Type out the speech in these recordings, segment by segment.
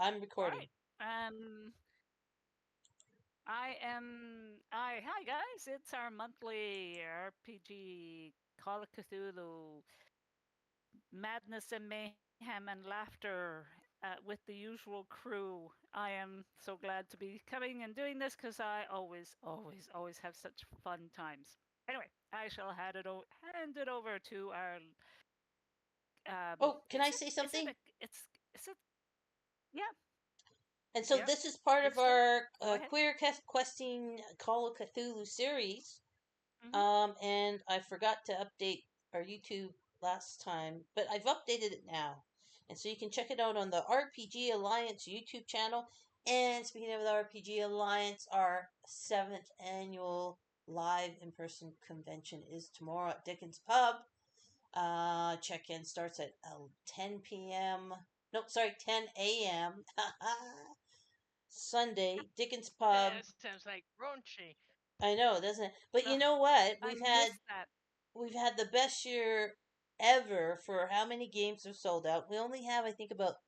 I'm recording. All right. Hi guys, it's our monthly RPG Call of Cthulhu madness and mayhem and laughter with the usual crew. I am so glad to be coming and doing this because I always have such fun times. Anyway, I shall hand it over to our. Can I say something? Is it? Yeah. And so Yep. this is part of Please do. our Go ahead. Queer Questing Call of Cthulhu series. Mhm. And I forgot to update our YouTube last time, but I've updated it now. And so you can check it out on the RPG Alliance YouTube channel. And speaking of the RPG Alliance, our 7th annual live in-person convention is tomorrow at Dickens Pub. Check-in starts at 10 p.m. No, sorry, 10 a.m. Sunday, Dickens Pub. That sounds like raunchy. I know, doesn't it? But you Ugh, know what? I missed that. We've had the best year ever for how many games are sold out. We only have, I think, about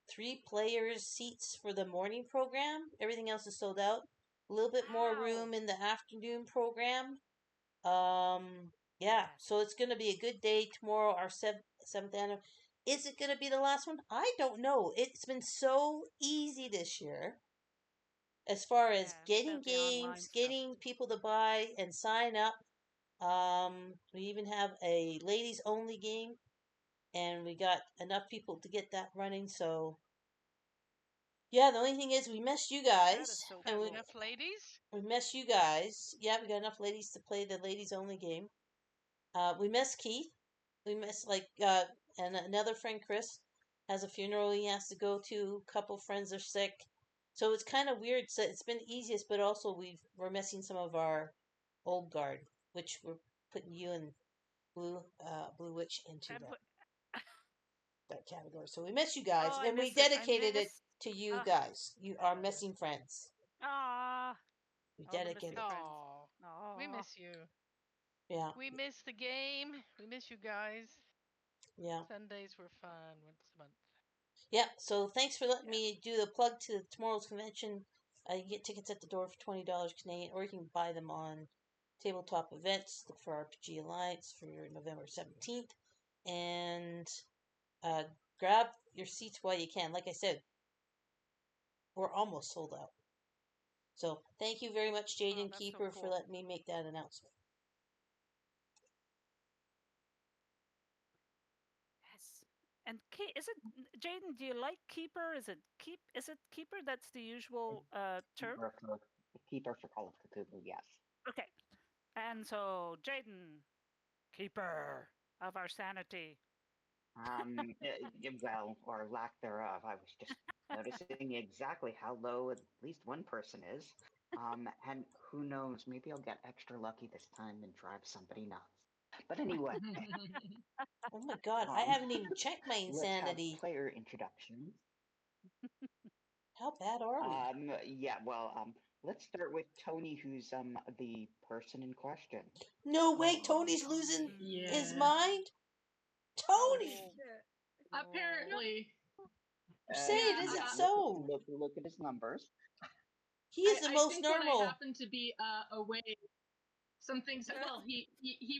3 players seats for the morning program. Everything else is sold out. A little bit more room Wow. in the afternoon program. Yeah. So it's going to be a good day tomorrow. Our seventh annual. Is it going to be the last one? I don't know. It's been so easy this year as far as getting The online games, stuff. getting people to buy and sign up. We even have a ladies only game, and we got enough people to get that running. So, yeah, the only thing is we missed you That guys, is so and cool. Enough ladies? we missed you guys. Yeah, we got enough ladies to play the ladies only game. We miss Keith. We miss and another friend Chris has a funeral he has to go to. A couple friends are sick, so it's kind of weird. So it's been easiest, but also we're missing some of our old guard, which we're putting you and Blue Witch into that category. So we miss you guys, and we dedicated it to you guys. You are missing friends. Ah, We all the dedicated. missing friends. Oh, we miss you. Yeah. We miss the game. We miss you guys. Yeah. Sundays were fun once a month. Yeah. So thanks for letting me do the plug to tomorrow's convention. You get tickets at the door for $20 Canadian, or you can buy them on tabletop events. Look for RPG Alliance for November 17th, and grab your seats while you can. Like I said, we're almost sold out. So thank you very much, Jaden Keeper, for letting me make that announcement. Yes. And is it Jaden? Do you like Keeper? Is it Keeper? That's the usual term. Keeper for Call of Cthulhu, yes. Okay. And so, Jaden, Keeper of our sanity. Well, or lack thereof. I was just noticing exactly how low at least one person is. And who knows, maybe I'll get extra lucky this time and drive somebody nuts. But anyway. Oh my god, I haven't even checked my insanity. Let's have player introductions. How bad are we? Yeah, well, let's start with Tony, who's the person in question. No way, Tony's losing his mind? Tony! Apparently. Say it isn't so. Look at his numbers. He is the most think normal. When I happened to be away, some things. Well, he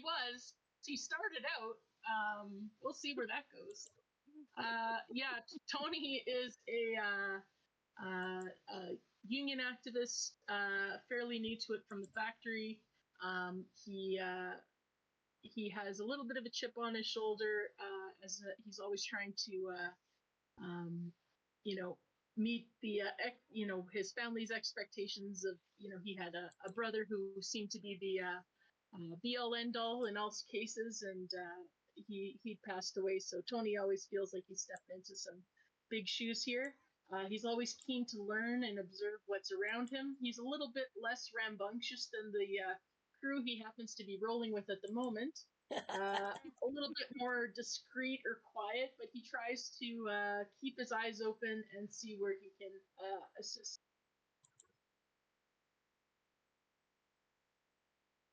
was. He started out. We'll see where that goes. Yeah, Tony is a union activist, fairly new to it from the factory. He has a little bit of a chip on his shoulder, he's always trying to, meet the, his family's expectations of, he had a brother who seemed to be the be-all end-all in all cases, and he passed away. So Tony always feels like he's stepped into some big shoes here. He's always keen to learn and observe what's around him. He's a little bit less rambunctious than the crew he happens to be rolling with at the moment. A little bit more discreet or quiet, but he tries to keep his eyes open and see where he can assist.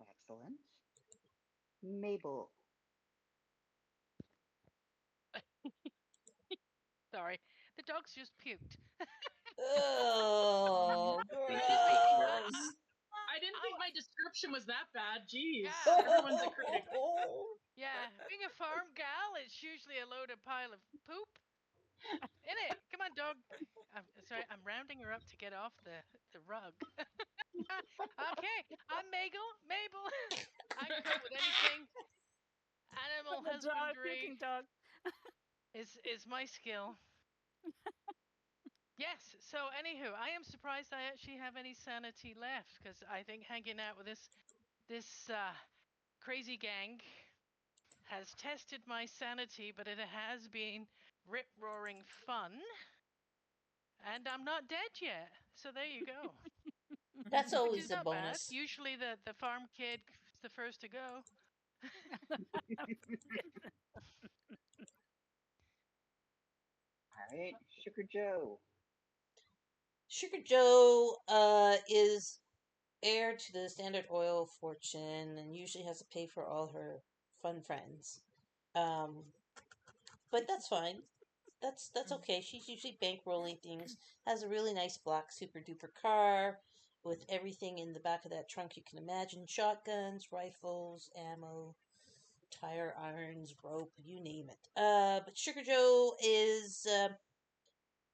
Excellent. Mabel. Sorry. The dog's just puked. Oh, Thank you, Baking gross. I didn't think my description was that bad. Jeez, Yeah. everyone's a critic. Yeah, being a farm gal, it's usually a loaded pile of poop. In it. Come on, dog. I'm sorry, I'm rounding her up to get off the rug. Okay, I'm Mabel. I can cope with anything. Animal The dog, husbandry puking dog. is my skill. Yes. So, anywho, I am surprised I actually have any sanity left because I think hanging out with this crazy gang has tested my sanity, but it has been rip roaring fun, and I'm not dead yet. So there you go. That's Which always is a not bad. bonus. Usually the farm kid is the first to go. All right, Sugar Joe. Sugar Joe is heir to the Standard Oil fortune and usually has to pay for all her fun friends. But that's fine. That's okay. She's usually bankrolling things. Has a really nice black super duper car with everything in the back of that trunk you can imagine: shotguns, rifles, ammo, tire irons, rope, you name it. But Sugar Joe is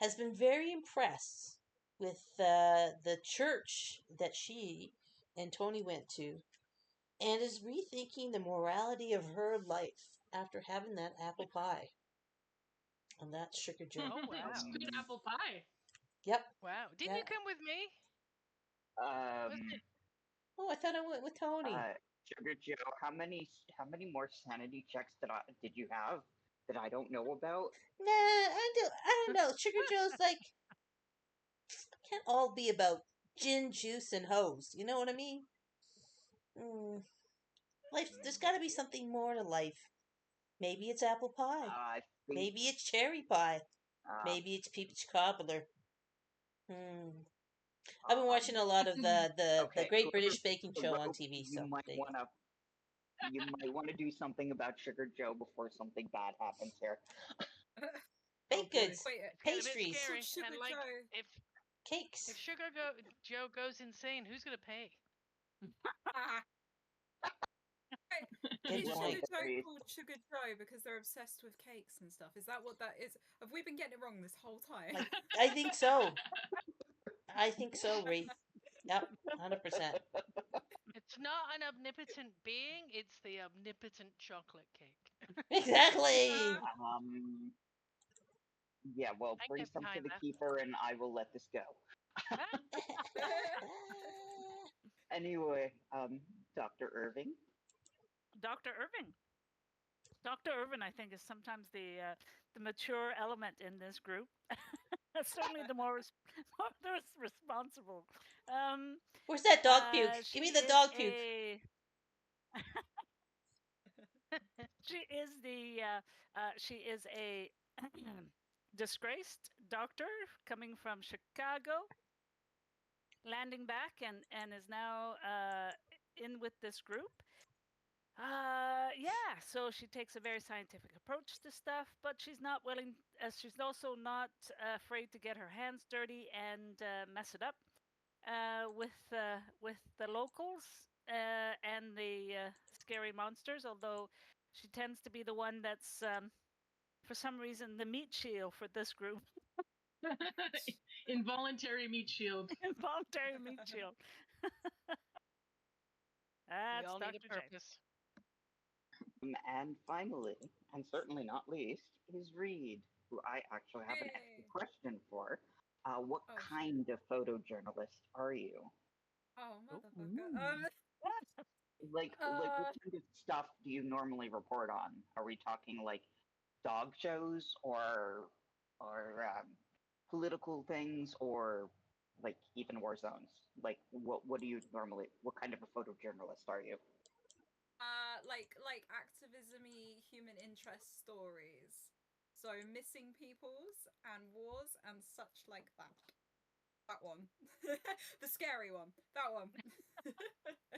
has been very impressed with the church that she and Tony went to, and is rethinking the morality of her life after having that apple pie. And that's Sugar Joe. Oh wow! It's good apple pie. Yep. Wow! Didn't you come with me? Oh, I thought I went with Tony. Sugar Joe, how many more sanity checks did you have that I don't know about? Nah, I don't know. Sugar Joe's like can't all be about gin, juice, and hose. You know what I mean? Life. There's got to be something more to life. Maybe it's apple pie. I think Maybe it's cherry pie. Maybe it's peach cobbler. I've been watching a lot of the Great British Baking Show on TV. You So might want to do something about Sugar Joe before something bad happens here. Baked goods, Wait, it's pastries, a bit scary. Sugar And like, Joe. cakes. If Joe goes insane, who's gonna pay? Good Is point. Sugar Joe called Sugar Joe because they're obsessed with cakes and stuff? Is that what that is? Have we been getting it wrong this whole time? I think so. I think so, Wreath. Yep, 100%. It's not an omnipotent being; it's the omnipotent chocolate cake. Exactly. Yeah, well, bring some to the keeper, and I will let this go. Anyway, Dr. Irving. Dr. Irving. Dr. Irvin, I think, is sometimes the mature element in this group. Certainly the more responsible. Where's that dog puke? Give me the dog puke. She is a disgraced doctor coming from Chicago, landing back and is now in with this group. Yeah, so she takes a very scientific approach to stuff, but she's not willing. She's also not afraid to get her hands dirty and mess it up with the locals and the scary monsters. Although she tends to be the one that's, for some reason, the meat shield for this group. Involuntary meat shield. Involuntary meat shield. We all need a purpose. And finally, and certainly not least, is Reed, who I actually have an extra question for. What kind of photojournalist are you? Oh, motherfucker. What kind of stuff do you normally report on? Are we talking like dog shows or political things or like even war zones? Like what do you normally? What kind of a photojournalist are you? Like activism-y human interest stories. So missing peoples and wars and such like that. That one. The scary one. That one.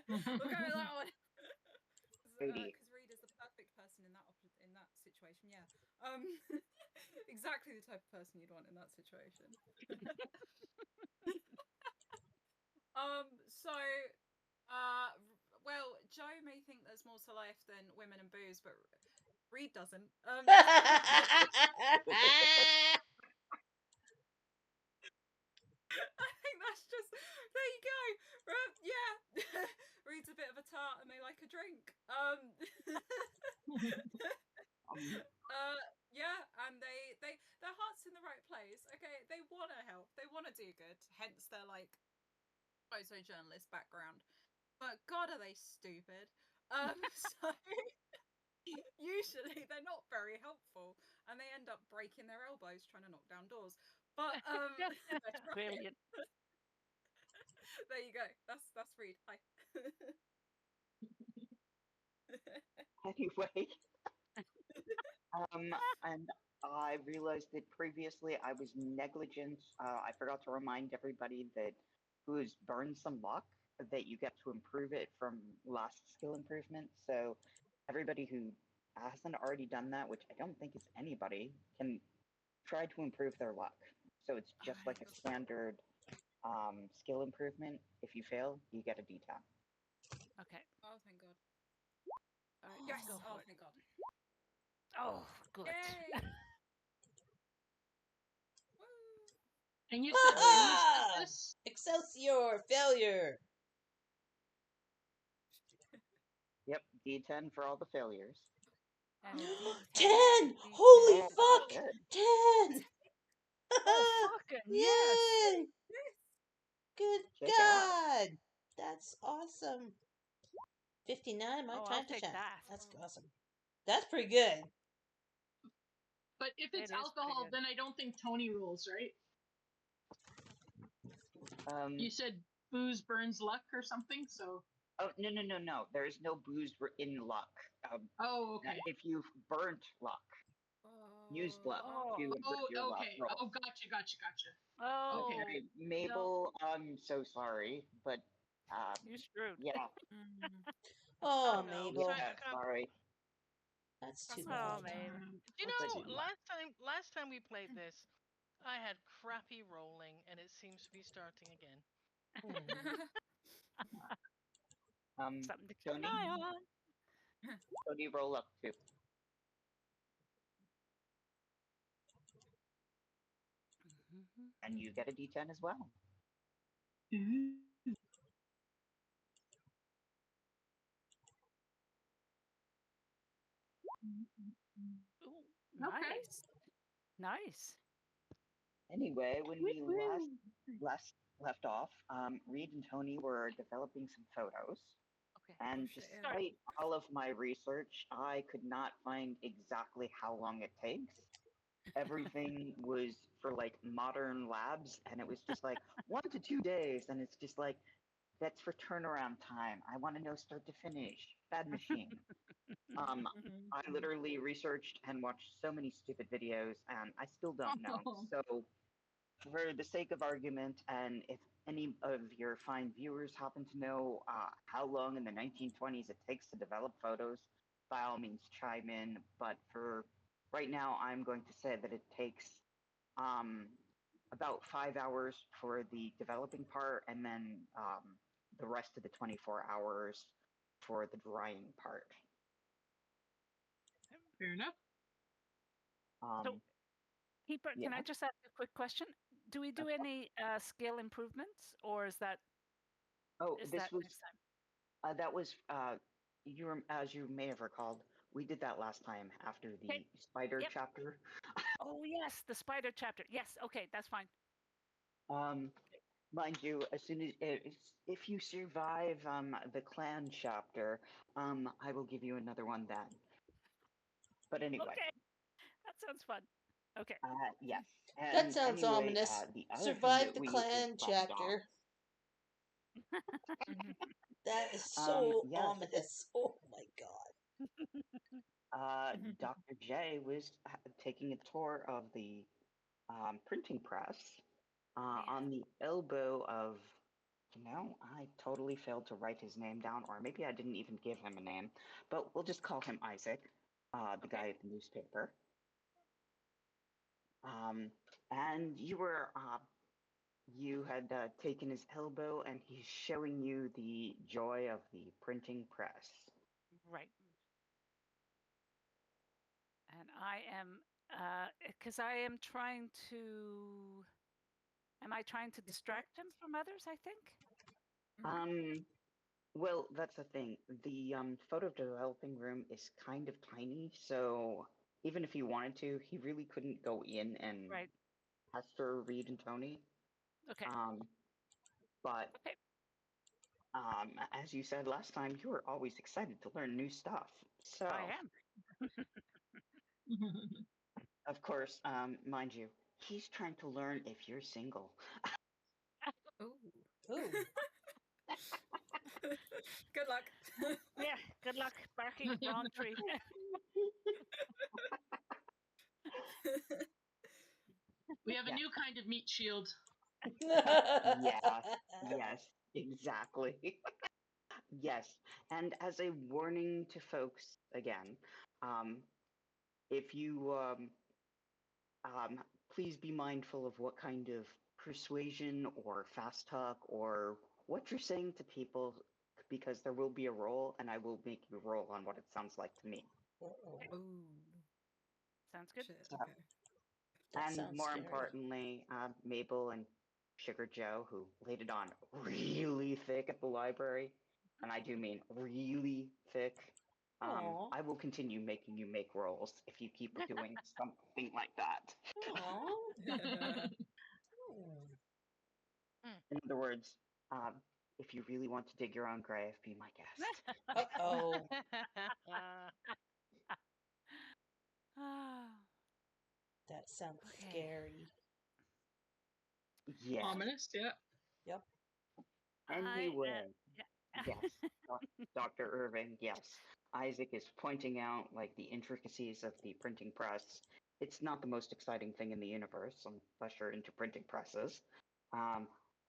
We'll go with that one. Because Reed is the perfect person in that situation. Yeah. Exactly the type of person you'd want in that situation. So, well, Joe may think there's more to life than women and booze, but Reed doesn't. I think that's just there you go. Yeah, Reed's a bit of a tart, and they like a drink. Yeah, and their heart's in the right place. Okay, they want to help. They want to do good. Hence their like photojournalist background. But God, are they stupid? So usually they're not very helpful, and they end up breaking their elbows trying to knock down doors. But they're trying. Brilliant. There you go. That's Reed. Hi. Anyway, and I realized that previously I was negligent. I forgot to remind everybody that who's burned some luck that you get to improve it from last skill improvement. So everybody who hasn't already done that, which I don't think is anybody, can try to improve their luck. So it's just like a standard skill improvement. If you fail, you get a D10. Okay. Oh, thank God. All right, Yes. let's go Oh, for it. thank God. Oh, good. Yay. Woo. And you said who said this? Excelsior! Failure! Yep, D10 for all the failures. And D10. 10! D10. Holy Oh, fuck! good. 10! Oh, fucking yes. Yay! Good Check out. God! That's awesome. 59, my Oh, time I'll to take shine. that. That's awesome. That's pretty good. But if it's It is pretty alcohol, good. then I don't think Tony rules, right? You said booze burns luck or something, so. Oh, no. There is no booze in luck. Oh, okay. If you've burnt luck, use luck Oh. to improve your luck Okay. roll. Oh, gotcha. Oh. Okay. Okay, Mabel, I'm so sorry, but You're screwed. yeah, Oh, no, Mabel. time yeah, to come. sorry. That's too Oh, bad. man. Do you That's know too bad. last time we played this, I had crappy rolling, and it seems to be starting again. Something to keep Tony, an eye on. Tony, roll up too, and you get a D10 as well. Ooh, Okay. nice. Nice. Anyway, when we last left off, Reed and Tony were developing some photos. Okay. And shit, yeah. despite all of my research, I could not find exactly how long it takes. Everything was for like modern labs, and it was just like 1 to 2 days. And it's just like, that's for turnaround time. I want to know start to finish. Bad machine. I literally researched and watched so many stupid videos, and I still don't know. So, for the sake of argument, and if any of your fine viewers happen to know how long in the 1920s it takes to develop photos, by all means chime in. But for right now, I'm going to say that it takes um, about 5 hours for the developing part, and then the rest of the 24 hours for the drying part. Fair enough. Um, Keeper, yeah. can I just ask a quick question? Do we do any skill improvements, or is that Oh, is this that was next time? that was as you may have recalled, we did that last time after the Okay. spider Yep. chapter. Oh yes, the spider chapter. Yes. Okay, that's fine. Mind you, as soon as if you survive the clan chapter, I will give you another one then. But anyway. Okay, that sounds fun. Okay. Yes. That And sounds anyway, ominous. the other thing Survive that the we clan left off. chapter. That is so Yes. ominous. Oh my God. Dr. J was taking a tour of the printing press on the elbow of, I totally failed to write his name down, or maybe I didn't even give him a name, but we'll just call him Isaac, the guy at the newspaper. And you had taken his elbow, and he's showing you the joy of the printing press. Right. And I am, because I am trying to. Am I trying to distract him from others? I think. Well, that's the thing. The photo developing room is kind of tiny, so even if he wanted to, he really couldn't go in and Right. pester Reed and Tony. Okay. But Okay. as you said last time, you were always excited to learn new stuff. So, I am. of course, mind you, he's trying to learn if you're single. Ooh. Ooh. Good luck. Yeah. Good luck, barking. Wrong tree. We have a Yeah. new kind of meat shield. Yeah, yes, exactly. Yes, and as a warning to folks again, if you please be mindful of what kind of persuasion or fast talk or what you're saying to people, because there will be a roll, and I will make you roll on what it sounds like to me. Uh-oh. Ooh. Sounds good. Shit. So, Okay. That and sounds more scary. importantly, Mabel and Sugar Joe, who laid it on really thick at the library, and I do mean really thick. Aw. I will continue making you make rolls if you keep doing something like that. Aw. In other words, if you really want to dig your own grave, be my guest. Uh-oh. Ah, That sounds okay. scary. Yeah. Ominous, yeah. Yep. Anyway, Yeah. yes, Dr. Irving, yes. Isaac is pointing out like the intricacies of the printing press. It's not the most exciting thing in the universe, unless you're into printing presses.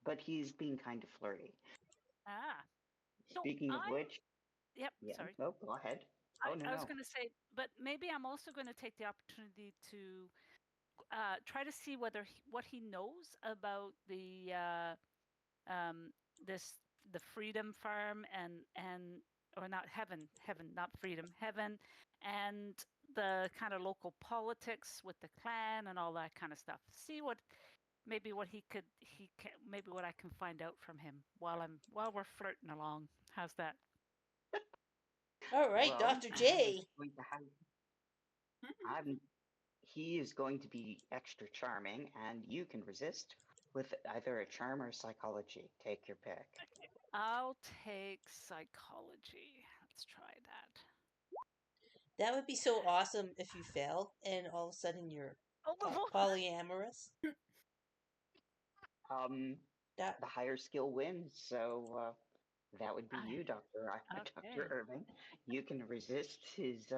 But he's being kind of flirty. Ah. So Speaking of which, Yep. yeah, Sorry. no, go ahead. Oh, no, I was no. going to say, but maybe I'm also going to take the opportunity to try to see what he knows about the um, this the Freedom Farm and or not heaven, not freedom, heaven, and the kind of local politics with the clan and all that kind of stuff. See what maybe what maybe what I can find out from him while we're flirting along. How's that? All right, Well, Dr. J. going to have, he is going to be extra charming, and you can resist with either a charm or psychology. Take your pick. I'll take psychology. Let's try that. That would be so awesome if you fail and all of a sudden you're Oh, polyamorous. That The higher skill wins, so that would be you, Dr. okay. Irving. You can resist his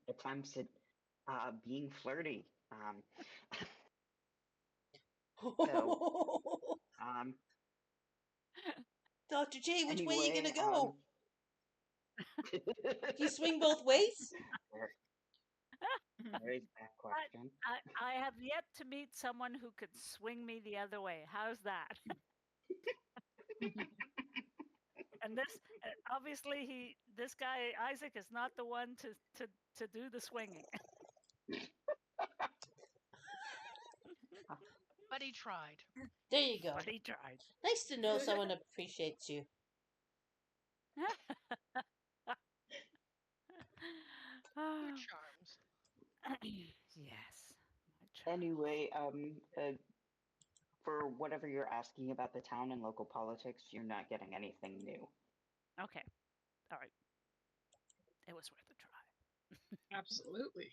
attempts at being flirty. So, um, Dr. J, which way are you anyway, gonna go? Do you swing both ways? there is that question. I have yet to meet someone who could swing me the other way. How's that? And this obviously this guy Isaac is not the one to do the swinging. But he tried. There you go. But he tried. Nice to know someone appreciates you. Your charms. Yes. My charm. Anyway, for whatever you're asking about the town and local politics, you're not getting anything new. Okay. All right. It was worth a try. Absolutely.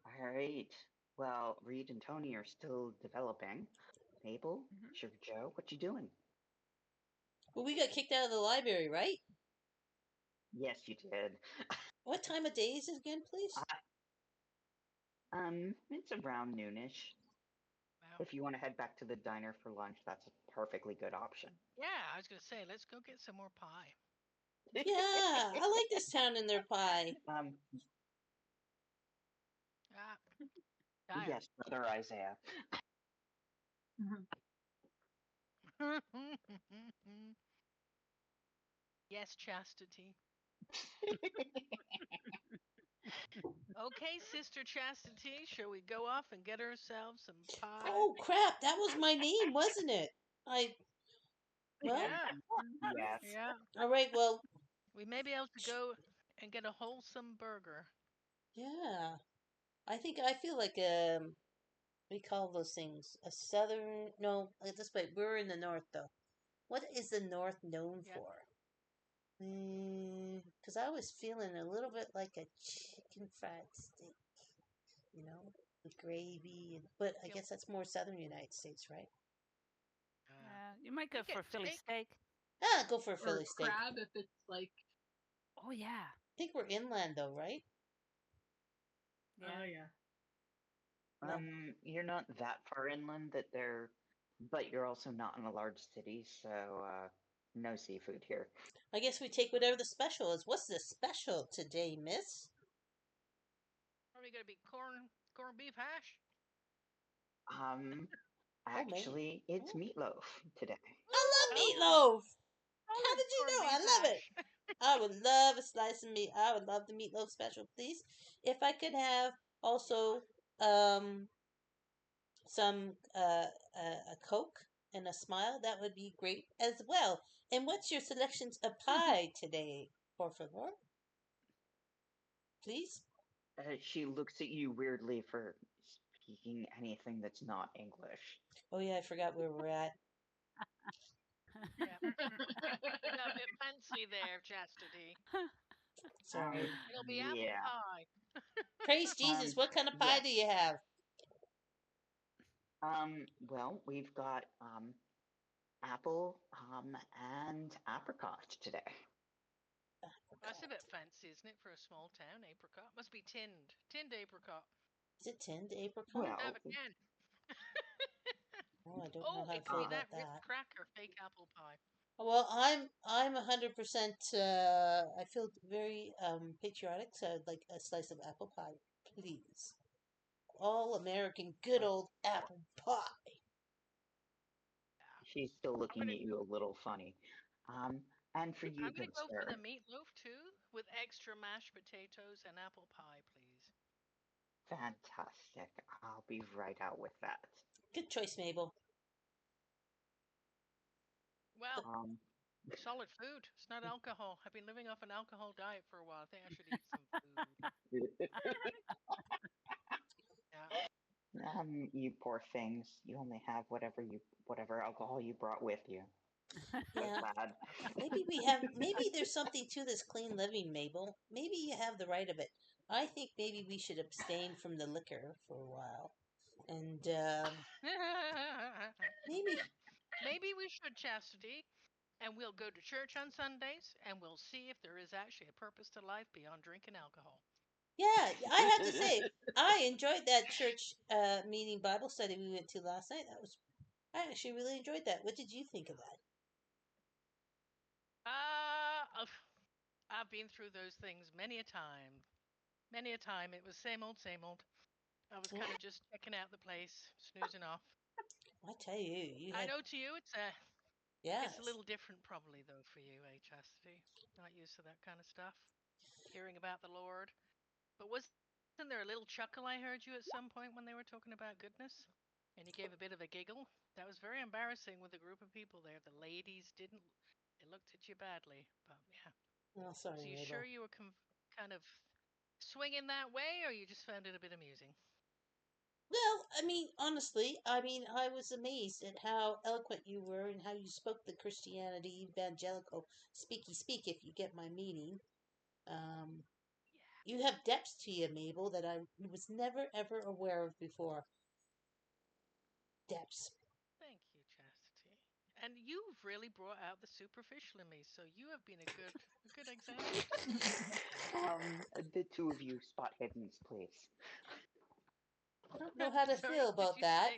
All right. Well, Reed and Tony are still developing. Mabel, Sugar Joe, what you doing? Well, we got kicked out of the library, right? Yes, you did. What time of day is it again, please? It's around noonish. Wow. If you want to head back to the diner for lunch, that's a perfectly good option. Yeah, I was gonna say, let's go get some more pie. Yeah, I like this town and their pie. Ah, Tired. Yes, Brother Isaiah. Yes, Chastity. Okay, Sister Chastity, shall we go off and get ourselves some pie? Oh crap! That was my name, wasn't it? Well, Yeah, Yes. yeah. all right. Well, We may be able to go and get a wholesome burger. yeah. I feel like we call those things a southern. No, this way. We're in the north though. What is the north known Yeah. for? Because I was feeling a little bit like a chicken fried steak, with gravy. But I Yep. guess that's more southern United States, right? You might go We for get a Philly steak. steak. Ah, go for a Or Philly steak. crab if it's like. Oh yeah, I think we're inland though, right? yeah. Oh yeah. No. You're not that far inland but you're also not in a large city, so no seafood here. I guess we take whatever the special is. What's the special today, miss? Probably gonna be corned beef hash. Um, Oh, man. Actually, it's Oh. meatloaf today. I love Oh, meatloaf! How solid did you corned know? beef I love it. hash. I would love a slice of meat. I would love the meatloaf special, please. If I could have also some a Coke and a smile, that would be great as well. And what's your selections of pie today, por favor? Please. She looks at you weirdly for speaking anything that's not English. Oh yeah, I forgot where we're at. Yeah, you got a bit fancy there, Chastity. Sorry. It'll be apple Yeah. pie. Praise Jesus. What kind of pie do Yes. you have? Well, we've got apple and apricot today. That's a bit fancy, isn't it, for a small town? Apricot must be tinned apricot. Is it tinned apricot? Have Well, a can. Oh, I don't know Oh, how to it could feel be about that that. Ritz cracker fake apple pie. Well, I'm 100%. I feel very patriotic, so I'd like a slice of apple pie, please. All American, good old apple pie. Yeah. she's still I'm looking gonna at you a little funny. And for you, I'm gonna good go for the sir, meatloaf too, with extra mashed potatoes and apple pie, please. fantastic. I'll be right out with that. Good choice, Mabel. Well, Um, solid food. It's not alcohol. I've been living off an alcohol diet for a while. I think I should eat some food. Yeah. You poor things. You only have whatever alcohol you brought with you. So Yeah, sad. maybe there's something to this clean living, Mabel. Maybe you have the right of it. I think maybe we should abstain from the liquor for a while, and maybe Maybe we should, Chastity, and we'll go to church on Sundays, and we'll see if there is actually a purpose to life beyond drinking alcohol. yeah, I have to say, I enjoyed that church meeting Bible study we went to last night. I actually really enjoyed that. What did you think of that? I've been through those things many a time. Many a time. It was same old, same old. I was kind of just checking out the place, snoozing off. I tell you, I know to you it's a yes. little different probably though for you, Chastity. Not used to that kind of stuff. Hearing about the Lord. But wasn't there a little chuckle I heard you at some point when they were talking about goodness? And you gave a bit of a giggle? That was very embarrassing with a group of people there. The ladies didn't, they looked at you badly. But yeah. Oh, sorry, So you Mabel. sure you were kind of swinging that way, or you just found it a bit amusing? Well, honestly, I was amazed at how eloquent you were and how you spoke the Christianity evangelical speaky speak, if you get my meaning. Um, Yeah. you have depths to you, Mabel, that I was never ever aware of before. Depths. Thank you, Chastity. And you've really brought out the superficial in me, so you have been a good example to me. The two of you spot hiddens, please. I don't know how to Sorry, feel did about you that.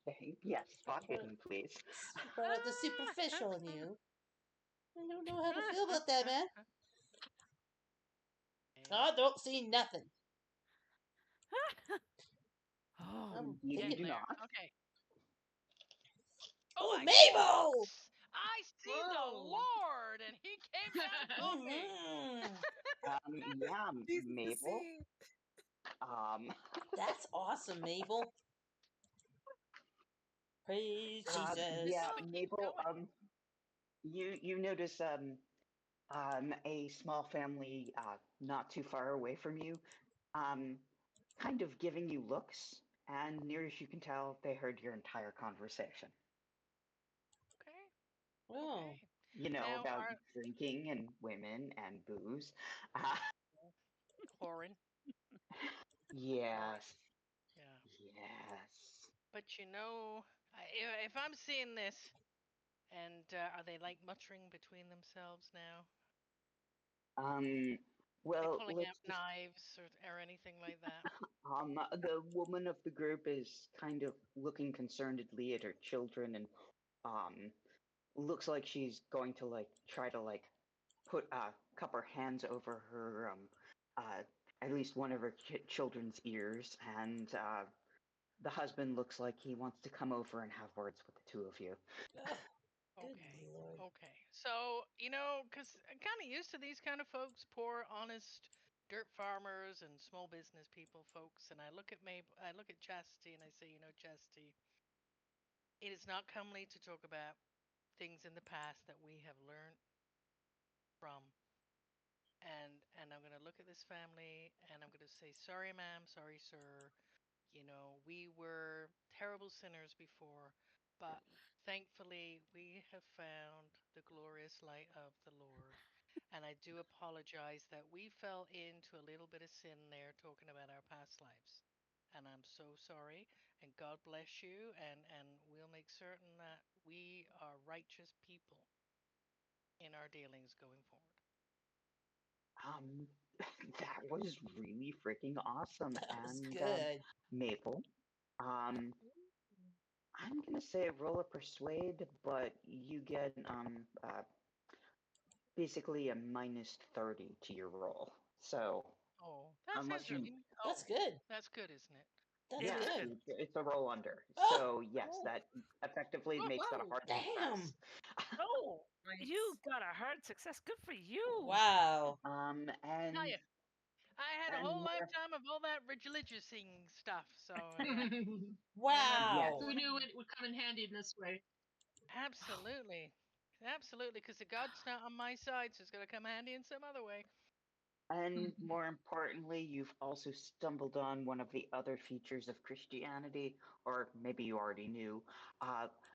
say? Yes, spot hidden, please. Brought out the superficial in you. I don't know how to feel about that, man. I don't see nothing. Oh, I'm You Getting thinking. do there. not. Okay. Oh Oh, my Mabel! goodness! I see the Whoa. Lord, and he came down upon me. Yeah, She's the Mabel. scene. Um, That's awesome, Mabel. Praise Keep Jesus. yeah, going. Keep Mabel. going. You notice a small family not too far away from you, um, kind of giving you looks, and near as you can tell, they heard your entire conversation. Okay. Oh, Okay. You know Now, about our drinking and women and booze. Uh, whoring. yes, Yeah. yes. But if I'm seeing this, and are they like muttering between themselves now? Um, Like well, pulling out let's just. knives or anything like that? The woman of the group is kind of looking concernedly at her children and um looks like she's going to like try to like put cup her hands over her uh at least one of her children's ears, and the husband looks like he wants to come over and have words with the two of you. oh, good Okay. Lord. Okay. So, because I'm kind of used to these kind of folks, poor, honest dirt farmers and small business people, folks. And I look at Chastity and I say, Chastity, it is not comely to talk about things in the past that we have learned from. And I'm gonna look at this family and I'm gonna say, sorry, ma'am, sorry, sir. We were terrible sinners before, but thankfully we have found the glorious light of the Lord. And I do apologize that we fell into a little bit of sin there talking about our past lives. And I'm so sorry. And God bless you. And we'll make certain that we are righteous people in our dealings going forward. Um, that was really freaking awesome. That was And good. Maple, um, I'm gonna say roll a persuade, but you get basically a minus 30 to your roll. So Oh, that unless sounds you, really. That's Oh, good. that's good, isn't it? That's It yeah, is good. good. it's a roll under. Oh, So yes, cool. that effectively Oh, makes that a whoa. hard Damn. success. oh, you Nice. got a hard success. Good for you. Wow. Tell And you, I had a whole more, lifetime of all that religious stuff. So yeah, I know yes, Wow. exactly Who what I knew mean. it would come in handy in this way? Absolutely, absolutely. Because the God's not on my side, so it's gonna come handy in some other way. and more importantly, you've also stumbled on one of the other features of Christianity, or maybe you already knew,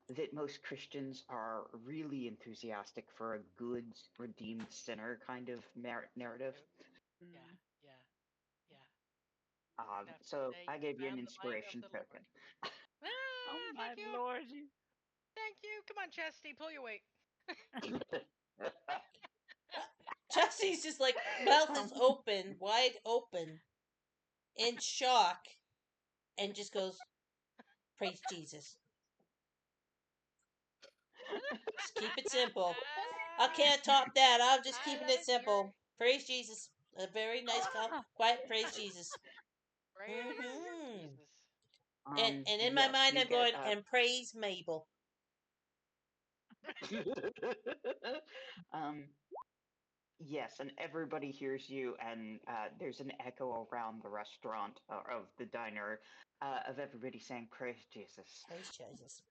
that most Christians are really enthusiastic for a good, redeemed sinner kind of narrative. True. Yeah, Mm. yeah, yeah. So Definitely. I You gave you an found the light of inspiration the Lord. token. Oh Ah, my thank you, lord, you. thank you. Come on, Chastity, pull your weight. Chelsea's just like, mouth is Um, open, wide open, in shock, and just goes, praise Jesus. Just keep it simple. I can't top that. I'm just I keeping love it it. You're simple. Praise Jesus. A very nice, calm, Ah, quiet praise Jesus. praise Hmm. Jesus. And in my yes, mind, you I'm get going, and praise Mabel. um, yes, and everybody hears you, and there's an echo around the restaurant or of the diner of everybody saying, "Praise Jesus." Praise Jesus.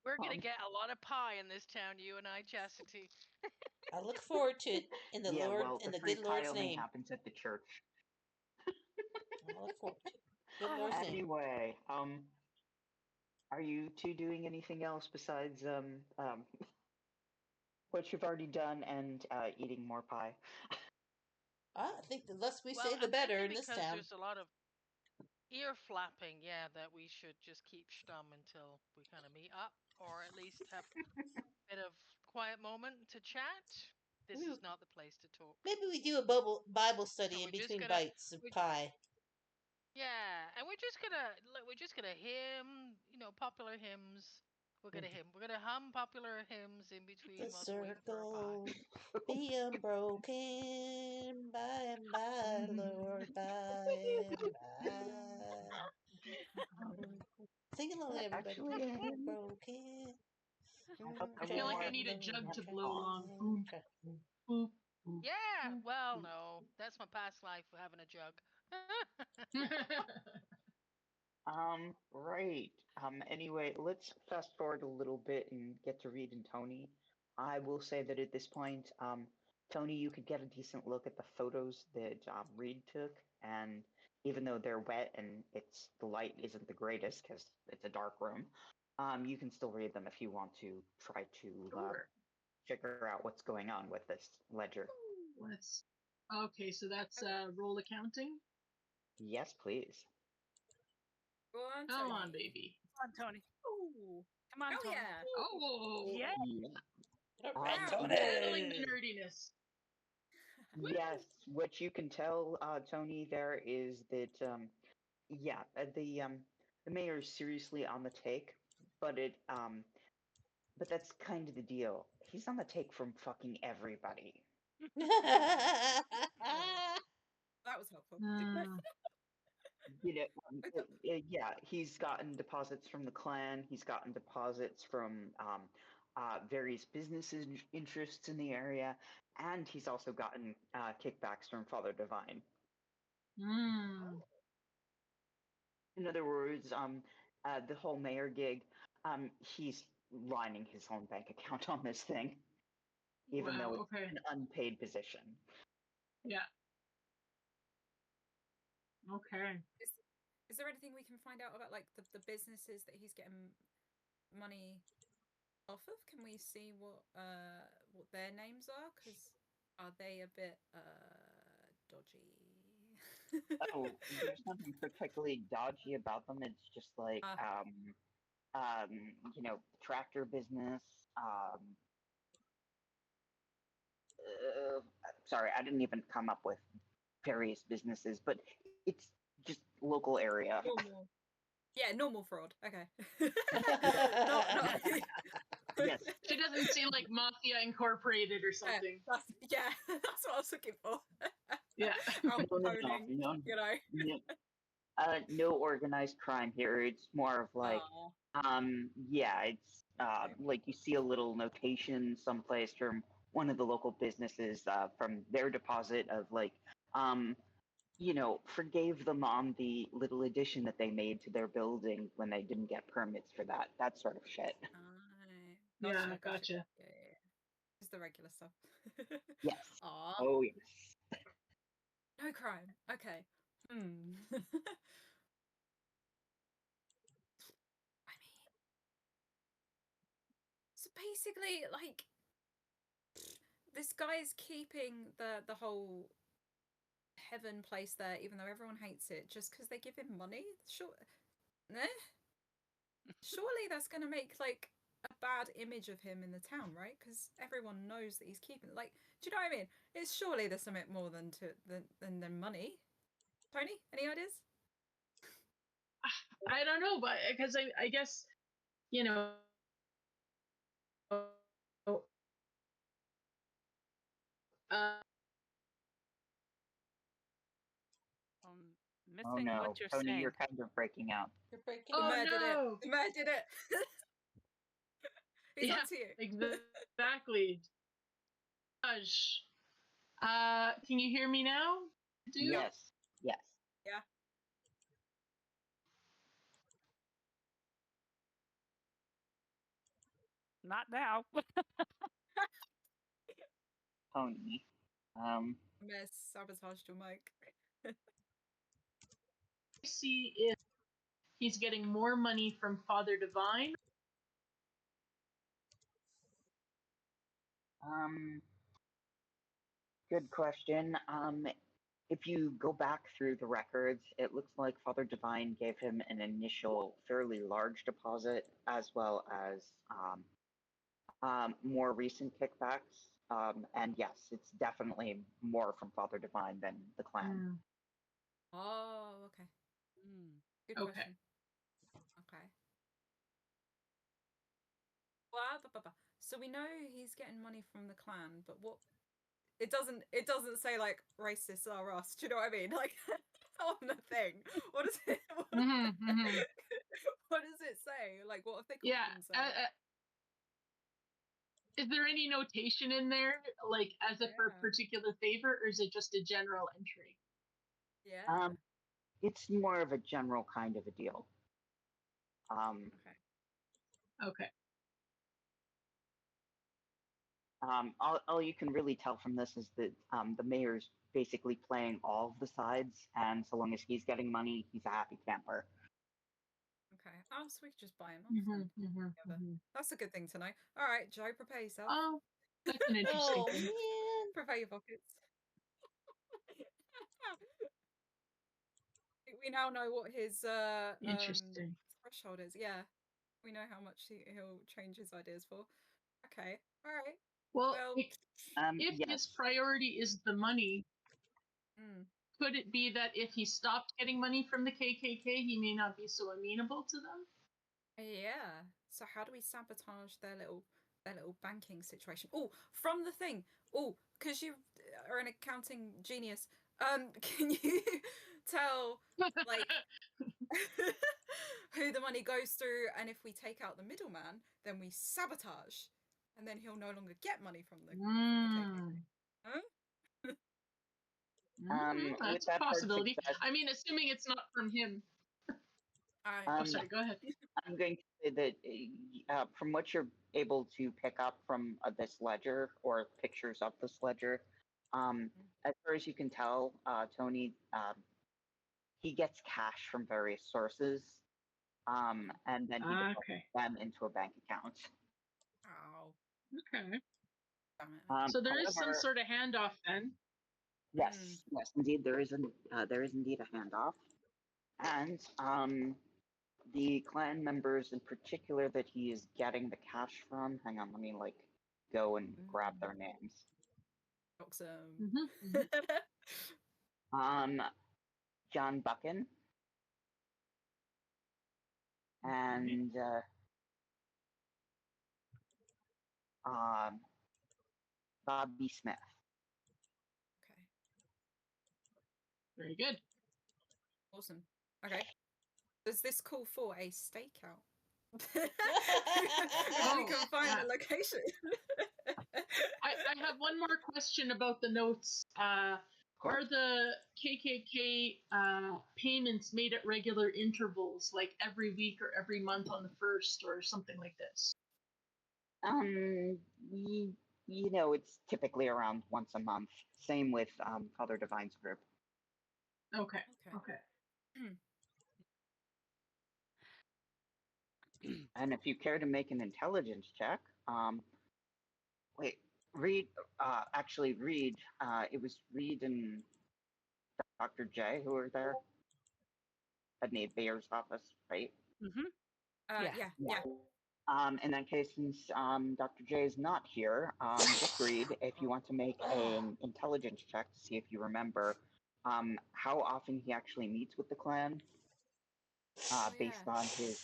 We're gonna Um, get a lot of pie in this town, you and I, Chastity. I look forward to it yeah, well, in the the free good pie Lord's only name. happens at the church. I look forward to it. Good Lord's oh, name. Anyway, are you two doing anything else besides what you've already done and eating more pie? I think the less we Well, say, the I'm better thinking in this because town. there's a lot of ear flapping, yeah, that we should just keep stum until we kind of meet up, or at least have a bit of quiet moment to chat. This We, is not the place to talk. maybe we do a Bible So study in we're just between gonna, bites of we, pie. yeah, and we're just gonna hymn, popular hymns We're gonna hymn. We're gonna hum popular hymns in between The whilst we wait for our circle pie. be unbroken by and by, Lord, by and by. Sing along, everybody. Actually, a hymn. Broken. I feel like I need a jug to blow along. Boop, boop, boop. Yeah. Well, no, that's my past life for having a jug. Right. Anyway, let's fast forward a little bit and get to Reed and Tony. I will say that at this point, Tony, you could get a decent look at the photos that Reed took, and even though they're wet and the light isn't the greatest because it's a dark room, you can still read them if you want to try to Sure. figure out what's going on with this ledger. Okay, so that's roll accounting. Yes, please. Go on, Come on, Tony. baby. Come on, Tony. Ooh. Come on, Hell Tony. yeah. Oh, Yeah. All right, Wow. Tony. handling the nerdiness. Yes, what you can tell, Tony, there is that, the mayor is seriously on the take, but but that's kind of the deal. He's on the take from fucking everybody. That was helpful. You know, yeah, he's gotten deposits from the clan. He's gotten deposits from various businesses interests in the area, and he's also gotten kickbacks from Father Divine. In other words, the whole mayor gig, he's lining his own bank account on this thing, even though it's an unpaid position. Yeah. Okay. Is there anything we can find out about like the businesses that he's getting money off of? Can we see what their names are? Because are they a bit dodgy? Oh, there's nothing particularly dodgy about them. It's just like, tractor business. Sorry, I didn't even come up with various businesses, but it's just local area. Normal. Yeah, normal fraud. Okay. not Yes. She doesn't seem like Mafia Incorporated or something. That's what I was looking for. Yeah. Al No, Caponing, you know. No organized crime here. It's more of like, it's like you see a little notation someplace from one of the local businesses from their deposit of like, forgave them on the little addition that they made to their building when they didn't get permits for that sort of shit. Yeah, gotcha. Yeah. It's the regular stuff. Yes. Aww. Oh, yes. No crime. Okay. I mean, so basically, like, this guy's keeping the whole heaven place there, even though everyone hates it, just because they give him money. Surely that's gonna make like a bad image of him in the town, right? Because everyone knows that he's keeping. Like, do you know what I mean? It's surely there's something more than money. Tony, any ideas? I don't know, but because I guess, you know, Missing Oh no, what you're Tony, saying. you're kind of breaking out. You're breaking Oh the no! mayor did it. He's on to you. Exactly. Gosh. Can you hear me now? Yes. Yes. Yeah. Not now. Tony. Miss sabotaged your mic. See if he's getting more money from Father Divine. Good question. If you go back through the records, it looks like Father Divine gave him an initial fairly large deposit, as well as more recent kickbacks. And yes, it's definitely more from Father Divine than the clan. Oh, okay. Good question. Okay. So we know he's getting money from the clan, but what? It doesn't say like racists are us. Do you know what I mean? Like on the thing. What does it? What, what does it say? Like what have they called Yeah. themselves? Is there any notation in there, like as if for a Yeah. particular favor, or is it just a general entry? Yeah. It's more of a general kind of a deal. Okay. Okay. All you can really tell from this is that the mayor's basically playing all of the sides, and so long as he's getting money, he's a happy camper. Okay. Oh, so we could just buy him off then. That's a good thing to know. All right, Joe, prepare yourself. Oh, that's an interesting Oh thing. man. Prepare your pockets. We now know what his Interesting. threshold is. Yeah, we know how much he'll change his ideas for. Okay, all right. Well, if Yes. his priority is the money, Mm. could it be that if he stopped getting money from the KKK, he may not be so amenable to them? Yeah. So how do we sabotage their little banking situation? Oh, from the thing. Oh, because you are an accounting genius. Can you tell like who the money goes through, and if we take out the middleman, then we sabotage, and then he'll no longer get money from the KKK. Huh? With That's a that hard possibility. success, I mean, assuming it's not from him. I, Oh, sorry, go ahead. I'm going to say that from what you're able to pick up from this ledger or pictures of this ledger, as far as you can tell, Tony, he gets cash from various sources, and then he deposits them into a bank account. oh, Okay. damn it. So there is some However, sort of handoff then. yes, yes, indeed, there is indeed a handoff, and the clan members in particular that he is getting the cash from. Hang on, let me go and grab their names. Awesome. John Buchan and Bobby Smith. Okay. Very good. Awesome. Okay. Does this call for a stakeout? We can find the location. I have one more question about the notes. Are the KKK payments made at regular intervals, like every week or every month on the 1st or something like this? It's typically around once a month. Same with Father Divine's group. Okay. And if you care to make an intelligence check, Reed, it was Reed and Dr. J who were there at the Bayer's office, right? Yeah. In that case, since Dr. J is not here, just Reed, if you want to make an intelligence check to see if you remember how often he actually meets with the clan, based on his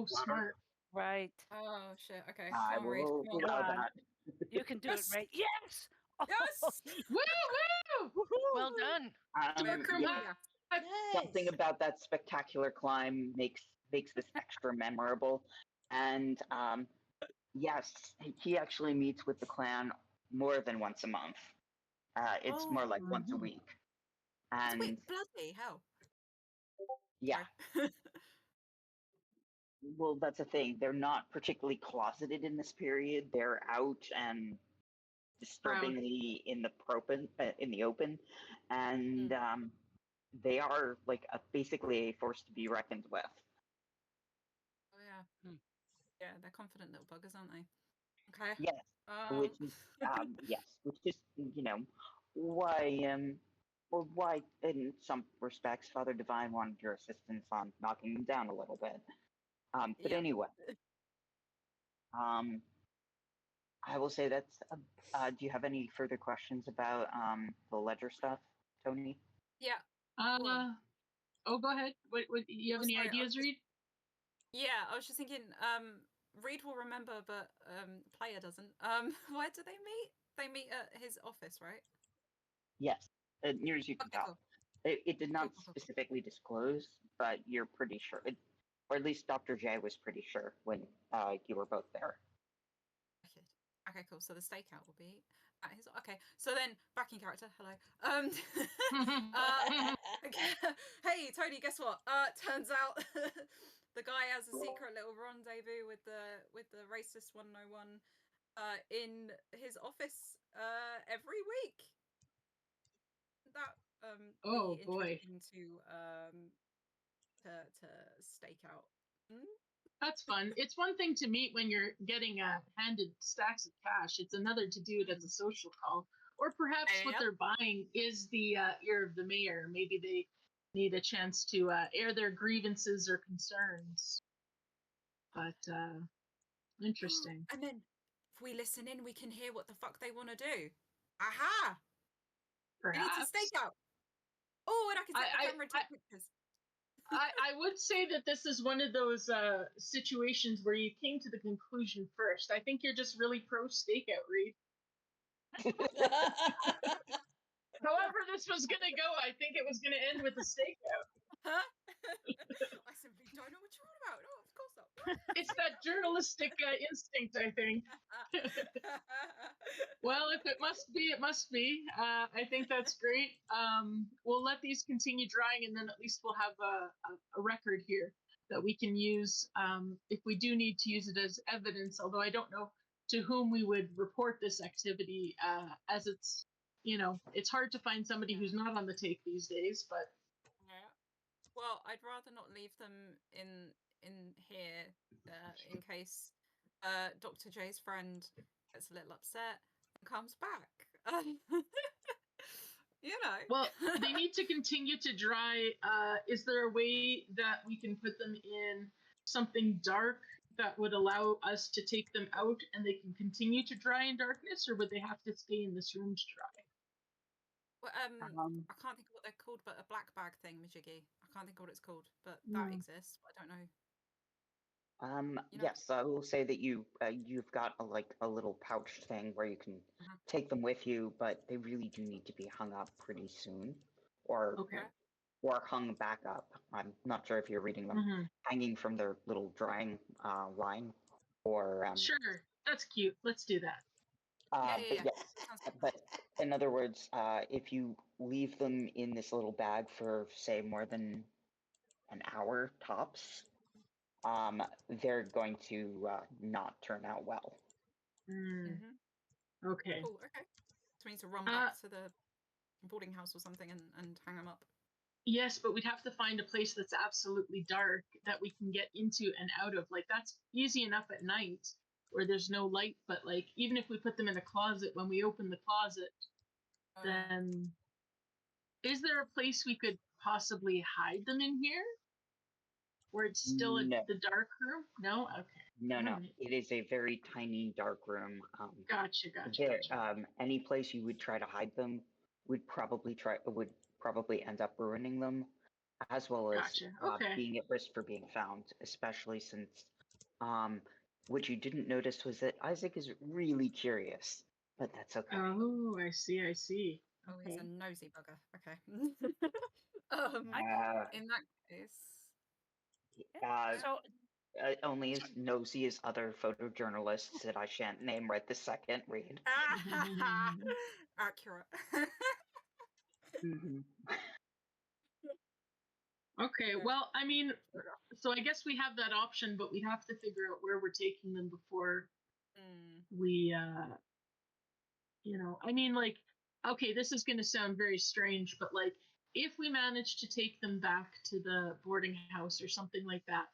smart. Right. Oh shit. Okay. I Come on, Reed. will Come allow on. that. You can do it, right? Yes! Yes! Woo woo! Well done. Something about that spectacular climb makes this extra memorable. And yes, he actually meets with the clan more than once a month. It's more like once a week. And wait, bloody hell. yeah. Well, that's the thing. They're not particularly closeted in this period. They're out and disturbingly in the open, and they are basically a force to be reckoned with. Oh yeah. Yeah, they're confident little buggers, aren't they? Okay. Yes. Which is yes, which is why in some respects Father Divine wanted your assistance on knocking them down a little bit. But anyway, I will say that's. Do you have any further questions about the ledger stuff, Tony? Yeah. Go ahead. What you have any ideas, Reed? Yeah, I was just thinking, Reed will remember, but player doesn't. Where do they meet? They meet at his office, right? Yes, near as you can Okay, tell. cool. It did not Cool. specifically disclose, but you're pretty sure, or at least Dr. J was pretty sure when you were both there. Okay, cool. So the stakeout will be at his. Okay, so then back in character. Hello. Hey Tony, guess what? Turns out the guy has a secret little rendezvous with the racist 101 in his office every week. That Oh, be boy. interesting to stake out. That's fun. It's one thing to meet when you're getting handed stacks of cash. It's another to do it as a social call. Or perhaps what Yep. they're buying is the ear of the mayor. Maybe they need a chance to air their grievances or concerns. But interesting. And then if we listen in, we can hear what the fuck they want to do. Aha! We need to Perhaps. stake out. Oh, and I can set the camera and take pictures. I would say that this is one of those situations where you came to the conclusion first. I think you're just really pro stakeout, Reed. However this was going to go, I think it was going to end with a stakeout. Huh? I simply don't know what you're on about. No, of course not. It's that journalistic instinct, I think. Well, if it must be, it must be. I think that's great. We'll let these continue drying, and then at least we'll have a record here that we can use if we do need to use it as evidence, although I don't know to whom we would report this activity, as it's, it's hard to find somebody who's not on the take these days, but... Yeah. Well, I'd rather not leave them in here in case Dr. J's friend gets a little upset and comes back. Well, they need to continue to dry. Is there a way that we can put them in something dark that would allow us to take them out and they can continue to dry in darkness, or would they have to stay in this room to dry? Well, I can't think of what they're called, but a black bag thing, Majiggy. I can't think of what it's called, but that exists. But I don't know. Yes, I will say that you've got a little pouch thing where you can take them with you, but they really do need to be hung up pretty soon, or hung back up. I'm not sure if you're reading them hanging from their little drying line, or Sure, that's cute. Let's do that. But in other words, if you leave them in this little bag for say more than an hour tops, they're going to not turn out well. Okay. Cool. Okay. So we need to run back to the boarding house or something and hang them up. Yes, but we'd have to find a place that's absolutely dark that we can get into and out of. Like, that's easy enough at night where there's no light, but like even if we put them in a closet, when we open the closet, then is there a place we could possibly hide them in here? Where it's still the dark room? No? Okay. No. It is a very tiny dark room. Gotcha. Any place you would try to hide them would probably end up ruining them, as well as being at risk for being found, especially since what you didn't notice was that Isaac is really curious, but that's okay. Oh, I see. Oh, he's a nosy bugger. Okay. In that case, only as nosy as other photojournalists that I shan't name right this second, Reed. Accurate. Okay, well, I mean, so I guess we have that option, but we have to figure out where we're taking them before we, I mean, like, okay, this is going to sound very strange, but like, if we manage to take them back to the boarding house or something like that,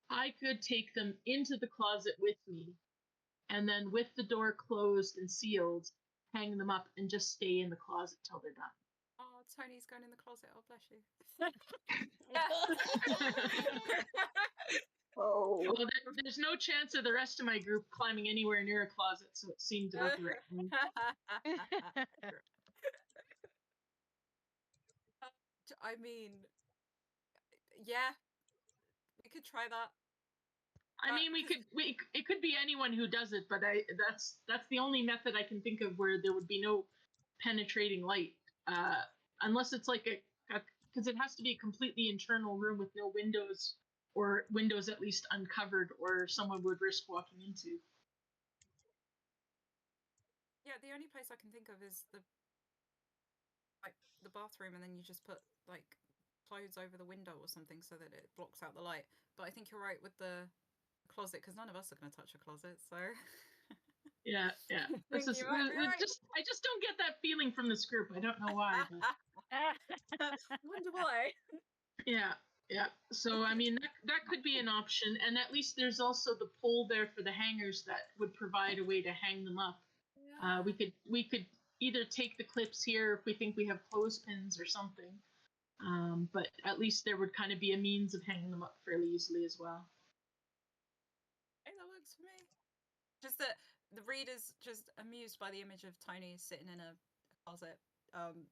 I could take them into the closet with me, and then with the door closed and sealed, hang them up and just stay in the closet till they're done. Oh, Tony's going in the closet. Oh, bless you. Well, there's no chance of the rest of my group climbing anywhere near a closet, so it seemed about the right thing. I mean, yeah, we could try that. I mean, it could be anyone who does it, but that's the only method I can think of where there would be no penetrating light, unless it's like because it has to be a completely internal room with no windows, or windows at least uncovered, or someone would risk walking into. Yeah, the only place I can think of is the bathroom, and then you just put like clothes over the window or something so that it blocks out the light. But I think you're right with the closet, because none of us are going to touch a closet, so Yeah. I think you might be right. I just don't get that feeling from this group. I don't know why. Wonder why. Yeah. So I mean, that could be an option, and at least there's also the pole there for the hangers that would provide a way to hang them up. Yeah. We could either take the clips here if we think we have clothespins or something, but at least there would kind of be a means of hanging them up fairly easily as well. Hey, that works for me. Just that the reader's just amused by the image of Tony sitting in a closet,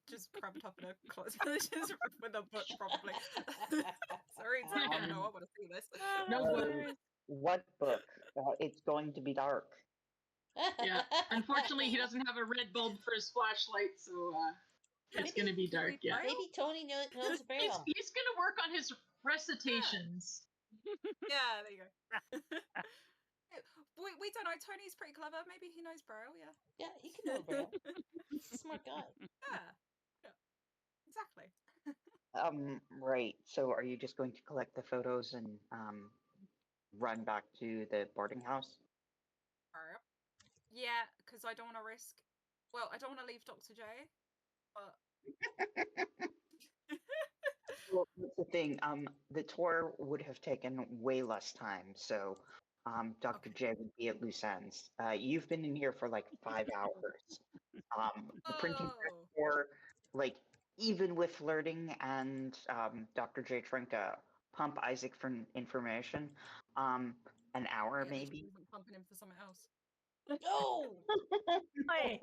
just cramped up in a closet, just with a book, probably. Sorry, it's like, no, I want to see this. No worries. What book? It's going to be dark. Yeah. Unfortunately, he doesn't have a red bulb for his flashlight, so it's going to be dark. Yeah. Maybe Tony knows Braille. He's going to work on his recitations. Yeah, there you go. We don't know. Tony's pretty clever. Maybe he knows Braille. Yeah. Yeah, he can know Braille. He's a smart guy. Yeah. Exactly. Right. So are you just going to collect the photos and run back to the boarding house? Yeah, because I don't want to risk. Well, I don't want to leave Dr. J, but Well, that's the thing. The tour would have taken way less time, so Dr. J would be at loose ends. You've been in here for like 5 hours. The printing press tour, like, even with flirting and Dr. J trying to pump Isaac for information, an hour yeah, maybe. Isn't pumping him for something else. No! Oh my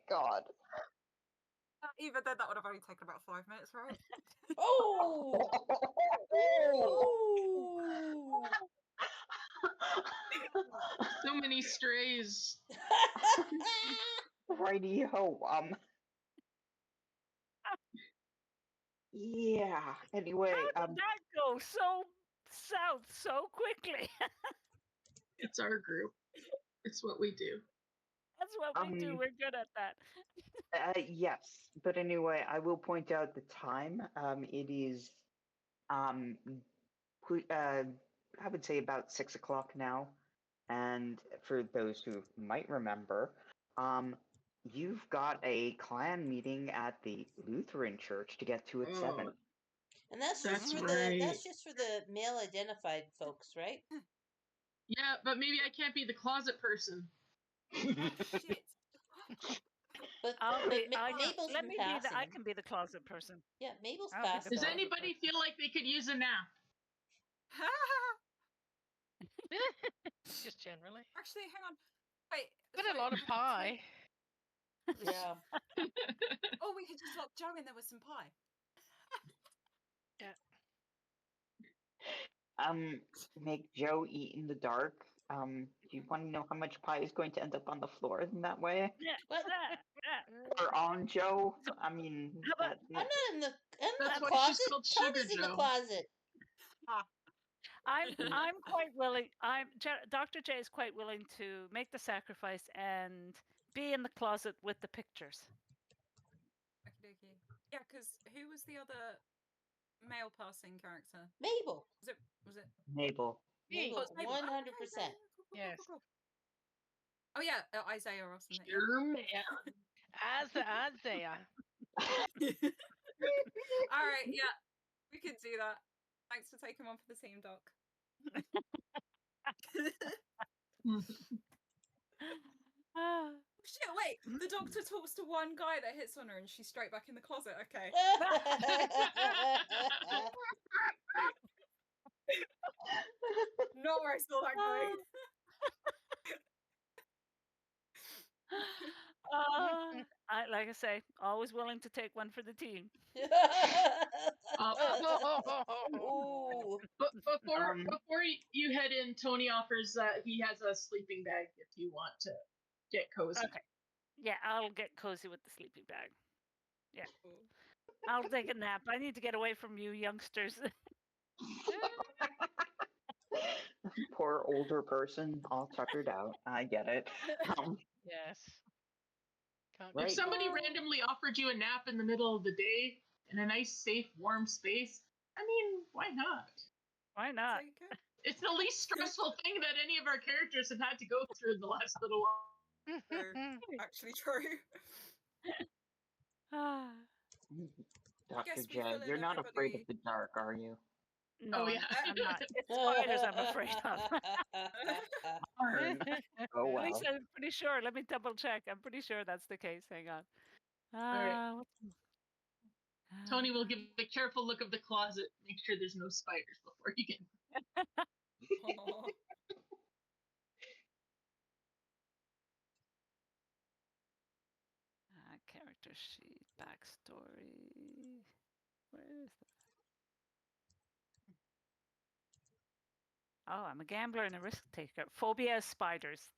god. Even then, that would have only taken about 5 minutes, right? Oh! So many strays. Righty ho. Yeah. Anyway, How did that go so south so quickly? It's our group. It's what we do. That's what we do. We're good at that. Yes, but anyway, I will point out the time. It is, I would say about 6 o'clock now. And for those who might remember, you've got a clan meeting at the Lutheran church to get to at 7. And that's That's just for the male identified folks, right? Yeah, but maybe I can't be the closet person. Shit. But Mabel's let me be passing. I can be the closet person. Yeah, Mabel's I'll be the passing. Does anybody feel like they could use a nap? Just generally. Actually, hang on. Wait. But a lot of pie. Yeah. Oh, we could just lock Joe in there with some pie. Yeah. Make Joe eat in the dark. Do you want to know how much pie is going to end up on the floor in that way? Yeah. Or on Joe? I mean, I'm not in the That's why closet. she's called Sugar Tommy's in the Joe. closet. I'm quite willing. Dr. J is quite willing to make the sacrifice and be in the closet with the pictures. Okay. Yeah, because who was the other male passing character? Mabel. Was it Mabel? Mabel, 100%. Yes. Oh yeah, Isaiah or something. Yeah. Isaiah. All right, yeah, we could do that. Thanks for taking one for the team, Doc. Shit, wait, the doctor talks to one guy that hits on her and she's straight back in the closet. Okay. Not where I saw that going. Like I say, always willing to take one for the team. Ooh. But Before you head in, Tony offers he has a sleeping bag if you want to get cozy. Okay. Yeah, I'll get cozy with the sleeping bag. Yeah. Cool. I'll take a nap. I need to get away from you youngsters. Poor older person, all tuckered out. I get it. Yes. Can't Right. If somebody Oh. randomly offered you a nap in the middle of the day in a nice, safe, warm space, I mean, why not? Why not? Take it. It's the least stressful thing that any of our characters have had to go through in the last little while. True. Actually true. Ah. Dr. Guess we J, fill in you're not afraid of everybody. the dark, are you? No, Oh, yeah. I'm not. It's spiders I'm afraid of. Darn. Oh At well. least I'm pretty sure. Let me double check. I'm pretty sure that's the case. Hang on. right. What's- Tony will give a careful look of the closet, make sure there's no spiders before you get. Aw. Character sheet, backstory. Where is that? Oh, I'm a gambler and a risk taker. Phobia of spiders.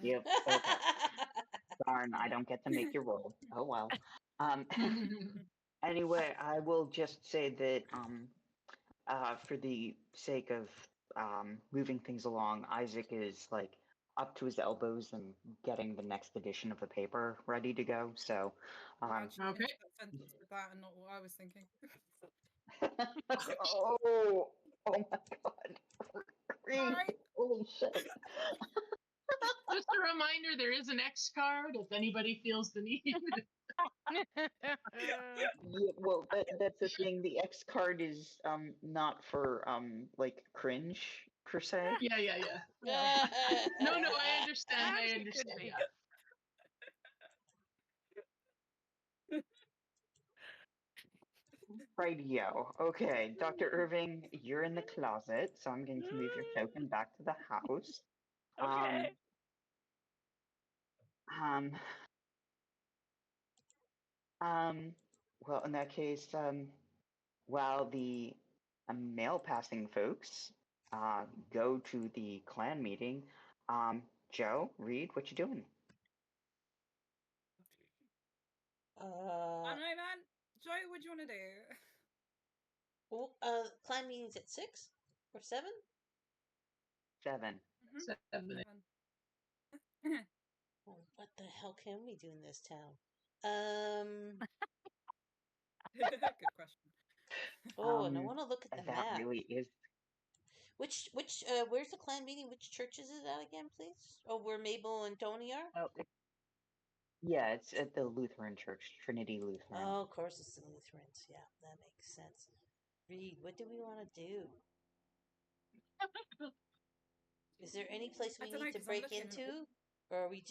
Yep. Okay. Darn, I don't get to make your roll. Oh well. Anyway, I will just say that for the sake of moving things along, Isaac is like up to his elbows and getting the next edition of the paper ready to go. So, Glad you Okay. finished that sentence with that and not what I was thinking. oh my god. Right. Holy shit. Just a reminder, there is an X card if anybody feels the need. Yeah, well, that's the thing. The X card is not for like cringe per se. Yeah. No. No, I understand. I Actually, could understand. be. Yeah. Rightio. Okay, Dr. Irving, you're in the closet, so I'm going to move your token back to the house. Okay. Um, well, in that case, while the mail passing folks go to the clan meeting, Joe, Reed, what you doing? I don't know, man. Joe, what do you want to do? Well, clan meeting's at 6 or 7? 7. Seven. Seven. Oh, what the hell can we do in this town? Good question. Oh, and I want to look at the That map. really is. Which where's the clan meeting? Which church is it at again, please? Oh, where Mabel and Tony are? Oh, yeah, it's at the Lutheran Church, Trinity Lutheran. Oh, of course it's the Lutherans. Yeah, that makes sense. Reed, what do we want to do? Is there any place I we don't know, need to 'cause I'm break looking at into? Or are we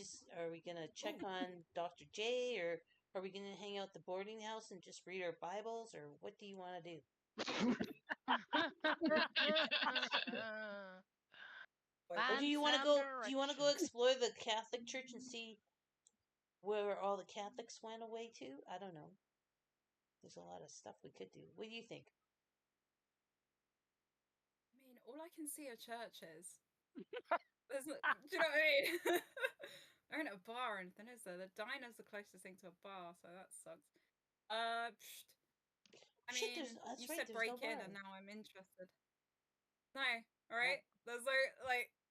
gonna check on Dr. J, or are we gonna hang out at the boarding house and just read our Bibles, or what do you want to do? Or do you want to go? Do you want to go explore the Catholic Church and see where all the Catholics went away to? I don't know. There's a lot of stuff we could do. What do you think? I mean, all I can see are churches. There's, do you know what I mean? There ain't a bar or anything, is there? The diner's the closest thing to a bar, so that sucks. I Shit, mean, that's you right, said there's break no in, bar. and now I'm interested. No, all right. There's no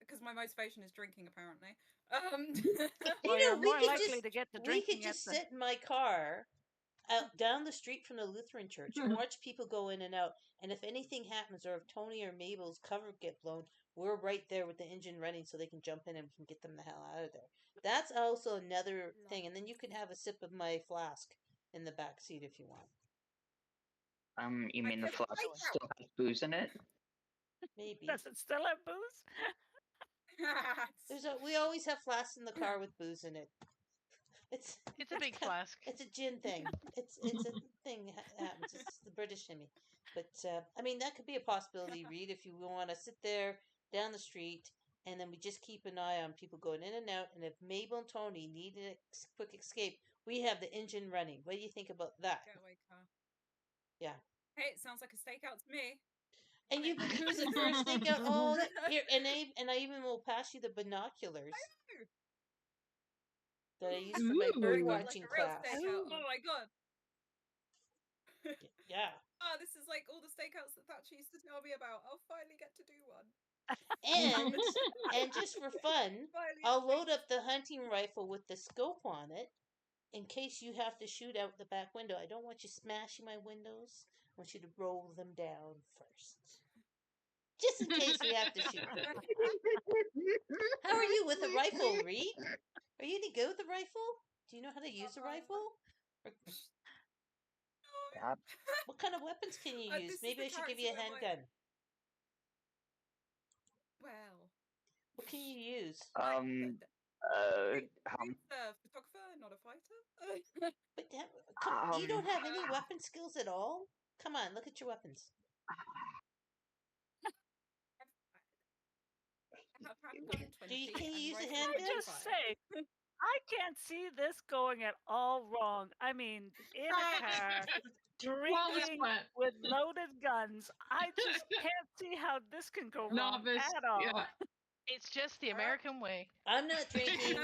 because my motivation is drinking apparently. Well, You you're know, we more could likely just to get the we could drinking at just the. sit in my car out down the street from the Lutheran church and watch people go in and out. And if anything happens, or if Tony or Mabel's cover get blown, we're right there with the engine running, so they can jump in and we can get them the hell out of there. That's also another thing. And then you can have a sip of my flask in the back seat if you want. You I mean the could flask take still has booze in it? Maybe. Does it still have booze? We always have flasks in the car with booze in it. It's a big flask. It's a gin thing. It's a thing that happens. It's the British in me. But I mean, that could be a possibility, Reed, if you want to sit there down the street and then we just keep an eye on people going in and out. And if Mabel and Tony need a quick escape, we have the engine running. What do you think about that? Getaway car. Yeah. Hey, it sounds like a stakeout to me. And you've been cruising for a stakeout all the here, and I even will pass you the binoculars know. that I use for my Ooh. bird Like watching a real class. stakeout. Oh my god. Yeah. Oh, this is like all the stakeouts that Thatcher used to tell me about. I'll finally get to do one. And just for fun, Finally, I'll load up the hunting rifle with the scope on it in case you have to shoot out the back window. I don't want you smashing my windows. I want you to roll them down first. Just in case we have to shoot them. How are you with a rifle, Reed? Are you any good with a rifle? Do you know how to use a rifle? Or Yeah. what kind of weapons can you use? This is Maybe the I should give character you a where my- handgun. Well, What can you use? Reed's a photographer, not a fighter. But you don't have any weapon skills at all? Come on, look at your weapons. I have handgun 20 Can you and use a rifle handgun? I just 25. say, I can't see this going at all wrong. I mean, in a car, Flawless drinking plan. with loaded guns. I just can't see how this can go wrong Novice. at all. Yeah. It's just the American way. I'm not drinking.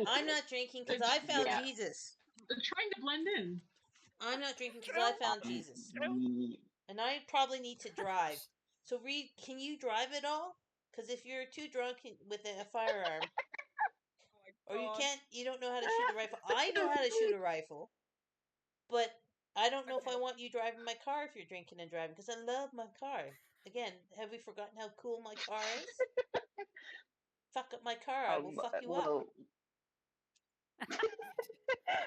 I'm not drinking because I found Yeah. Jesus. They're trying to blend in. I'm not drinking because I found Jesus. And I probably need to drive. So, Reed, can you drive at all? Because if you're too drunk with a firearm, Oh my or God. you don't know how to shoot a rifle. I know how to shoot a rifle, but I don't know if I Okay. want you driving my car if you're drinking and driving because I love my car. Again, have we forgotten how cool my car is? Fuck up my car, I will fuck you up. Well,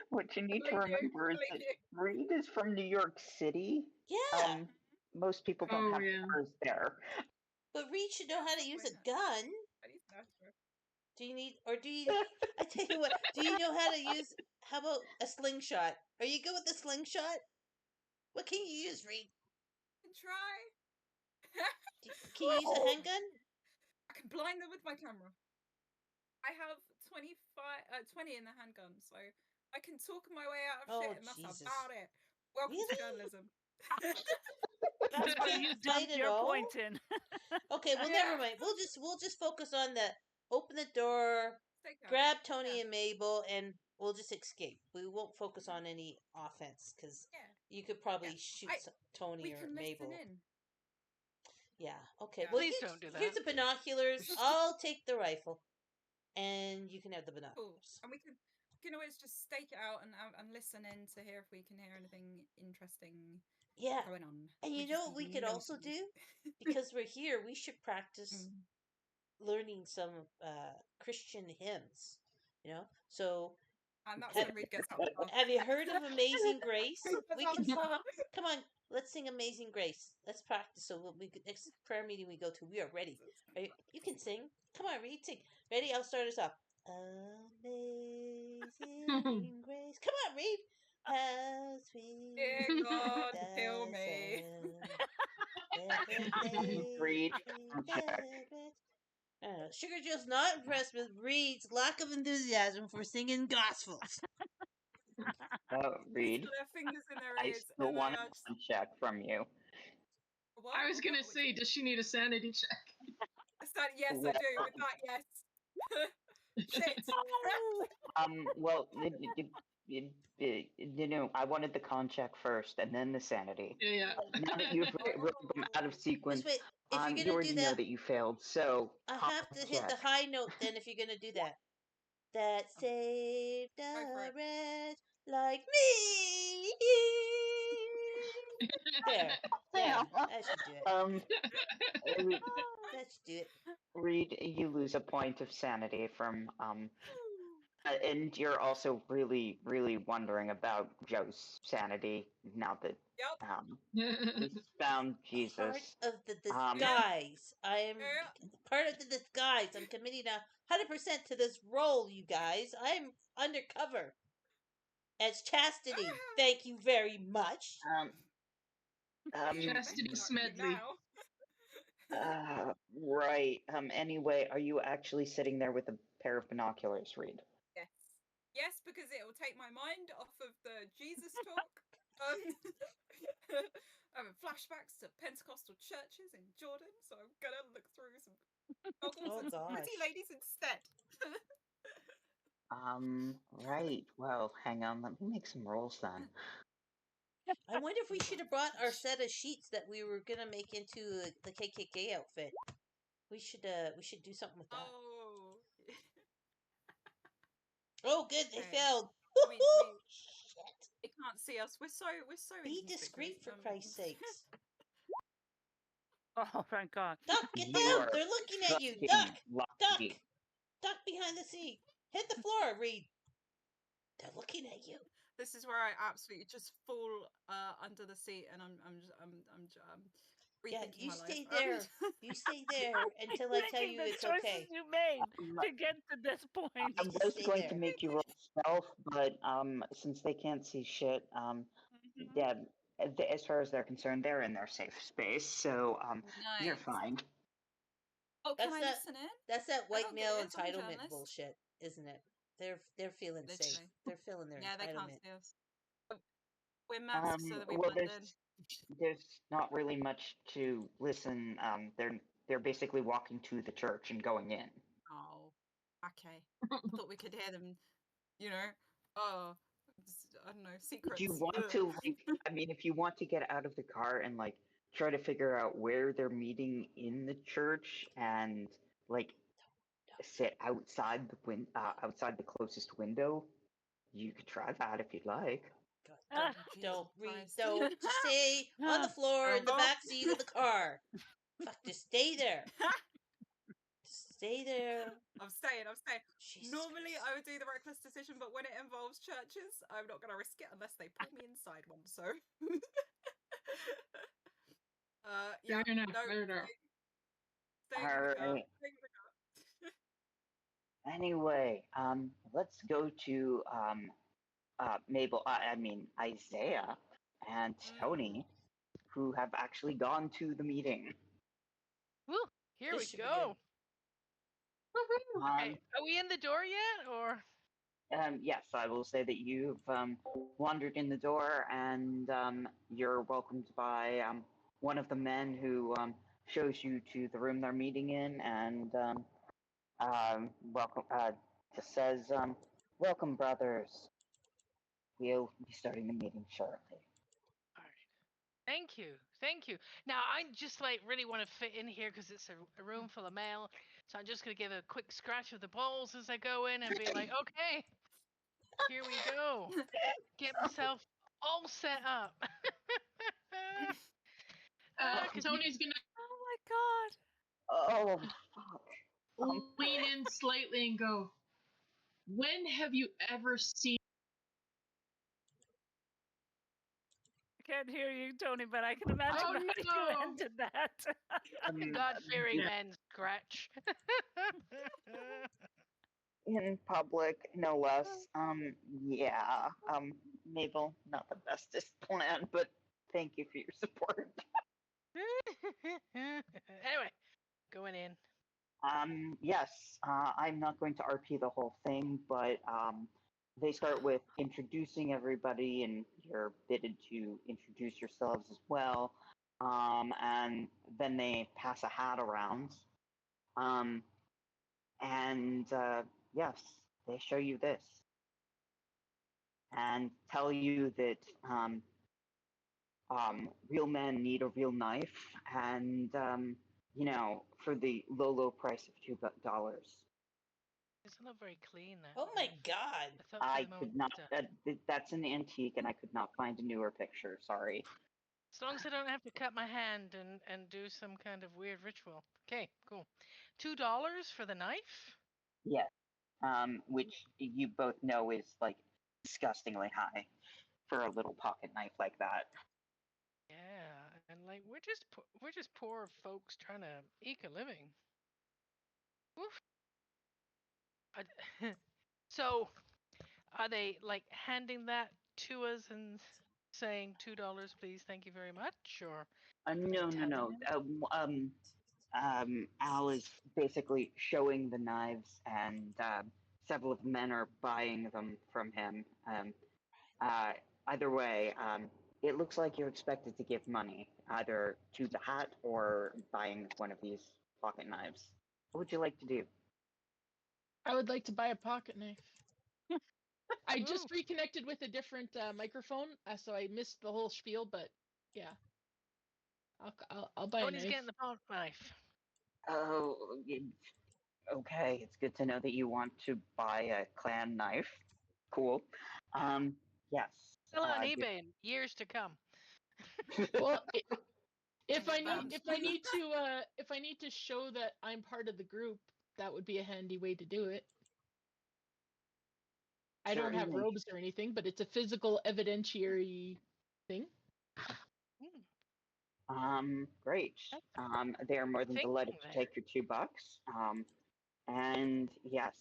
what you need to Like you, remember is like that you. Reed is from New York City. Yeah, Most people don't Oh, have yeah. cars there. but Reed should know how to use a Why not? gun. I need to ask her. Do you need, or do you? I tell you what. Do you know how to use? How about a slingshot? Are you good with the slingshot? What can you use, Reed? I can try. Can you use a handgun? I can blind them with my camera. I have 20 in the handgun, so I can talk my way out of Oh, shit, and that's Jesus. about it. Welcome Really? to journalism. That's why you Can't fight dumped at your all? point in. Okay, well, Yeah. never mind. We'll just focus on the open the door, Stakeout. grab Tony Yeah. and Mabel, and we'll just escape. We won't focus on any offense because Yeah. you could probably Yeah. shoot Tony We or can Mabel. listen in. Yeah. Okay. Yeah. Well, Please don't do here's that. the binoculars. I'll take the rifle, and you can have the Cool. binoculars. And we can always just stake it out and listen in to hear if we can hear anything interesting Yeah. going on. And you Which know is what we could also noted. do? Because we're here, we should practice Mm. learning some Christian hymns. You know, so And that's have, when Reed gets out the car. have you heard of Amazing Grace? That's We out can the car. come on. Let's sing Amazing Grace. Let's practice. So next prayer meeting we go to, we are ready. You can sing. Come on, Reed, sing. Ready? I'll start us off. Amazing Grace. Come on, Reed. How sweet Dear God, kill the me. sound. Reed, Sugar Joe's not impressed with Reed's lack of enthusiasm for singing gospels. Reed, Got their fingers in their I ears, still and want they a are just, check from you. what? I was What? gonna What? say, does she need a sanity check? Yes, I do. With that, yes. Shit. Well, I wanted the con check first, and then the sanity. Yeah. Now that you've wrote them out of sequence, Just wait. If you're you gonna already do know that, that you failed. So I con have to hit the check. high note then if you're gonna do that. That saved Go for a it. wretch like me. There. That should do it. That should do it. Reed, you lose a point of sanity from and you're also really, really wondering about Joe's sanity now that Yep. he's found Jesus. Part of the disguise. I am Yeah. part of the disguise. I'm committing 100% to this role, you guys. I'm undercover as Chastity. Thank you very much. Chastity Smedley. Right. Anyway, are you actually sitting there with a pair of binoculars, Reed? Yes. Yes, because it will take my mind off of the Jesus talk. flashbacks to Pentecostal churches in Jordan, so I'm gonna look through some goggles Oh, and some pretty gosh. ladies instead. Right. Well, hang on. Let me make some rolls then. I wonder if we should have brought our set of sheets that we were gonna make into the KKK outfit. We should do something with that. Oh. Oh, good, they Okay. failed. We Shit. they can't see us. We're so Be inconspicuous. discreet, for Christ's sakes. Oh, thank God. Duck, get You down! are They're looking at you. fucking Duck, duck, lucky. duck behind the seat. Hit the floor, Reed. They're looking at you. This is where I absolutely just fall under the seat, and I'm Yeah, rethinking you my stay life. there. You stay there until I tell Thinking you the it's choices okay. you made Um, to get to this point. I Just was stay going there. to make you roll stealth, but since they can't see shit, Mhm. yeah, as far as they're concerned, they're in their safe space, so you're Nice. fine. Oh, can That's I that. listen in? That's that I white got good male ears. I'm a entitlement journalist. bullshit, isn't it? They're feeling safe. Literally. They're feeling their Yeah, they can't entitlement. see us. We're masked so that we Well, blend in. there's not really much to listen. They're basically walking to the church and going in. Oh, okay. I thought we could hear them. You know, oh, I don't know, secrets. Do you want to if you want to get out of the car and try to figure out where they're meeting in the church and sit outside the outside the closest window, you could try that if you'd like. God, Ah. don't read. Christ. Don't just stay on the floor in the Oh. back seat of the car. Fuck, just stay there. Just stay there. I'm staying. Jesus Normally, Christ. I would do the reckless decision, but when it involves churches, I'm not going to risk it unless they pull me inside one. So, yeah, Fair enough. no, Fair enough. staying in the car. Alright. Anyway, let's go to Mabel. Isaiah and Tony, who have actually gone to the meeting. Woo! Here This we should be go. Woohoo! Okay, are we in the door yet, or? Yes, I will say that you've wandered in the door, and you're welcomed by one of the men who shows you to the room they're meeting in, and welcome. Just says, "Welcome, brothers. We'll be starting the meeting shortly." All right. Thank you. Now, I just really want to fit in here because it's a room full of mail. So I'm just going to give a quick scratch of the balls as I go in and be like, okay, here we go. Get myself all set up. Tony's gonna Oh my god! Oh, fuck. lean in slightly and go, when have you ever seen I can't hear you, Tony, but I can imagine Oh, how you no. ended that. God-fearing Yeah. men scratch. In public, no less. Yeah. Mabel, not the bestest plan, but thank you for your support. Anyway, going in. Yes, I'm not going to RP the whole thing, but they start with introducing everybody, and you're bidded to introduce yourselves as well. And then they pass a hat around. And yes, they show you this and tell you that real men need a real knife, and for the low price of $2. Doesn't look very clean. That. Oh my God. I thought for I the could moment, not. That's an antique, and I could not find a newer picture. Sorry. as long as I don't have to cut my hand and do some kind of weird ritual. Okay, cool. $2 for the knife? Yes. Which you both know is disgustingly high for a little pocket knife like that. Yeah, and we're just poor folks trying to eke a living. Oof. So, are they handing that to us and saying $2, please, thank you very much, or are they No. telling us? Al is basically showing the knives, and several of the men are buying them from him. Either way, it looks like you're expected to give money, either to the hat or buying one of these pocket knives. What would you like to do? I would like to buy a pocket knife. I Ooh. just reconnected with a different microphone, so I missed the whole spiel. But yeah, I'll buy a Tony's knife. getting the pocket knife. Oh, okay. It's good to know that you want to buy a clan knife. Cool. Yes. Still on eBay in years to come. Well, if I advance. need to show that I'm part of the group, that would be a handy way to do it. I don't have Certainly. robes or anything, but it's a physical evidentiary thing. Great. They are more than Thinking delighted to there. take your $2. And yes,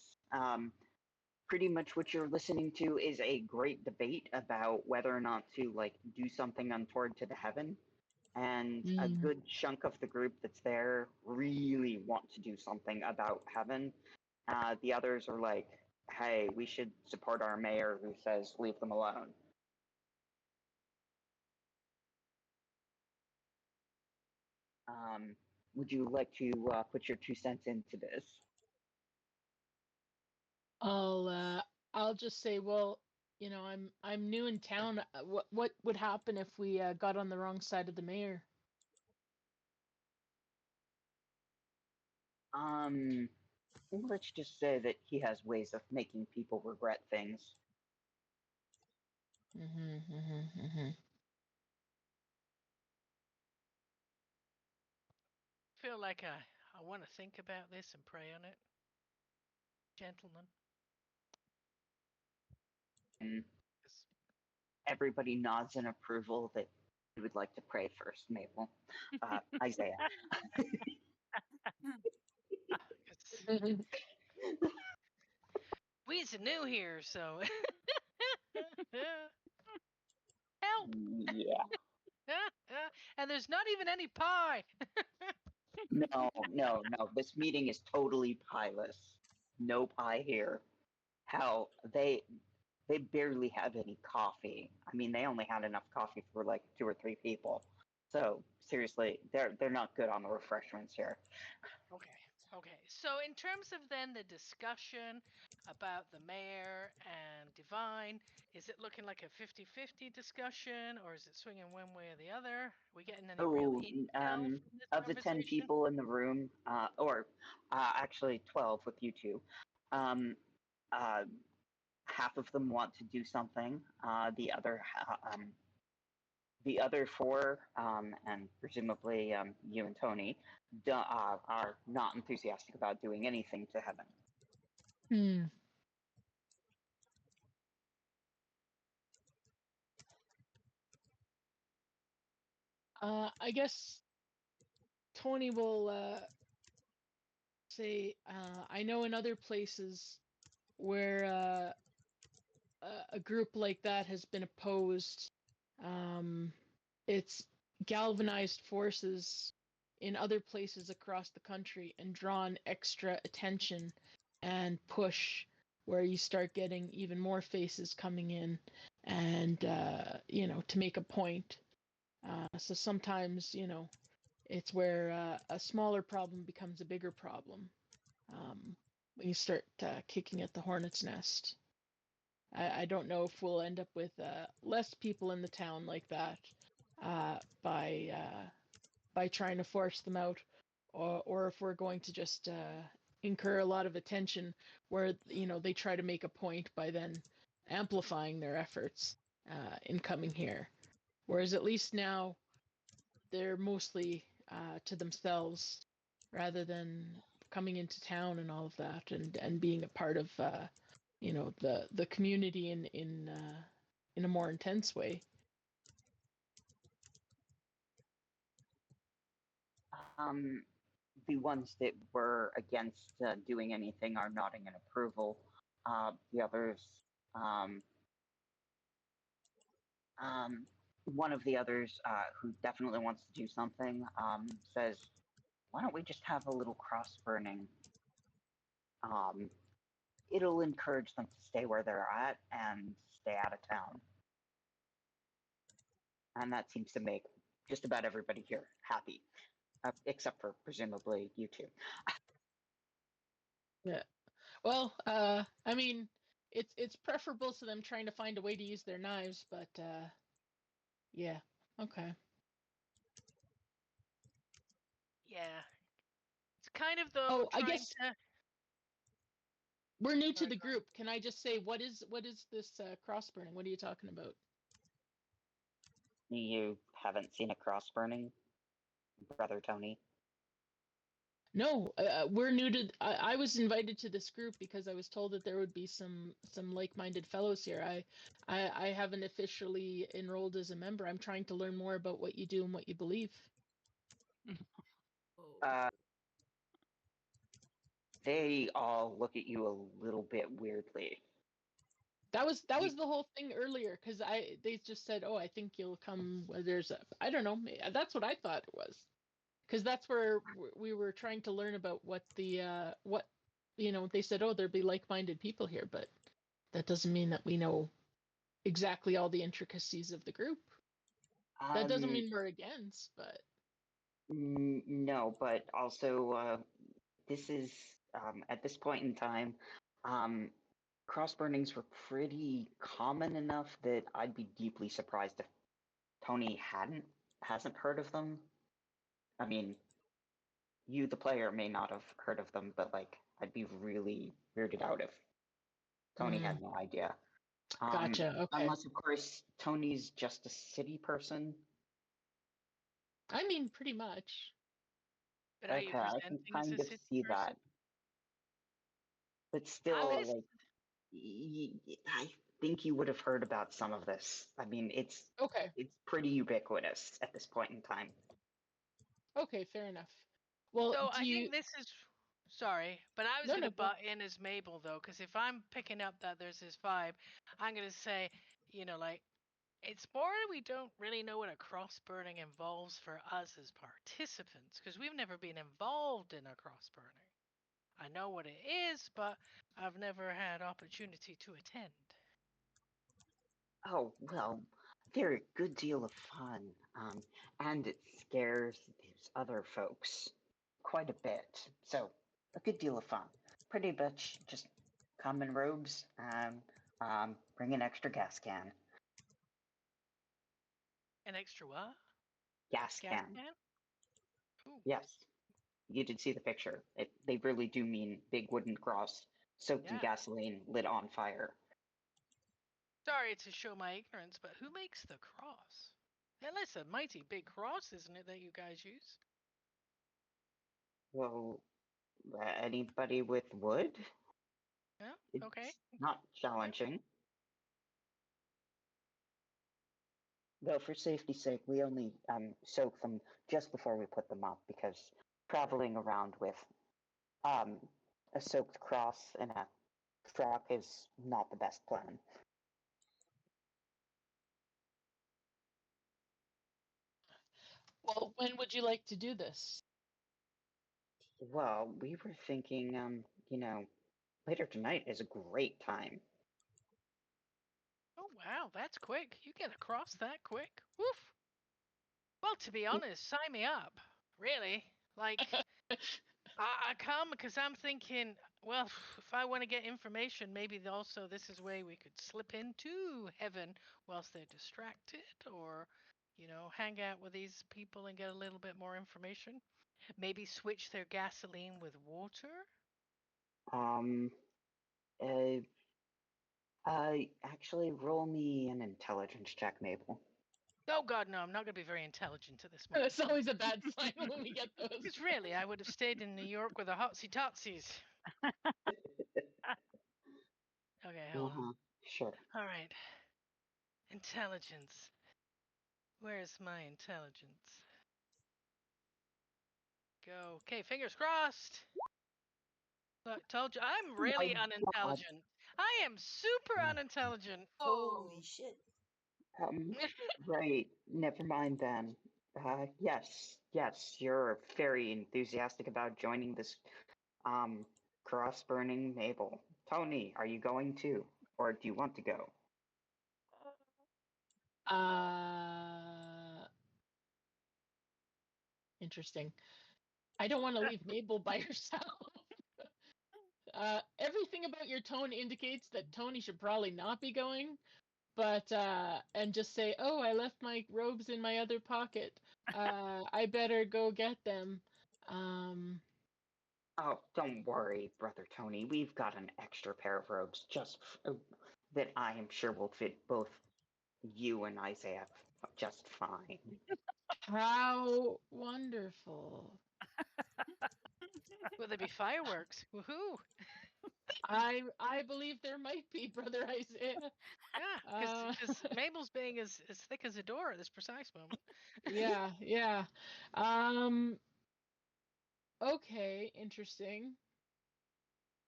pretty much what you're listening to is a great debate about whether or not to like do something untoward to the heaven. And a good chunk of the group that's there really want to do something about heaven. The others are like, hey, we should support our mayor who says leave them alone. Would you like to put your 2 cents into this? I'll just say, well, I'm new in town. What would happen if we got on the wrong side of the mayor? Let's just say that he has ways of making people regret things. I feel like I want to think about this and pray on it. Gentlemen. And 'Cause- everybody nods in approval that you would like to pray first, Mabel. Isaiah. 'cause we's new here, so help! Yeah. And there's not even any pie. No. This meeting is totally pieless. No pie here. Hell, they barely have any coffee. I mean, they only had enough coffee for like 2 or 3 people. So seriously, they're not good on the refreshments here. Okay. So in terms of then the discussion about the mayor and Divine, is it looking like a 50-50 discussion, or is it swinging one way or the other? Are we getting any real intel from this Of the 10 conversation? people in the room, or actually 12 with you two, half of them want to do something. The other 4, and presumably you and Tony, are not enthusiastic about doing anything to heaven. I guess Tony will say, I know in other places where a group like that has been opposed, it's galvanized forces in other places across the country and drawn extra attention and push, where you start getting even more faces coming in and to make a point. So sometimes it's where a smaller problem becomes a bigger problem when you start kicking at the hornet's nest. I don't know if we'll end up with less people in the town like that by trying to force them out, or if we're going to just incur a lot of attention where they try to make a point by then amplifying their efforts in coming here. Whereas at least now they're mostly to themselves rather than coming into town and all of that and being a part of the community in a more intense way. The ones that were against doing anything are nodding in approval. The others, one of the others who definitely wants to do something says, "Why don't we just have a little cross burning? It'll encourage them to stay where they're at and stay out of town." and that seems to make just about everybody here happy, except for presumably you two. Yeah. Well, I mean, it's preferable to them trying to find a way to use their knives, but yeah. Okay. Yeah. It's kind of though Oh, I trying guess to. we're new to Sorry, the go on. group. Can I just say what is this cross burning? What are you talking about? You haven't seen a cross burning, Brother Tony? No, we're new to. I was invited to this group because I was told that there would be some like-minded fellows here. I haven't officially enrolled as a member. I'm trying to learn more about what you do and what you believe. Oh. They all look at you a little bit weirdly. That was the whole thing earlier because they just said, "Oh, I think you'll come." There's a I don't know. That's what I thought it was because that's where we were trying to learn about what the what they said. Oh, there'd be like-minded people here, but that doesn't mean that we know exactly all the intricacies of the group. That doesn't mean we're against, but No, but also this is at this point in time, cross burnings were pretty common enough that I'd be deeply surprised if Tony hasn't heard of them. I mean, you, the player, may not have heard of them, but like, I'd be really weirded out if Tony had no idea. Gotcha. Okay. Unless, of course, Tony's just a city person. I mean, pretty much. But are you Okay, I can presenting as a kind of city see person? that. But I still, was- like, I think you would have heard about some of this. I mean, it's Okay. pretty ubiquitous at this point in time. Okay, fair enough. Well, So do I you? think this is. Sorry, but I was No, going to no, go. butt in as Mabel though, because if I'm picking up that there's this vibe, I'm going to say, like, it's more we don't really know what a cross burning involves for us as participants, because we've never been involved in a cross burning. I know what it is, but I've never had opportunity to attend. Oh, well, they're a good deal of fun, and it scares these other folks quite a bit. So, a good deal of fun. Pretty much just come in robes and bring an extra gas can. An extra what? Gas Gas can. can? Ooh. Yes, you did see the picture. They really do mean big wooden cross soaked in Yeah. gasoline, lit on fire. Sorry to show my ignorance, but who makes the cross? Hell, it's a mighty big cross, isn't it, that you guys use? Well, anybody with wood? Yeah, It's okay. not challenging. Though for safety's sake, we only soak them just before we put them up because traveling around with a soaked cross in a truck is not the best plan. Well, when would you like to do this? Well, we were thinking, later tonight is a great time. Oh, wow, that's quick. You get across that quick. Woof. Well, to be honest, sign me up. Really. Like, I come because I'm thinking, well, if I want to get information, maybe also this is a way we could slip into heaven whilst they're distracted, or, hang out with these people and get a little bit more information. Maybe switch their gasoline with water. Um, actually, roll me an intelligence check, Mabel. Oh God, no! I'm not going to be very intelligent at this moment. It's always a bad sign when we get those. Because really, I would have stayed in New York with the hotsy totsies. Okay, hold on. Sure. All right. Intelligence. Where's my intelligence? Go. Okay, fingers crossed. Look, told you, I'm really God. unintelligent. I am super unintelligent. Holy shit. Right. Never mind then. Yes, you're very enthusiastic about joining this cross burning Mabel. Tony, are you going too? Or do you want to go? Interesting. I don't want to leave Mabel by herself. Everything about your tone indicates that Tony should probably not be going, but and just say, "Oh, I left my robes in my other pocket. I better go get them." Oh, don't worry, Brother Tony. We've got an extra pair of robes that I am sure will fit both you and Isaiah just fine. How wonderful! Will there be fireworks? Woohoo! I believe there might be, Brother Isaiah. Yeah, because Mabel's being as thick as a door at this precise moment. Yeah. Okay, interesting.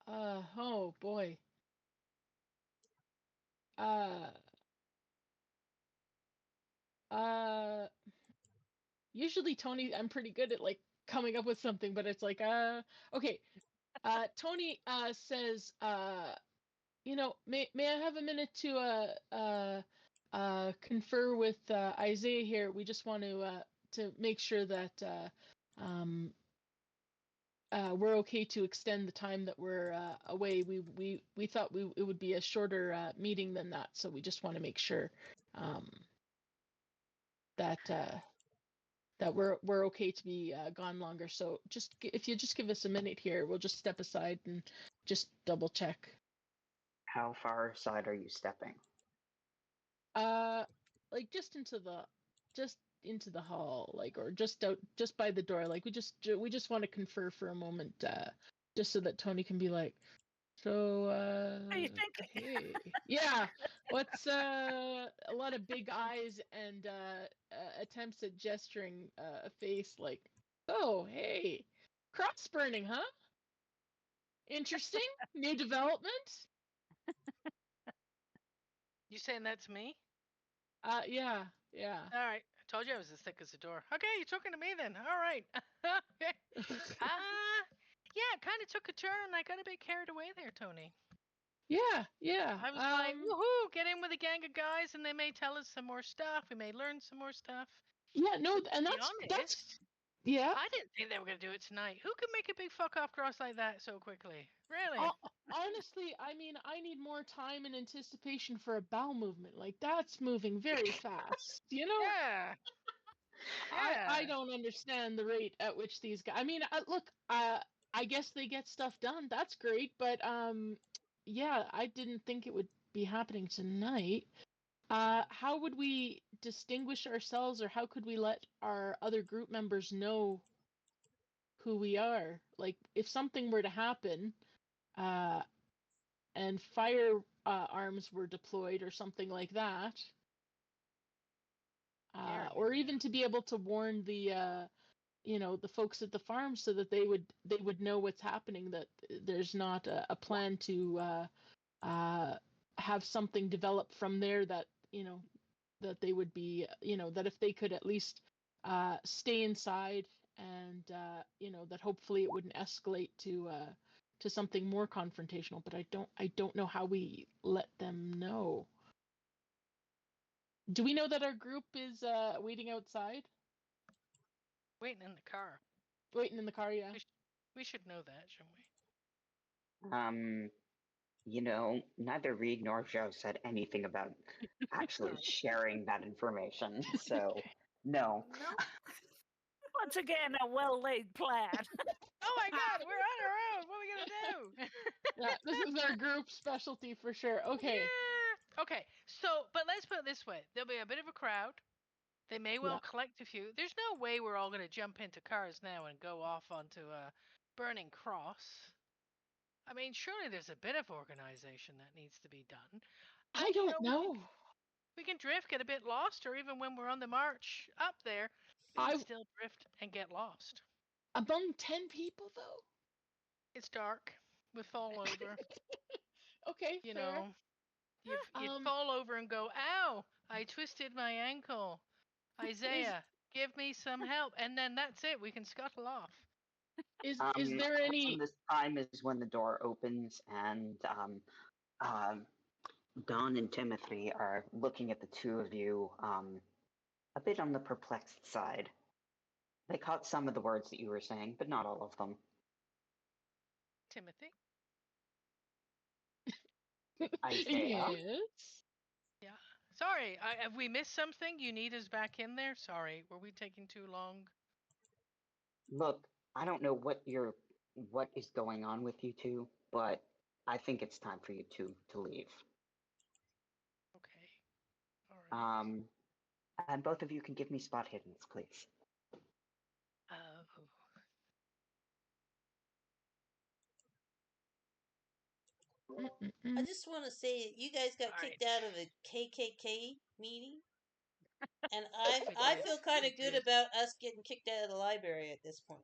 Oh boy. Usually Tony, I'm pretty good at like coming up with something, but it's like, okay. Tony says, may I have a minute to confer with Isaiah here? We just want to make sure that we're okay to extend the time that we're away. We thought it would be a shorter meeting than that, so we just want to make sure that we're okay to be gone longer. So if you just give us a minute here, we'll just step aside and just double check. How far aside are you stepping? Like just into the hall, like, or just by the door. Like we just want to confer for a moment, just so that Tony can be like, so What do you think? hey, yeah, what's a lot of big eyes and attempts at gesturing a face like, oh hey, cross burning, huh? Interesting. New development. You saying that to me? Yeah. All right. I told you I was as thick as a door. Okay, you're talking to me then. All right. Okay. Yeah, it kind of took a turn and I got a bit carried away there, Tony. Yeah. I was like, woohoo, get in with a gang of guys and they may tell us some more stuff. We may learn some more stuff. Yeah, no, But and to be that's honest, yeah. I didn't think they were going to do it tonight. Who could make a big fuck off cross like that so quickly? Really? Honestly, I mean, I need more time and anticipation for a bowel movement. Like that's moving very fast, you know? Yeah. I don't understand the rate at which these guys. I mean, look, I guess they get stuff done. That's great, but yeah, I didn't think it would be happening tonight. How would we distinguish ourselves, or how could we let our other group members know who we are? Like, if something were to happen, and fire arms were deployed or something like that, or even to be able to warn the the folks at the farm so that they would know what's happening, that there's not a plan to have something develop from there, that that they would be, that if they could at least stay inside, and that hopefully it wouldn't escalate to something more confrontational. But I don't know how we let them know. Do we know that our group is waiting outside? Waiting in the car. Waiting in the car, yeah. We should know that, shouldn't we? Neither Reed nor Joe said anything about actually sharing that information, so no. No. Once again, a well-laid plan. Oh my God, we're on our own. What are we gonna do? Yeah, this is our group specialty for sure. Okay. Yeah. Okay. So, but let's put it this way: there'll be a bit of a crowd. They may well collect a few. There's no way we're all going to jump into cars now and go off onto a burning cross. I mean, surely there's a bit of organization that needs to be done. I don't know. We can drift, get a bit lost, or even when we're on the march up there, we can still drift and get lost. Among 10 people, though? It's dark. We fall over. Okay, you fair. know, you'd fall over and go, ow, I twisted my ankle. Isaiah, give me some help. And then that's it. We can scuttle off. Is there any... This time is when the door opens and Don and Timothy are looking at the two of you a bit on the perplexed side. They caught some of the words that you were saying, but not all of them. Timothy? Isaiah? Yes. Yeah. Sorry, have we missed something? You need us back in there? Sorry, were we taking too long? Look, I don't know what is going on with you two, but I think it's time for you two to leave. Okay. All right. And both of you can give me spot hiddens, please. Oh. I just want to say you guys got kicked out of the KKK meeting, and I feel kind of good about us getting kicked out of the library at this point.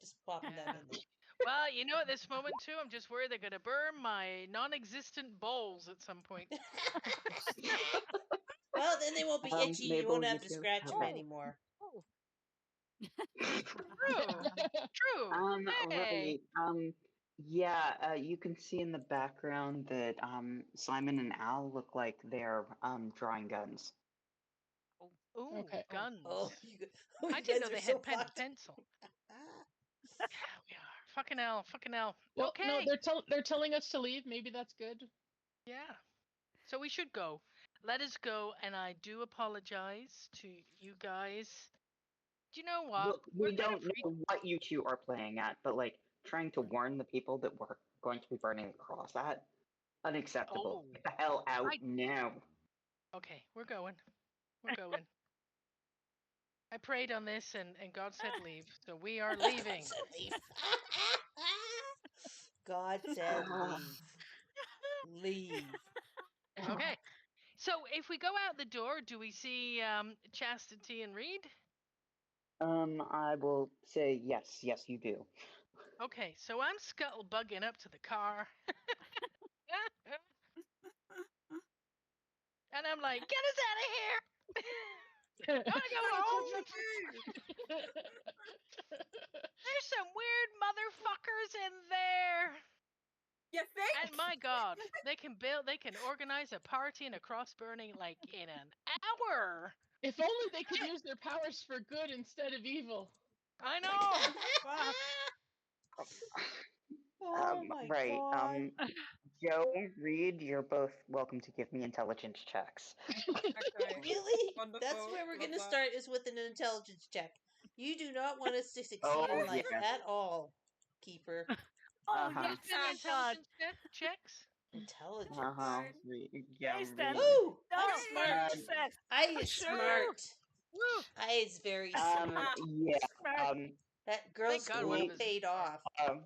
Just popping that in there. Well, you know, at this moment too, I'm just worried they're gonna burn my non-existent balls at some point. Well, then they won't be itchy. You Mabel, won't have you to too? scratch them Okay. anymore. True. True. Hey. Right. Yeah, you can see in the background that Simon and Al look like they're drawing guns. Ooh, Okay. guns. Oh, I you didn't guys know are they so had pen and fucked. pencil. Yeah, we are. Fucking hell. Fucking hell. Well, Okay. no, they're telling us to leave. Maybe that's good. Yeah. So we should go. Let us go, and I do apologize to you guys. Do you know what? Look, we don't know what you two are playing at, but like trying to warn the people that we're going to be burning the cross at, unacceptable. Oh. Get the hell out now. Okay, we're going. We're going. I prayed on this, and God said leave, so we are leaving. God said leave. Leave. Okay. So if we go out the door, do we see Chastity and Reed? I will say yes, you do. Okay, so I'm scuttlebugging up to the car. And I'm like, get us out of here! I want to go home! There's some weird motherfuckers in there! You think? And my God, they can organize a party and a cross burning like in an hour! If only they could use their powers for good instead of evil. I know! Fuck. Oh my right. God. Joe, Reed, you're both welcome to give me intelligence checks. Okay. Really? Wonderful. That's where we're Love going to that. start, is with an intelligence check. You do not want us to succeed Oh, in life yeah. at all, Keeper. Oh, Uh-huh. yes, Any thank God. intelligence checks? Intelligence. Fine. Yeah, Nice, then. Reed. Ooh, No, I'm Hey! smart. success. I is Sure. smart. Woo! I is very smart. Yeah. Smart. That girl's Thank God one of school us is paid smart. off.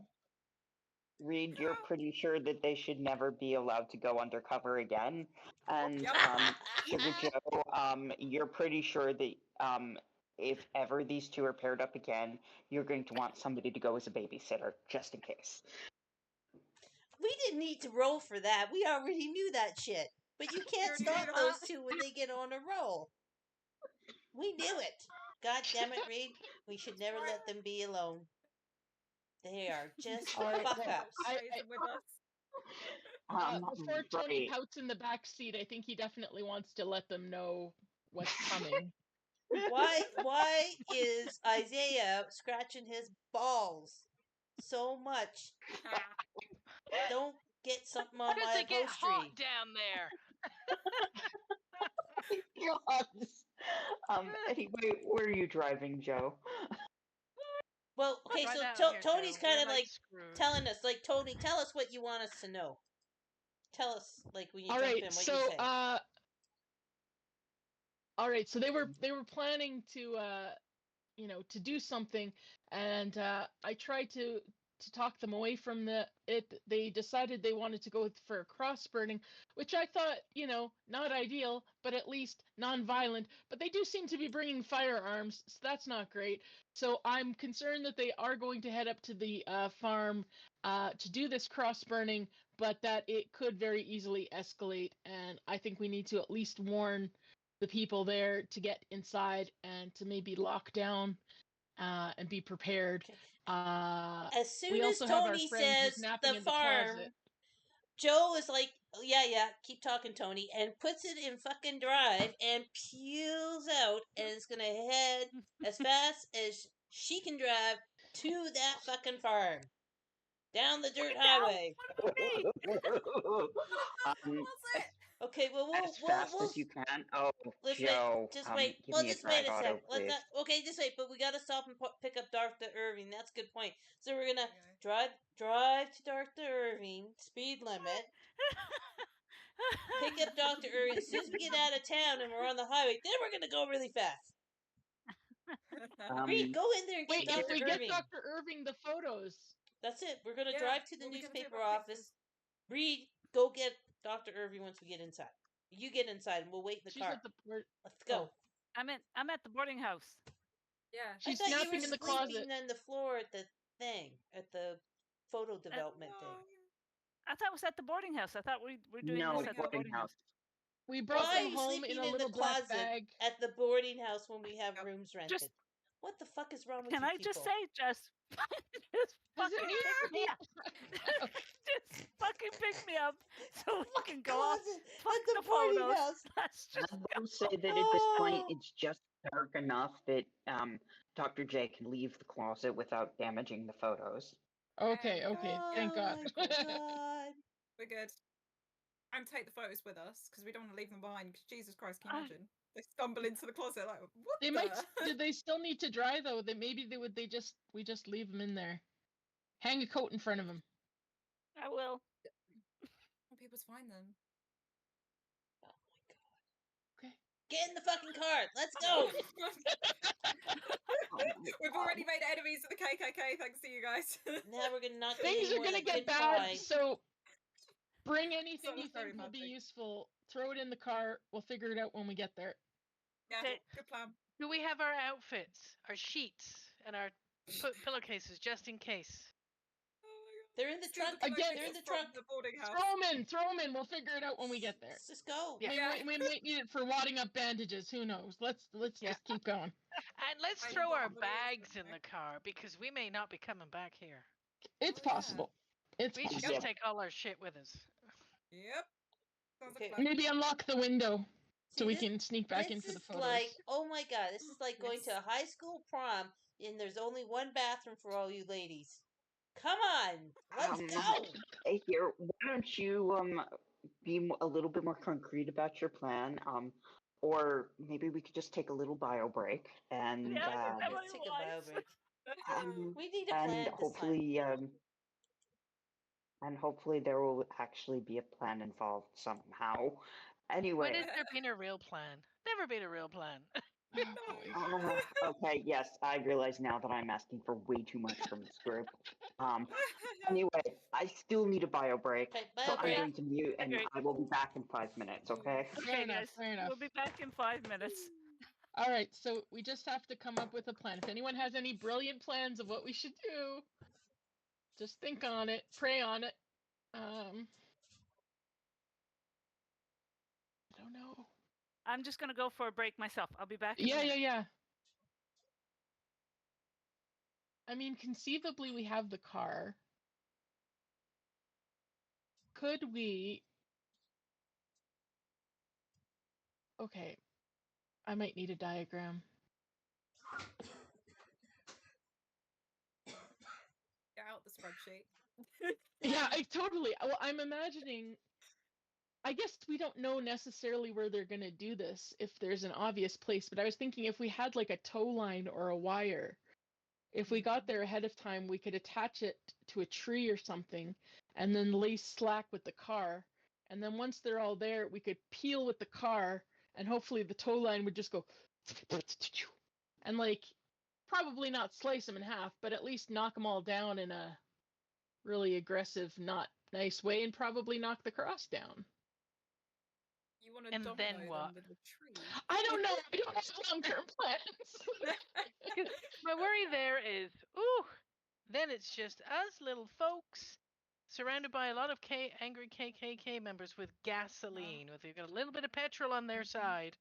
Reed, you're pretty sure that they should never be allowed to go undercover again. And Yep. Sugar Joe, you're pretty sure that if ever these two are paired up again, you're going to want somebody to go as a babysitter, just in case. We didn't need to roll for that. We already knew that shit. But you can't already stop knew those that. two when they get on a roll. We knew it. God damn it, Reed. We should never let them be alone. They are just All right, fuck well, ups. Raise them with us. before Tony Right. pouts in the back seat, I think he definitely wants to let them know what's coming. Why is Isaiah scratching his balls so much? Don't get something on Because my they get upholstery. hot down there. God. Anyway, where are you driving, Joe? Well, okay, Right so out here, Tony's Joe. kind We're of like Scrooge. telling us, like, Tony, tell us what you want us to know. Tell us, like, when you All jump right, in, what so you say. all right, so they were planning to to do something, and I tried to talk them away from it. They decided they wanted to go for a cross burning, which I thought, not ideal, but at least non-violent. But they do seem to be bringing firearms, so that's not great. So I'm concerned that they are going to head up to the farm to do this cross burning, but that it could very easily escalate. And I think we need to at least warn the people there to get inside and to maybe lock down and be prepared. As soon we as also have our Tony friend who's says napping the in the farm, closet. Joe is like, yeah, keep talking, Tony, and puts it in fucking drive and peels out, and it's gonna head as fast as she can drive to that fucking farm. Down the dirt highway. What's it? Okay, well, as fast as you can. Oh, let's Joe, wait. Just wait. give Well, me a just wait drive a auto, sec. Let's please. not. Okay, just wait. But we gotta stop and pick up Dr. Irving. That's a good point. So we're gonna Okay. drive to Dr. Irving. Speed limit. Pick up Dr. Irving as soon as we get out of town and we're on the highway. Then we're gonna go really fast. Reed, go in there and get Wait, if Dr. we get Irving. Dr. Irving the photos. That's it. We're gonna Yeah, drive to the what are we gonna do newspaper about office. pictures? Reed, go get Dr. Irving once we get inside. You get inside and we'll wait in the She's car. at the port. Let's go. I'm at the boarding house. Yeah. She's I thought you were napping in the sleeping closet. on the floor at the thing, at the photo development thing. I thought it was at the boarding house. I thought we're doing No, this at the boarding boarding house. We brought Why are them you home in sleeping a in little the black closet bag. at the boarding house when we have Yep. rooms rented? Just What the fuck is wrong with can you I people? just say, just Does fucking it need pick me up. Just fucking pick me up so we can go off. Closet Fuck at the the boarding photos. house. Let's just I go. will say that at this point, Oh. it's just dark enough that Dr. J can leave the closet without damaging the photos. Okay, Yeah, okay. Oh Thank God. my god. we're good. And take the photos with us because we don't want to leave them behind. Because Jesus Christ, can you imagine? They stumble into the closet like, what They the? might. Do they still need to dry though? That maybe we just leave them in there. Hang a coat in front of them. I will. Want people to find them. Oh my god. Okay. Get in the fucking car. Let's go. We've already made enemies of the KKK thanks to you guys. Now we're gonna not Things are gonna get bad, so bring anything Sounds you very think will be magic. useful. Throw it in the car. We'll figure it out when we get there. Yeah, Okay. good plan. Do we have our outfits, our sheets, and our pillowcases just in case? Oh my god. They're in the Steal trunk. pillowcases Again, they're in the from trunk. the boarding house. Throw them in. We'll figure it out when we get there. Let's just go. Yeah. We might need it for wadding up bandages. Who knows? Let's Yeah. just keep going. And let's I throw don't our believe bags it. in the car because we may not be coming back here. It's Oh, yeah. possible. It's We should possible. just take all our shit with us. Yep. Sounds Okay. like a plan. Maybe unlock the window so See, we this- can sneak back in This for the is photos. like, oh my god, this is like going to Yes. a high school prom and there's only one bathroom for all you ladies. Come on, let's go. Hey, here, why don't you be a little bit more concrete about your plan? Or maybe we could just take a little bio break and Yeah, that Let's was take a bio wise. break. um, We need a and plan this time. hopefully there will actually be a plan involved somehow. When Anyway, has there been a real plan? Never been a real plan. Oh, boy. okay, yes, I realize now that I'm asking for way too much from this group. Anyway, I still need a bio break, Okay, so bio I'm break. going to mute and Agreed. I will be back in 5 minutes, okay? Fair Okay, enough, guys. fair enough. We'll be back in 5 minutes. All right, so we just have to come up with a plan. If anyone has any brilliant plans of what we should do, just think on it, pray on it. I don't know. I'm just gonna go for a break myself. I'll be back in a Yeah, minute. yeah. I mean, conceivably, we have the car. Could we? Okay, I might need a diagram. Get out the spreadsheet. Yeah, well, I'm imagining. I guess we don't know necessarily where they're going to do this if there's an obvious place, but I was thinking if we had like a tow line or a wire, if we got there ahead of time, we could attach it to a tree or something and then lay slack with the car. And then once they're all there, we could peel with the car and hopefully the tow line would just go and like probably not slice them in half, but at least knock them all down in a really aggressive, not nice way and probably knock the cross down. You want to And domino then them what? with a tree? I don't know. I don't have long-term plans. My worry there is, ooh, then it's just us little folks surrounded by a lot of angry KKK members with gasoline, with a little bit of petrol on their side.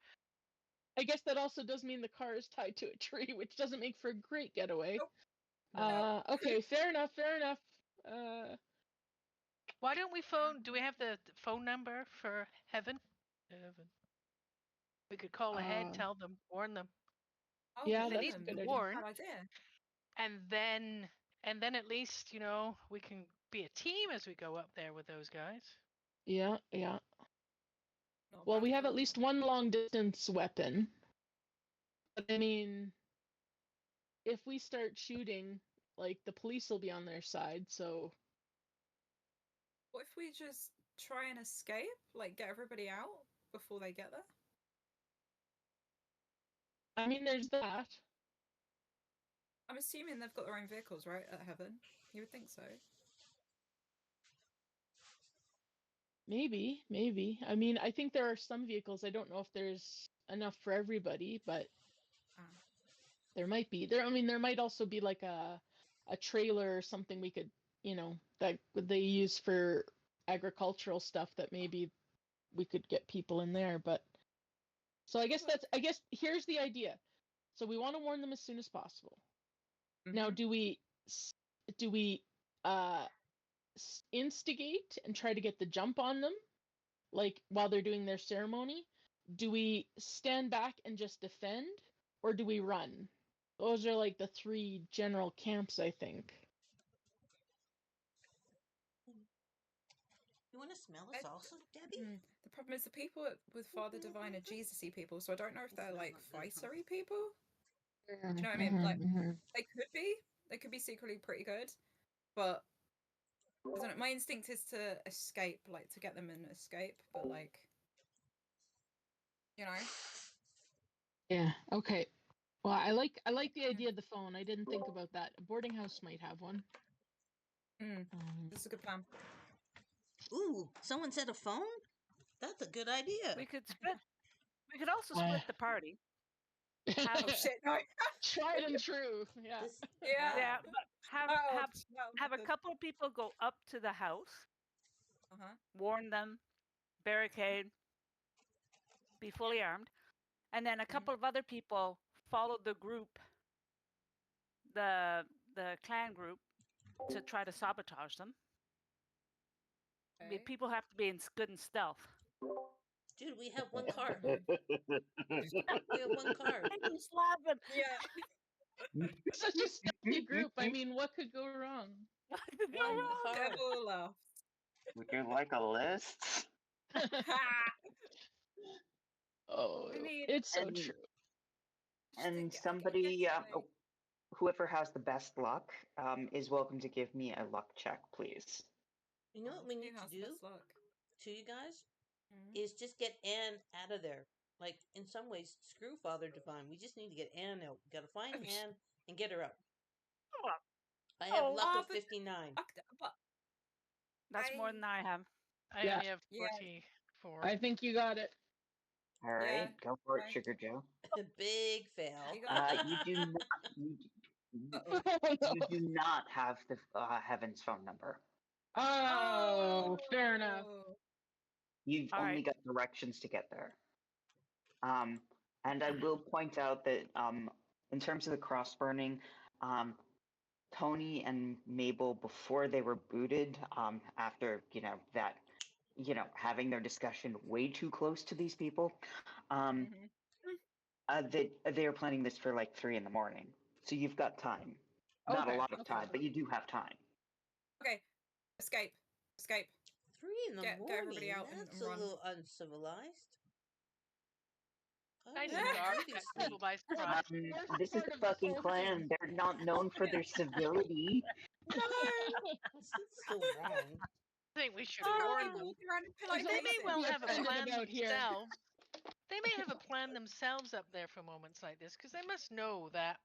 I guess that also does mean the car is tied to a tree, which doesn't make for a great getaway. Nope. Okay, fair enough. Why don't we phone? Do we have the phone number for Heaven? Heaven. We could call ahead, tell them, warn them, Oh, Yeah, They that's need a to good be idea. warned, bad idea. and then at least we can be a team as we go up there with those guys. Yeah. Not a Well, bad we have at thought. least one long distance weapon. But I mean, if we start shooting, like the police will be on their side, so What if we just try and escape? Like, get everybody out before they get there? I mean there's that. I'm assuming they've got their own vehicles, right, at Heaven? You would think so. Maybe. I mean, I think there are some vehicles. I don't know if there's enough for everybody, but Ah. there might be. There might also be like a trailer or something we could, that they use for agricultural stuff that maybe we could get people in there, but so I guess here's the idea. So we want to warn them as soon as possible. Now, Mhm. do we uh instigate and try to get the jump on them, like while they're doing their ceremony? Do we stand back and just defend, or do we run? Those are like the three general camps, I think. You want to smell us also, Debbie? The problem is the people with Father Divine are Jesus-y people, so I don't know if they're like fightery people. Do you know what I mean? Like, they could be secretly pretty good, but I don't know. My instinct is to escape, like to get them and escape, but like, Yeah. Okay. Well, I like the idea of the phone. I didn't think about that. A boarding house might have one. This is a good plan. Ooh, someone said a phone? That's a good idea. We could split. We could also split the party. Oh shit! No. Tried and true. Yeah. Yeah, but have a couple of people go up to the house, warn them, barricade, be fully armed, and then a couple of other people follow the group, the clan group, to try to sabotage them. Okay. People have to be good in stealth. Dude, we have one card. We have one card. He's laughing. Yeah. Such a stealthy group. I mean, what could go wrong? What could go One wrong? card. Devil laughs. Would you like a list? Oh, I mean, it's so And- true. And I somebody, guess, like, whoever has the best luck, is welcome to give me a luck check, please. You know what we need to do to you guys? Is just get Anne out of there. Like, in some ways, screw Father Divine. We just need to get Anne out. We gotta find Anne and get her out. I have luck of 59. That's more than I have. I only have 44. I think you got it. All right, go for it, Sugar Joe. Big fail. You do not. You do not have the Heaven's phone number. Oh, fair enough. You've only got directions to get there. And I will point out that in terms of the cross burning, Tony and Mabel, before they were booted, after that, having their discussion way too close to these people, they are planning this for like 3 a.m. So you've got time. Not a lot of time, but you do have time. Okay, escape. 3 in the morning. Get everybody out That's and a run. little uncivilized. Nice and dark. Catch people by surprise. This is a fucking clan. They're not known for their civility. No, that's so wrong. I think we should warn them. They may well have a plan themselves. They may have a plan themselves up there for moments like this, because they must know that,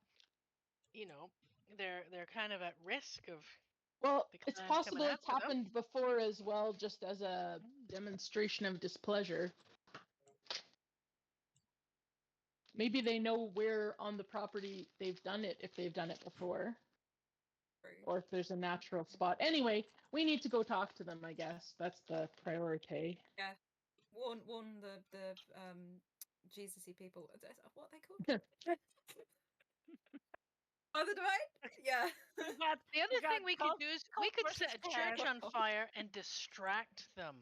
they're kind of at risk of. Well, it's possible it's happened before as well, just as a demonstration of displeasure. Maybe they know where on the property they've done it, if they've done it before. Or if there's a natural spot. Anyway, we need to go talk to them, I guess. That's the priority. Yeah. Warn the Jesus-y people. What are they called? Other domain? Yeah. We got The other thing we could cult- do is cult we could versus set a church pan. on fire and distract them.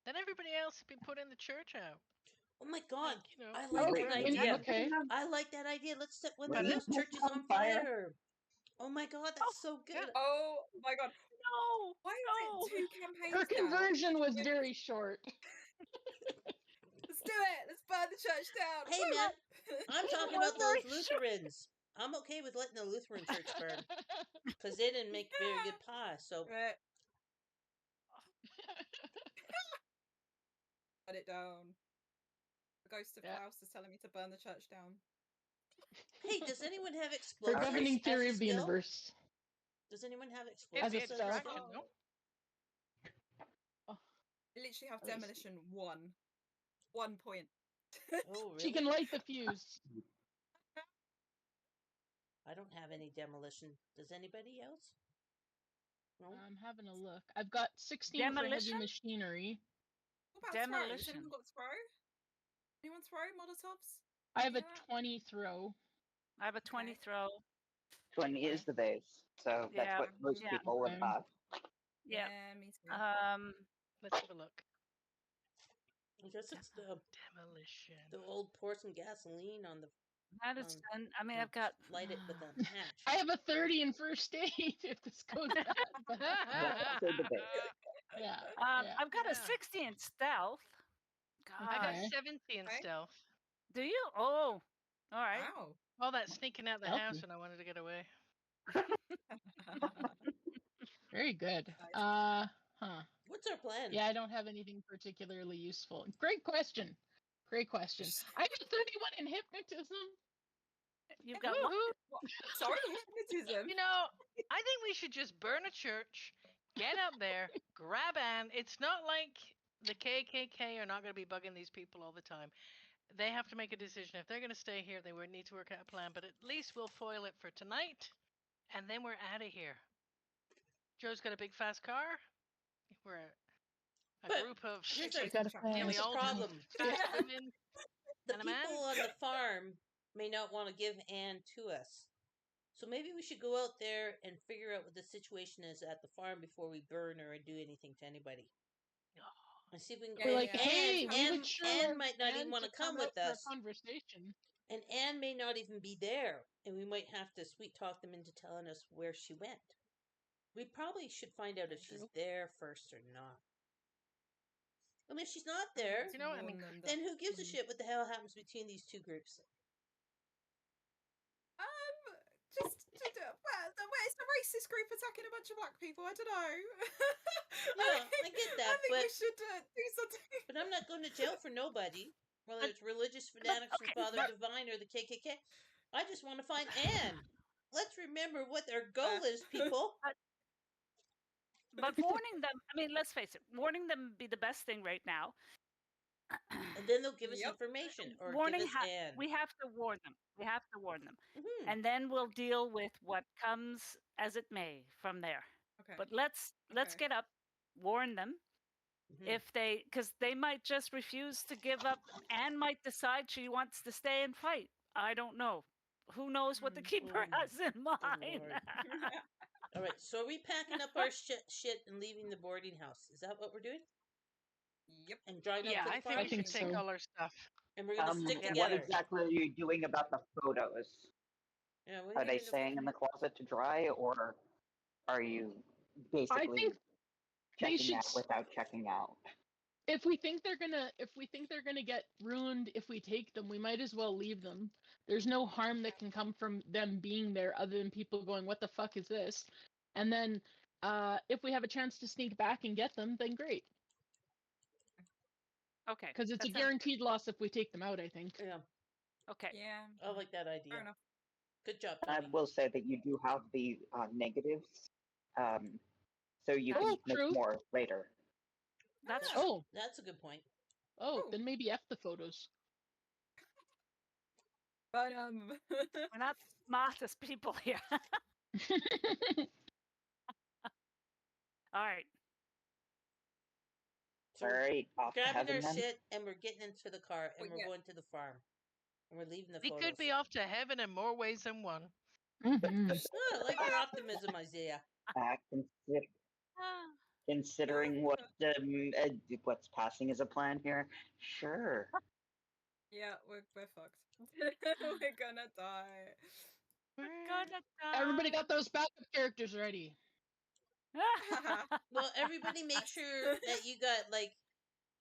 Then everybody else would be putting the church out. Oh my god, Like, you know. I like Wait, that when idea. Okay. I like that idea. Let's set one Pardon? of those churches on fire. Oh my god, that's so good. yeah. Oh my god. No. Why No. is it 2 campaigns Her down? conversion was very short. Let's do it. Let's burn the church down. Hey, Woo! man, I'm talking Why about those very short? Lutherans. I'm okay with letting the Lutheran church burn because they didn't make very good pie. So Right. Burn it down. The ghost of Yeah. Klaus is telling me to burn the church down. hey, does anyone have Her explosives governing as theory a of the skill? universe. Does anyone have It'd explosives be As a a as spell. a distraction, skill? no? Oh, I literally have let me see. demolition 1. 1 point. Oh, She really? can light the fuse. I don't have any demolition. Does anybody else? No. I'm having a look. I've got 16 for heavy Demolition? machinery. What about throw? Has Demolition. anyone got throw? Anyone throw Molotovs? I have a Yeah. 20 throw. I have a 20 Okay. throw. 20 is the base, so that's Yeah. what most Yeah. people would Okay. have. Yeah. Me too. Let's have a look. I guess it's the Demolition. old pour some gasoline on the That is. And I mean, and I've got. light it with a match. I have a 30 in first aid if this goes bad. But That's also the base. yeah. Yeah. I've got Yeah. a 60 in stealth. God. I got Okay. 70 in Okay. stealth. Do you? Oh. All right. Wow. All that sneaking out the Stealthy. house when I wanted to get away. Very good. Nice. Huh. What's our plan? Yeah, I don't have anything particularly useful. Great question. Great question. I got 31 in hypnotism. You've got what? Woohoo! Sorry, hypnotism. You know, I think we should just burn a church, get up there, grab Anne. It's not like the KKK are not going to be bugging these people all the time. They have to make a decision. If they're going to stay here, they would need to work out a plan. But at least we'll foil it for tonight, and then we're out of here. Joe's got a big fast car. We're a But group of here's Actually, our- Got a chat. plan. nearly Here's the all problem. fast women. The And a man? people on the farm may not want to give Anne to us. So maybe we should go out there and figure out what the situation is at the farm before we burn or do anything to anybody. And see if we can. Yeah, We're like, yeah. hey, we Anne would sure Anne love might not even Anne want to come with out for us, a conversation. and Anne may not even be there, and we might have to sweet talk them into telling us where she went. We probably should find out if she's True. there first or not. And if she's not there, You know what I mean? Warn them then that- who gives a shit what the hell happens between these two groups? Just well, it's a racist group attacking a bunch of black people. I don't know. Yeah, I get that, I think we but- should do something. But I'm not going to jail for nobody, whether But- it's religious fanatics okay, from Father but- Divine or the KKK. I just want to find Anne. Let's remember what their goal is, people. But warning them. I mean, let's face it. Warning them would be the best thing right now. And then they'll give us Yep. information or Warning. give us Anne. We have to warn them. We have to warn them, Mhm. and then we'll deal with what comes as it may from there. Okay. But let's Okay. get up, warn them. Mhm. If they, because they might just refuse to give up. Anne might decide she wants to stay and fight. I don't know. Who knows what the keeper Oh, has in mind? Lord. All right, so are we packing up our shit and leaving the boarding house? Is that what we're doing? Yep. And driving Yeah, up to the I farm? think we think should take so. all our stuff. And we're going to stick Yeah. What together. exactly are you doing about the photos? Yeah, what Are you they gonna- staying in the closet to dry, or are you basically think they checking should out without checking out? If we think they're gonna get ruined if we take them, we might as well leave them. There's no harm that can come from them being there other than people going, what the fuck is this? And then if we have a chance to sneak back and get them, then great. Okay. Because it's that a sounds guaranteed loss if we take them out, I think. Yeah, good. Okay. Yeah. I like that idea. Fair enough. Good job, I Tony. will say that you do have the negatives, so you Oh, can make true. more later. That's Yeah. true. Oh, That's a good point. oh, Oh. then maybe F the photos. But We're not smartest people here. All right. So All we're right, off to grabbing heaven our then. shit and we're getting into the car and Well, we're yeah. going to the farm. And we're leaving the We photos. could be off to heaven in more ways than one. Mhm. Oh, I like your optimism, Isaiah. Ah, Considering what's passing as a plan here, sure. Yeah, we're fucked. We're gonna die. we're gonna Everybody die. got those backup characters ready. Well, everybody make Nice. sure that you got, like,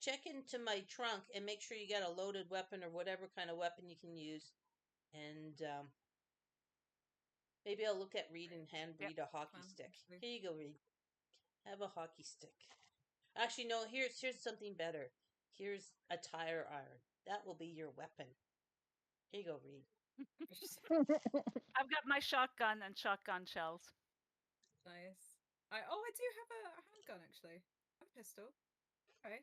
check into my trunk and make sure you got a loaded weapon or whatever kind of weapon you can use. And maybe I'll look at Reed and hand Yep. Reed a hockey Plan, stick. actually. Here you go, Reed. Have a hockey stick. Actually, no. Here's something better. Here's a tire iron. That will be your weapon. Here you go, Reed. I've got my shotgun and shotgun shells. Nice. I do have a handgun actually. A pistol. Okay.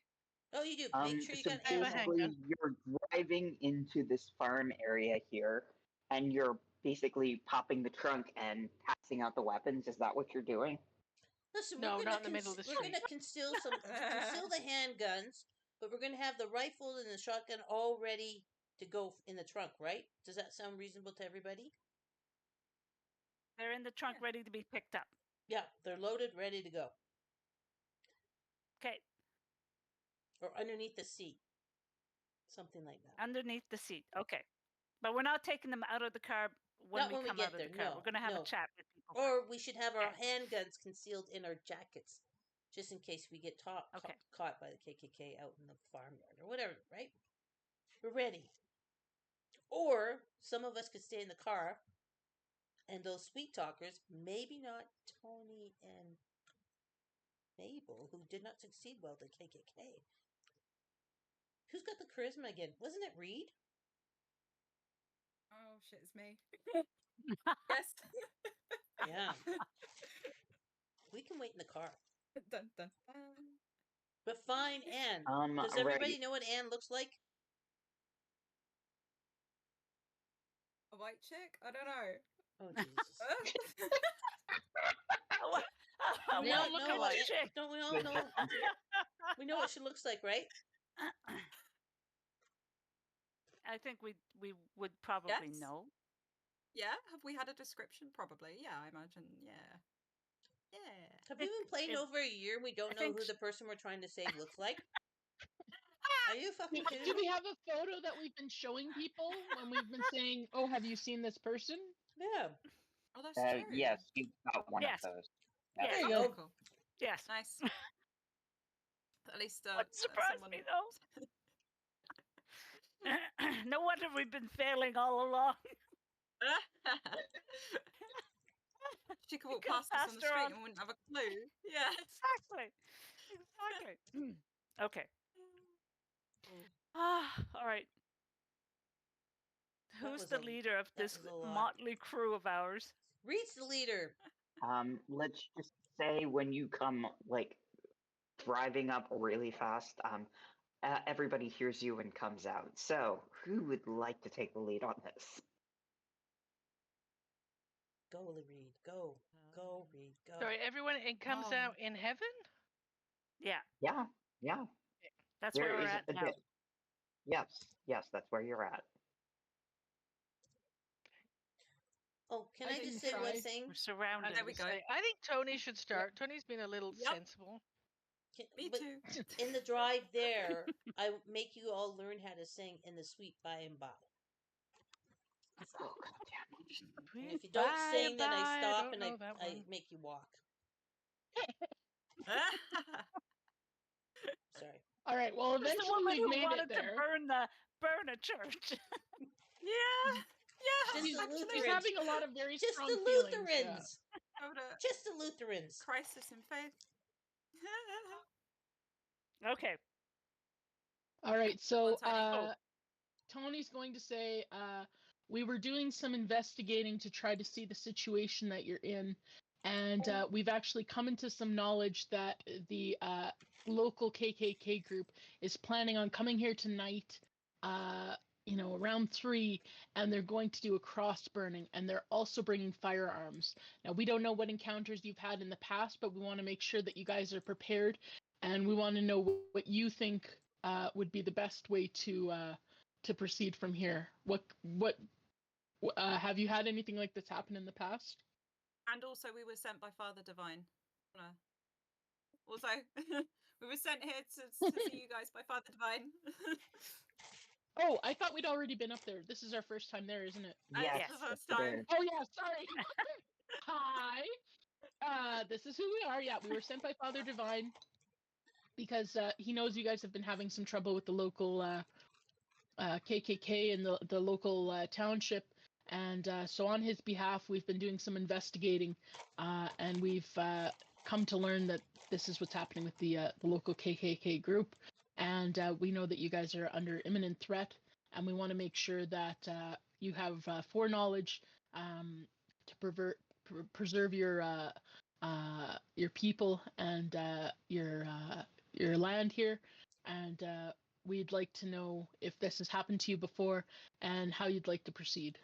Oh, you do. Make sure you So got I have a ammo. handgun. basically, you're driving into this farm area here, and you're basically popping the trunk and passing out the weapons. Is that what you're doing? Listen, No, we're not in the middle of the we're street. gonna conceal the handguns, but we're gonna have the rifle and the shotgun all ready to go in the trunk, right? Does that sound reasonable to everybody? They're in the trunk, ready to be picked up. Yeah, they're loaded, ready to go, Okay, or underneath the seat, something like that. underneath the seat. Okay, but we're not taking them out of the car when Not we when we come get out of there. the car. No, We're gonna have no. a chat with people. Or we should have our Okay. handguns concealed in our jackets, just in case we get Okay. caught by the KKK out in the farmyard or whatever. Right? We're ready. Or some of us could stay in the car, and those sweet talkers, maybe not Tony and Mabel, who did not succeed well at KKK. Who's got the charisma again? Wasn't it Reed? Oh shit, it's me. Yes. Yeah. We can wait in the car. Dun, dun, dun. But fine, Anne. Does everybody Right. know what Anne looks like? A white chick? I don't know. Oh, Jesus. Oh, We well, all look know at what what chick. Don't we all know? We know what she looks like, right? I think we would probably Yes. know. Yeah, have we had a description? Probably. Yeah, I imagine. Yeah. Yeah. Have we been playing it- over a year? We don't I know think who sh- the person we're trying to save looks like. Are you fucking Do kidding we me? have a photo that we've been showing people when we've been saying, "Oh, have you seen this person?" Yeah. Oh, that's true. Yes, you've got one Yes. of those. Yes. There you Okay, go. cool. Yes. Nice. At least What surprised someone... me though? No wonder we've been failing all along. She could walk Could've past us on passed the her street on. and wouldn't have a clue. Yeah. Exactly. Okay. Oh. All right. That Who's was the a- leader of that this was a lot. motley crew of ours? Reed's the leader. Let's just say when you come like driving up really fast, everybody hears you and comes out. So, who would like to take the lead on this? Go, Reed. Go. Go, Reed. Go. Sorry, everyone. It comes Oh. out in heaven. Yeah, Yeah. that's There where we're is at a now. bit. Yes, that's where you're at. Oh, can I I just can say one try. thing? We're surrounded. There we go. I think Tony should start. Tony's been a little Yep. sensible. Me But too. in the drive there, I make you all learn how to sing "In the Sweet By and By." Oh, goddamn. And if you don't sing, then I stop don't and know that I one. make you walk. Sorry. All right. Well, It's the eventually woman we've who made wanted it there. to burn a church. Yeah. Yeah. Just the Actually, She's Lutherans. having a lot of very Just strong the feelings. Lutherans. Got a Just the Lutherans. crisis in faith. Okay. All right. So Come on, Tony. Tony's going to say, we were doing some investigating to try to see the situation that you're in. And we've actually come into some knowledge that the local KKK group is planning on coming here tonight, around 3, and they're going to do a cross burning, and they're also bringing firearms. Now, we don't know what encounters you've had in the past, but we want to make sure that you guys are prepared, and we want to know what you think would be the best way to proceed from here. What Have you had anything like this happen in the past? And also, we were sent by Father Divine. Also, we were sent here to see you guys by Father Divine. Oh, I thought we'd already been up there. This is our first time there, isn't it? Yes, It's the first yes, it time. is. Oh yeah, sorry. Hi. This is who we are. Yeah, we were sent by Father Divine because he knows you guys have been having some trouble with the local KKK and the local township. And so on his behalf, we've been doing some investigating, and we've come to learn that this is what's happening with the local KKK group. And we know that you guys are under imminent threat, and we want to make sure that you have foreknowledge to preserve your people and your land here. And we'd like to know if this has happened to you before and how you'd like to proceed.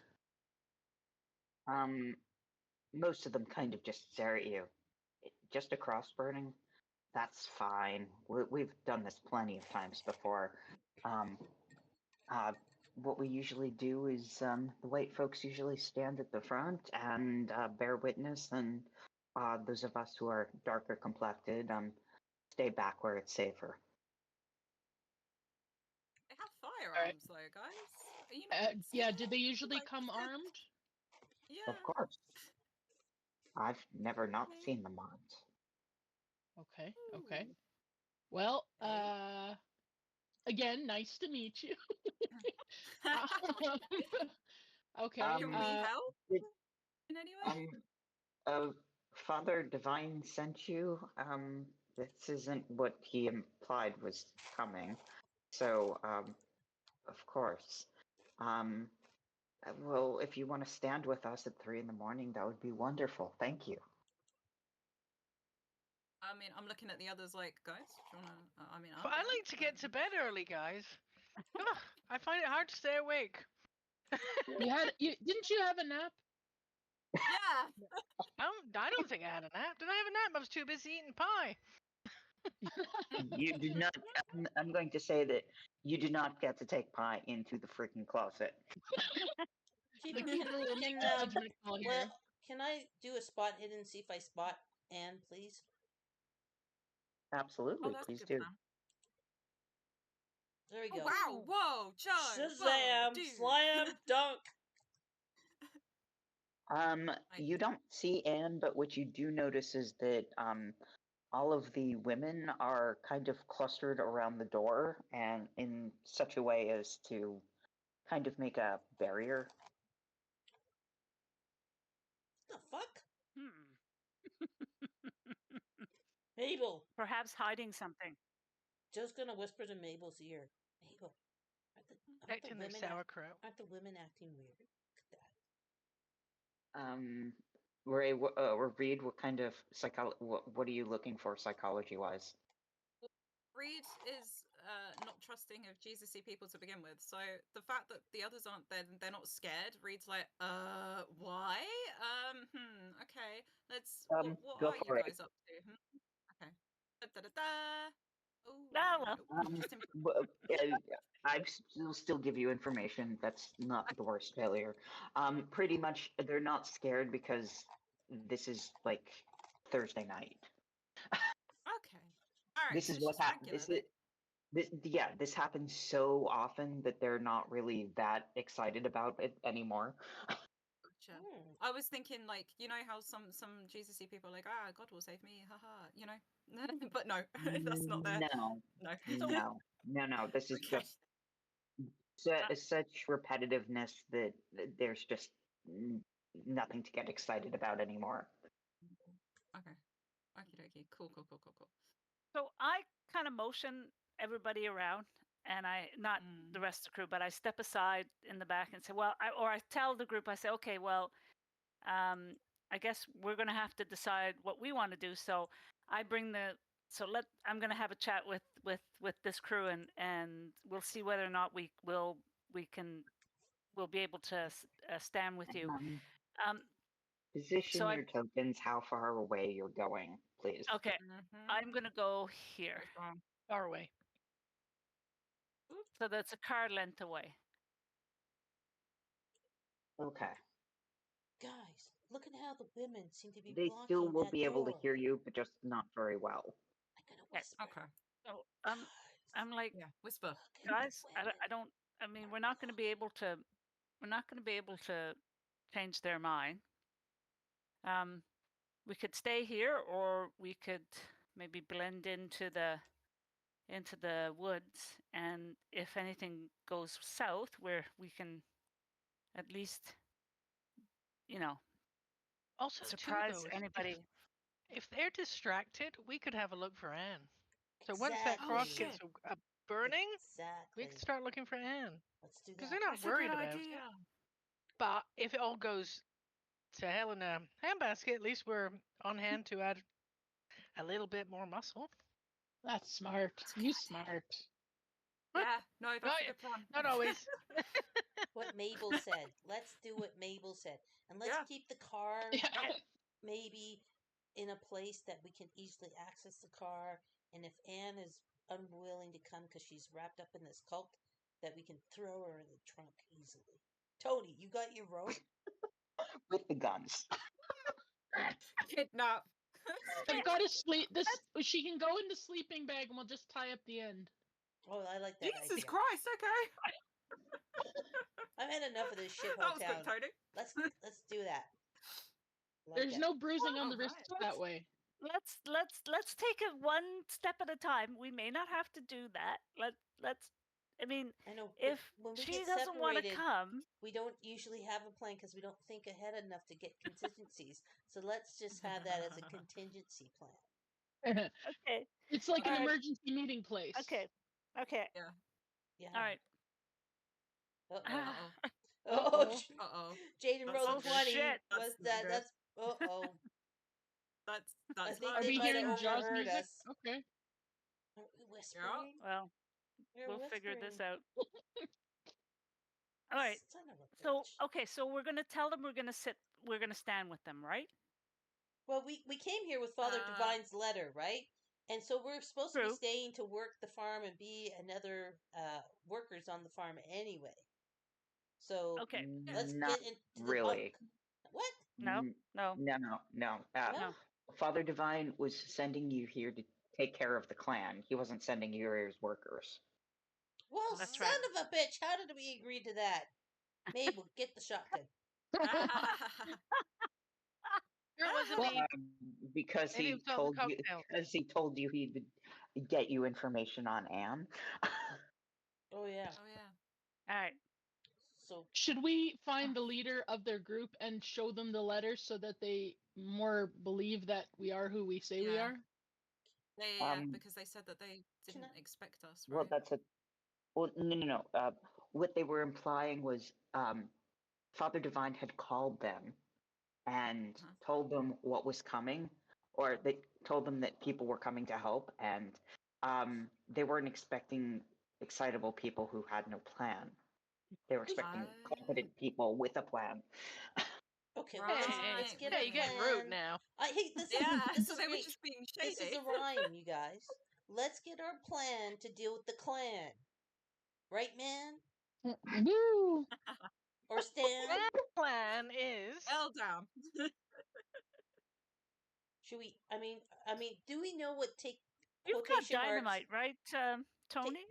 Most of them kind of just stare at you. Just a cross burning? That's fine. We've done this plenty of times before. What we usually do is the white folks usually stand at the front and bear witness, and those of us who are darker complected stay back where it's safer. They have firearms, though, guys. Are you not Yeah, scared? did they usually Like- come armed? Yeah. Of course. I've never not Okay. seen them armed. Okay. Ooh. Well, Okay. again, nice to meet you. Okay. Can we help did- in any way? Father Divine sent you. This isn't what he implied was coming. So, of course. Well, if you want to stand with us at 3 a.m, that would be wonderful. Thank you. I mean, I'm looking at the others like, guys, do you wanna? I mean, But I like to get to bed early, guys. Ugh, I find it hard to stay awake. Didn't you have a nap? Yeah. I don't think I had a nap. Did I have a nap? I was too busy eating pie. You do not. I'm going to say that you do not get to take pie into the freaking closet. Keep The it. keeper will make a Can judgment call here. well, can I do a spot hidden and see if I spot Anne, please? Absolutely, Oh, that's a please good do. plan. There we Oh, go. wow! Whoa, Joe! Whoa, Shazam! dude. Slam dunk! You don't see Anne, but what you do notice is that all of the women are kind of clustered around the door and in such a way as to kind of make a barrier. What the fuck? Mabel! Perhaps hiding something. Joe's gonna whisper to Mabel's ear. Mabel, Acting their sauerkraut. aren't the women acting weird? Look at that. Ray, or Reed, what kind of what are you looking for psychology-wise? Reed is not trusting of Jesus-y people to begin with, so the fact that the others aren't there, they're not scared. Reed's like, why? Okay, let's. What Go are you for it. guys up to? Okay. Da-da-da-da. Oh, No. I still give you information. That's not the worst failure. Pretty much, they're not scared because this is like Thursday night. Okay. All right. This So is it's what just happens. regular. This happens so often that they're not really that excited about it anymore. Gotcha. I was thinking, like, you know how some Jesus-y people are like, God will save me, haha, you know. But no, that's not there. No. This is Okay. just such repetitiveness that there's just nothing to get excited about anymore. Okay. Okie dokie. Cool. So I kind of motion everybody around, and I not the rest of the crew, but I step aside in the back and say, well, I tell the group, I say, okay, well, I guess we're going to have to decide what we want to do. So I bring I'm going to have a chat with this crew, and we'll see whether or not we'll be able to stand with you. Position so your tokens how far away you're going, please. Okay, I'm going to go here. Far away. So that's a car length away. Okay. Guys, look at how the women seem to be They blocking still will that be able to door. hear you, but just not very well. I'm gonna Okay, whisper. Okay. So Guys, I'm like, Yeah. Whisper. look at guys, the women. I don't. I mean, we're not going to be able to. We're not going to be able to change their mind. We could stay here, or we could maybe blend into the woods, and if anything goes south, where we can at least, you know, Also, too, surprise though, anybody. if they're distracted, we could have a look for Anne. So once that Exactly. cross gets burning, Exactly. we can start looking for Anne. Let's do Because that. they're not That's a worried good about it. idea. But if it all goes to hell in a handbasket, at least we're on hand to add a little bit more muscle. That's smart. That's a good You idea. smart. Yeah. No, that's a Not, good plan. not always. What Mabel said. Let's do what Mabel said. And let's Yeah. keep the car Yeah. maybe in a place that we can easily access the car. And if Anne is unwilling to come because she's wrapped up in this cult, that we can throw her in the trunk easily. Tony, you got your rope? With the guns. Kidnap. I've got to sleep. She can go in the sleeping bag, and we'll just tie up the end. Oh, I like that Jesus idea. Christ. Okay. I've had enough of this shithole That was town. quick, Tony. Let's do that. Like There's that. no bruising on the Alright. wrists that way. Let's take it one step at a time. We may not have to do that. Let's. I mean, I know. if when we she get doesn't want to separated, come, we don't usually have a plan because we don't think ahead enough to get contingencies. So let's just have that as a contingency plan. okay, It's like an Alright. emergency meeting place. okay. Yeah. All right. Uh-oh. Uh-oh. Oh, Uh-oh. Jaden That's rolled not a good. 20. Shit. Was That's not that? good. That's. Uh-oh. That's I think not Are they we might have hearing Jaws overheard music? us. Okay. Are we whispering? Well, We're we'll whispering. figure this out. All right. Son of a So bitch. okay, so we're gonna tell them we're gonna stand with them, right? Well, we came here with Father Divine's letter, right? And so we're supposed to be True. staying to work the farm and be another workers on the farm anyway. So Okay. let's Not get into really. the what? No. No. No. No. Father Divine was sending you here to take care of the clan. He wasn't sending you here as workers. Well, That's son right. of a bitch, how did we agree to that? Mabel, get the shotgun. Sure it wasn't Well, me. because Maybe it he was all the told you cocktail. because he told you he would get you information on Anne. Oh yeah. Oh yeah. All right. So Should we find the leader of their group and show them the letter so that they more believe that we are who we say we Yeah. are? Yeah, because they said that they Can didn't I- expect us, Well, right? that's a. Well, no. What they were implying was Father Divine had called them and Uh-huh. told them what was coming, or they told them that people were coming to help, and they weren't expecting excitable people who had no plan. They were expecting competent people with a plan. okay, Right. well let's get Yeah, our you're getting plan. rude now. I hate this. Yeah, This so is they were great. just being This is shady. a rhyme, you guys. Let's get our plan to deal with the clan. Right, man? Woo! Or Stan? That plan is. Well down. Should we? I mean, do we know what take You've got quotation dynamite, marks right, Tony?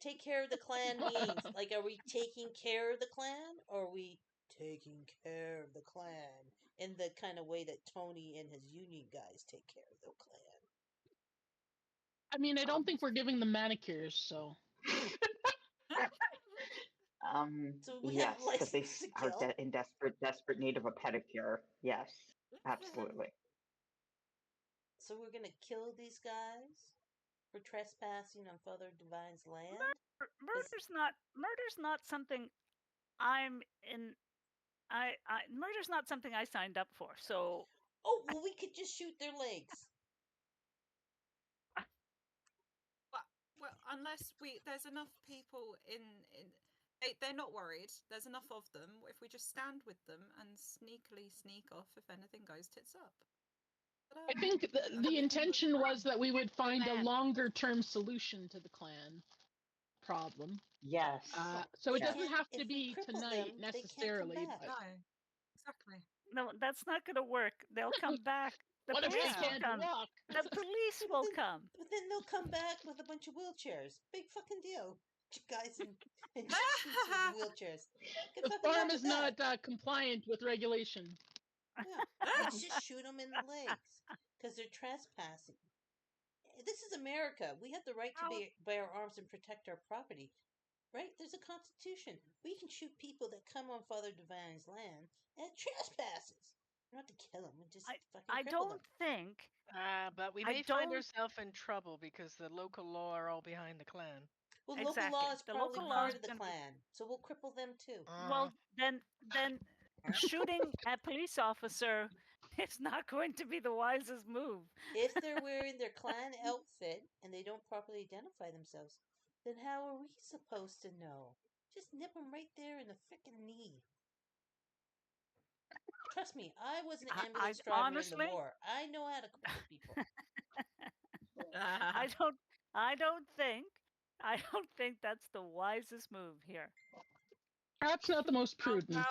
take care of the clan means? Like, are we taking care of the clan, or are we taking care of the clan in the kind of way that Tony and his union guys take care of the clan? I mean, I don't think we're giving them manicures, so. So we Yes, have because they license to are kill. in desperate need of a pedicure. Yes, absolutely. So we're gonna kill these guys for trespassing on Father Divine's land. Murder's not something I'm in. Murder's not something I signed up for. So Oh well, we could just shoot their legs. Well, unless there's enough people in they're not worried. There's enough of them. If we just stand with them and sneakily sneak off if anything goes tits up. I think the intention was that we would find a longer term solution to the clan. problem. Yes. So it They doesn't can't- have to if we be cripple tonight them, they can't come necessarily. back. But No, exactly. No, that's not going to work. They'll come back. The what if they police will can't come. walk? The police will come. But then they'll come back with a bunch of wheelchairs. Big fucking deal. Guys in suits with wheelchairs. Good The fucking farm luck is with that. not compliant with regulation. Yeah, let's just shoot them in the legs because they're trespassing. This is America. We have the right to bear arms and protect our property. Right? There's a constitution. We can shoot people that come on Father Divine's land and trespasses. Not to kill them, just fucking I cripple don't them. think. But we I may find don't- ourselves in trouble because the local law are all behind the clan. Well, Exactly. local law is The probably local law part is of the gonna be- clan, so we'll cripple them too. Well, then shooting a police officer is not going to be the wisest move. If they're wearing their clan outfit and they don't properly identify themselves, then how are we supposed to know? Just nip them right there in the frickin' knee. Trust me, I was an ambulance driver honestly- in the war. I know how to cripple people. I don't think that's the wisest move here. Perhaps not the most prudent.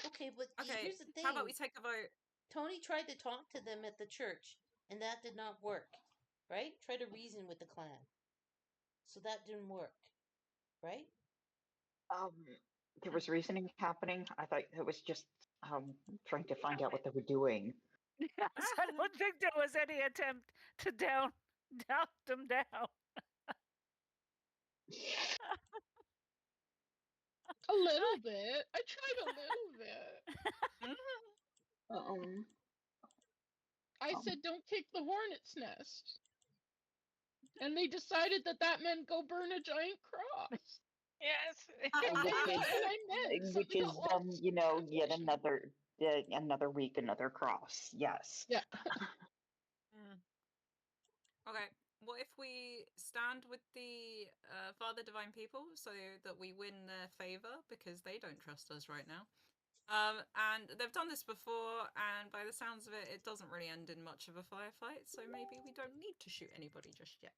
Okay, but Okay, here's the thing. how about we take a vote? Tony tried to talk to them at the church, and that did not work. Right? Try to reason with the clan. So that didn't work. Right? There was reasoning happening. I thought it was just trying to find out what they were doing. Yes, I don't think there was any attempt to down them down. A little bit. I tried a little bit. I said, don't kick the hornet's nest. And they decided that meant go burn a giant cross. Yes. Which is yet another week, another cross. Yes. Yeah. Okay. What if we stand with the Father Divine people so that we win their favor because they don't trust us right now? And they've done this before, and by the sounds of it, it doesn't really end in much of a firefight. So maybe we don't need to shoot anybody just yet.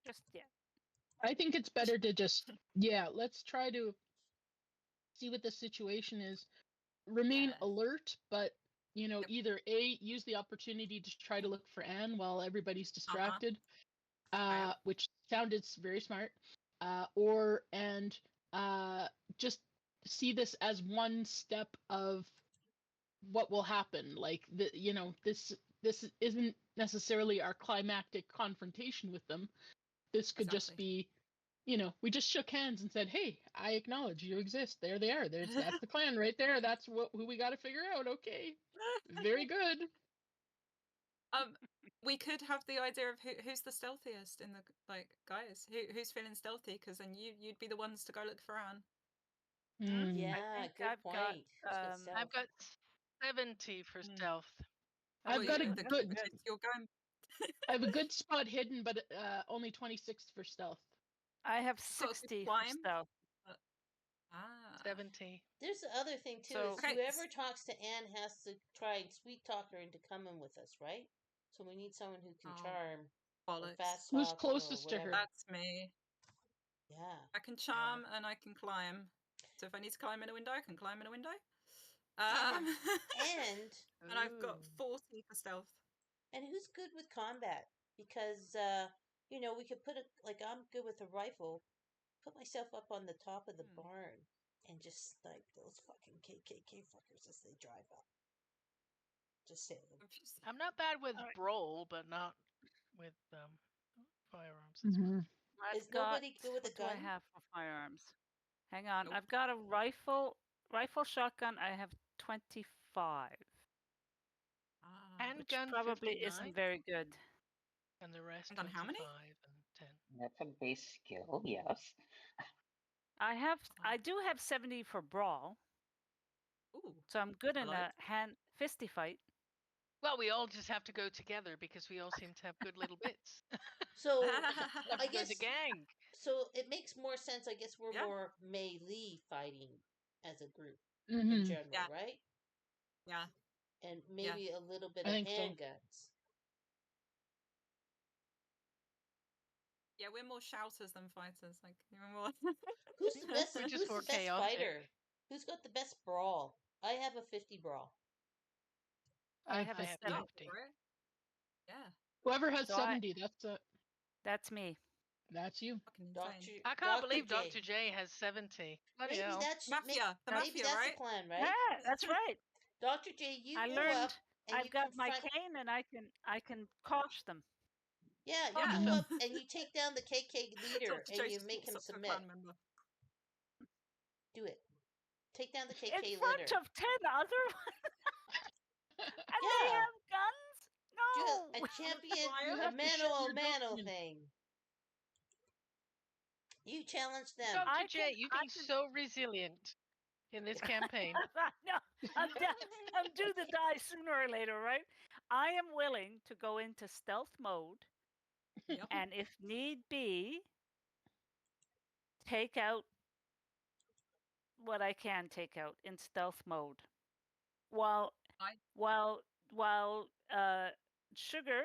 Just yet. I think it's better to just let's try to see what the situation is. Remain alert, but either use the opportunity to try to look for Anne while everybody's distracted, which sounded very smart, or just see this as one step of what will happen. Like this isn't necessarily our climactic confrontation with them. This could just be, we just shook hands and said, "Hey, I acknowledge you exist. There they are. That's the clan right there. That's who we got to figure out." Okay, very good. We could have the idea of who's the stealthiest in the guys. Who's feeling stealthy? Because then you'd be the ones to go look for Anne. Yeah, good point. I've got 70 for stealth. I've got a good. You're going. I have a good spot hidden, but only 26 for stealth. I have 60 for stealth. 70. There's the other thing too. Is whoever talks to Anne has to try and sweet talk her into coming with us, right? So we need someone who can charm or fast talk. Who's closest to her? That's me. Yeah. I can charm and I can climb. So if I need to climb in a window, I can climb in a window. And I've got 40 for stealth. And who's good with combat? Because we could put I'm good with a rifle. Put myself up on the top of the barn and just like those fucking KKK fuckers as they drive up. Just say them. I'm not bad with brawl, but not with firearms. Is nobody good with a gun? What do I have for firearms? Hang on. Nope. I've got a rifle shotgun. I have 25. Handgun which probably 59. isn't very good. And the rest on how many? 5 and 10. That's a base skill, yes. I do have 70 for brawl. Ooh. So I'm good in a fisty fight. Well, we all just have to go together because we all seem to have good little bits. So I guess the gang. So it makes more sense. I guess we're more melee fighting as a group Mm-hmm. in general, right? Yeah. And maybe a little bit of handguns. Yeah, we're more shouters than fighters. Like, we're more. Who's the best? We're Who's just the more best chaotic. fighter? Who's got the best brawl? I have a 50 brawl. I have I a have 70. 50. Right? Yeah. Whoever has So 70, that's me. that's you. Fucking insane. Doctor. I can't Dr. believe J. Dr. J has 70. Bloody Maybe hell. that's Mafia. The maybe mafia, that's right? the plan, right? Yeah, that's right. Dr. J, you I go learned up and I've you got my confront. cane and I can cosh them. Yeah, you Yeah. go up and you take down the KK leader Dr. and J you just make walks him up to a submit. clan member. Do it. Take down the KK In leader. front of 10 other and they Yeah. have guns? Do No. a champion, You a have to show mano a your mano dominance. thing. You challenge them. Dr. I J, you've I been so resilient in this campaign. No, I'm due to die sooner or later, right? I am willing to go into stealth mode, Yep. and if need be, take out what I can take out in stealth mode, while Sugar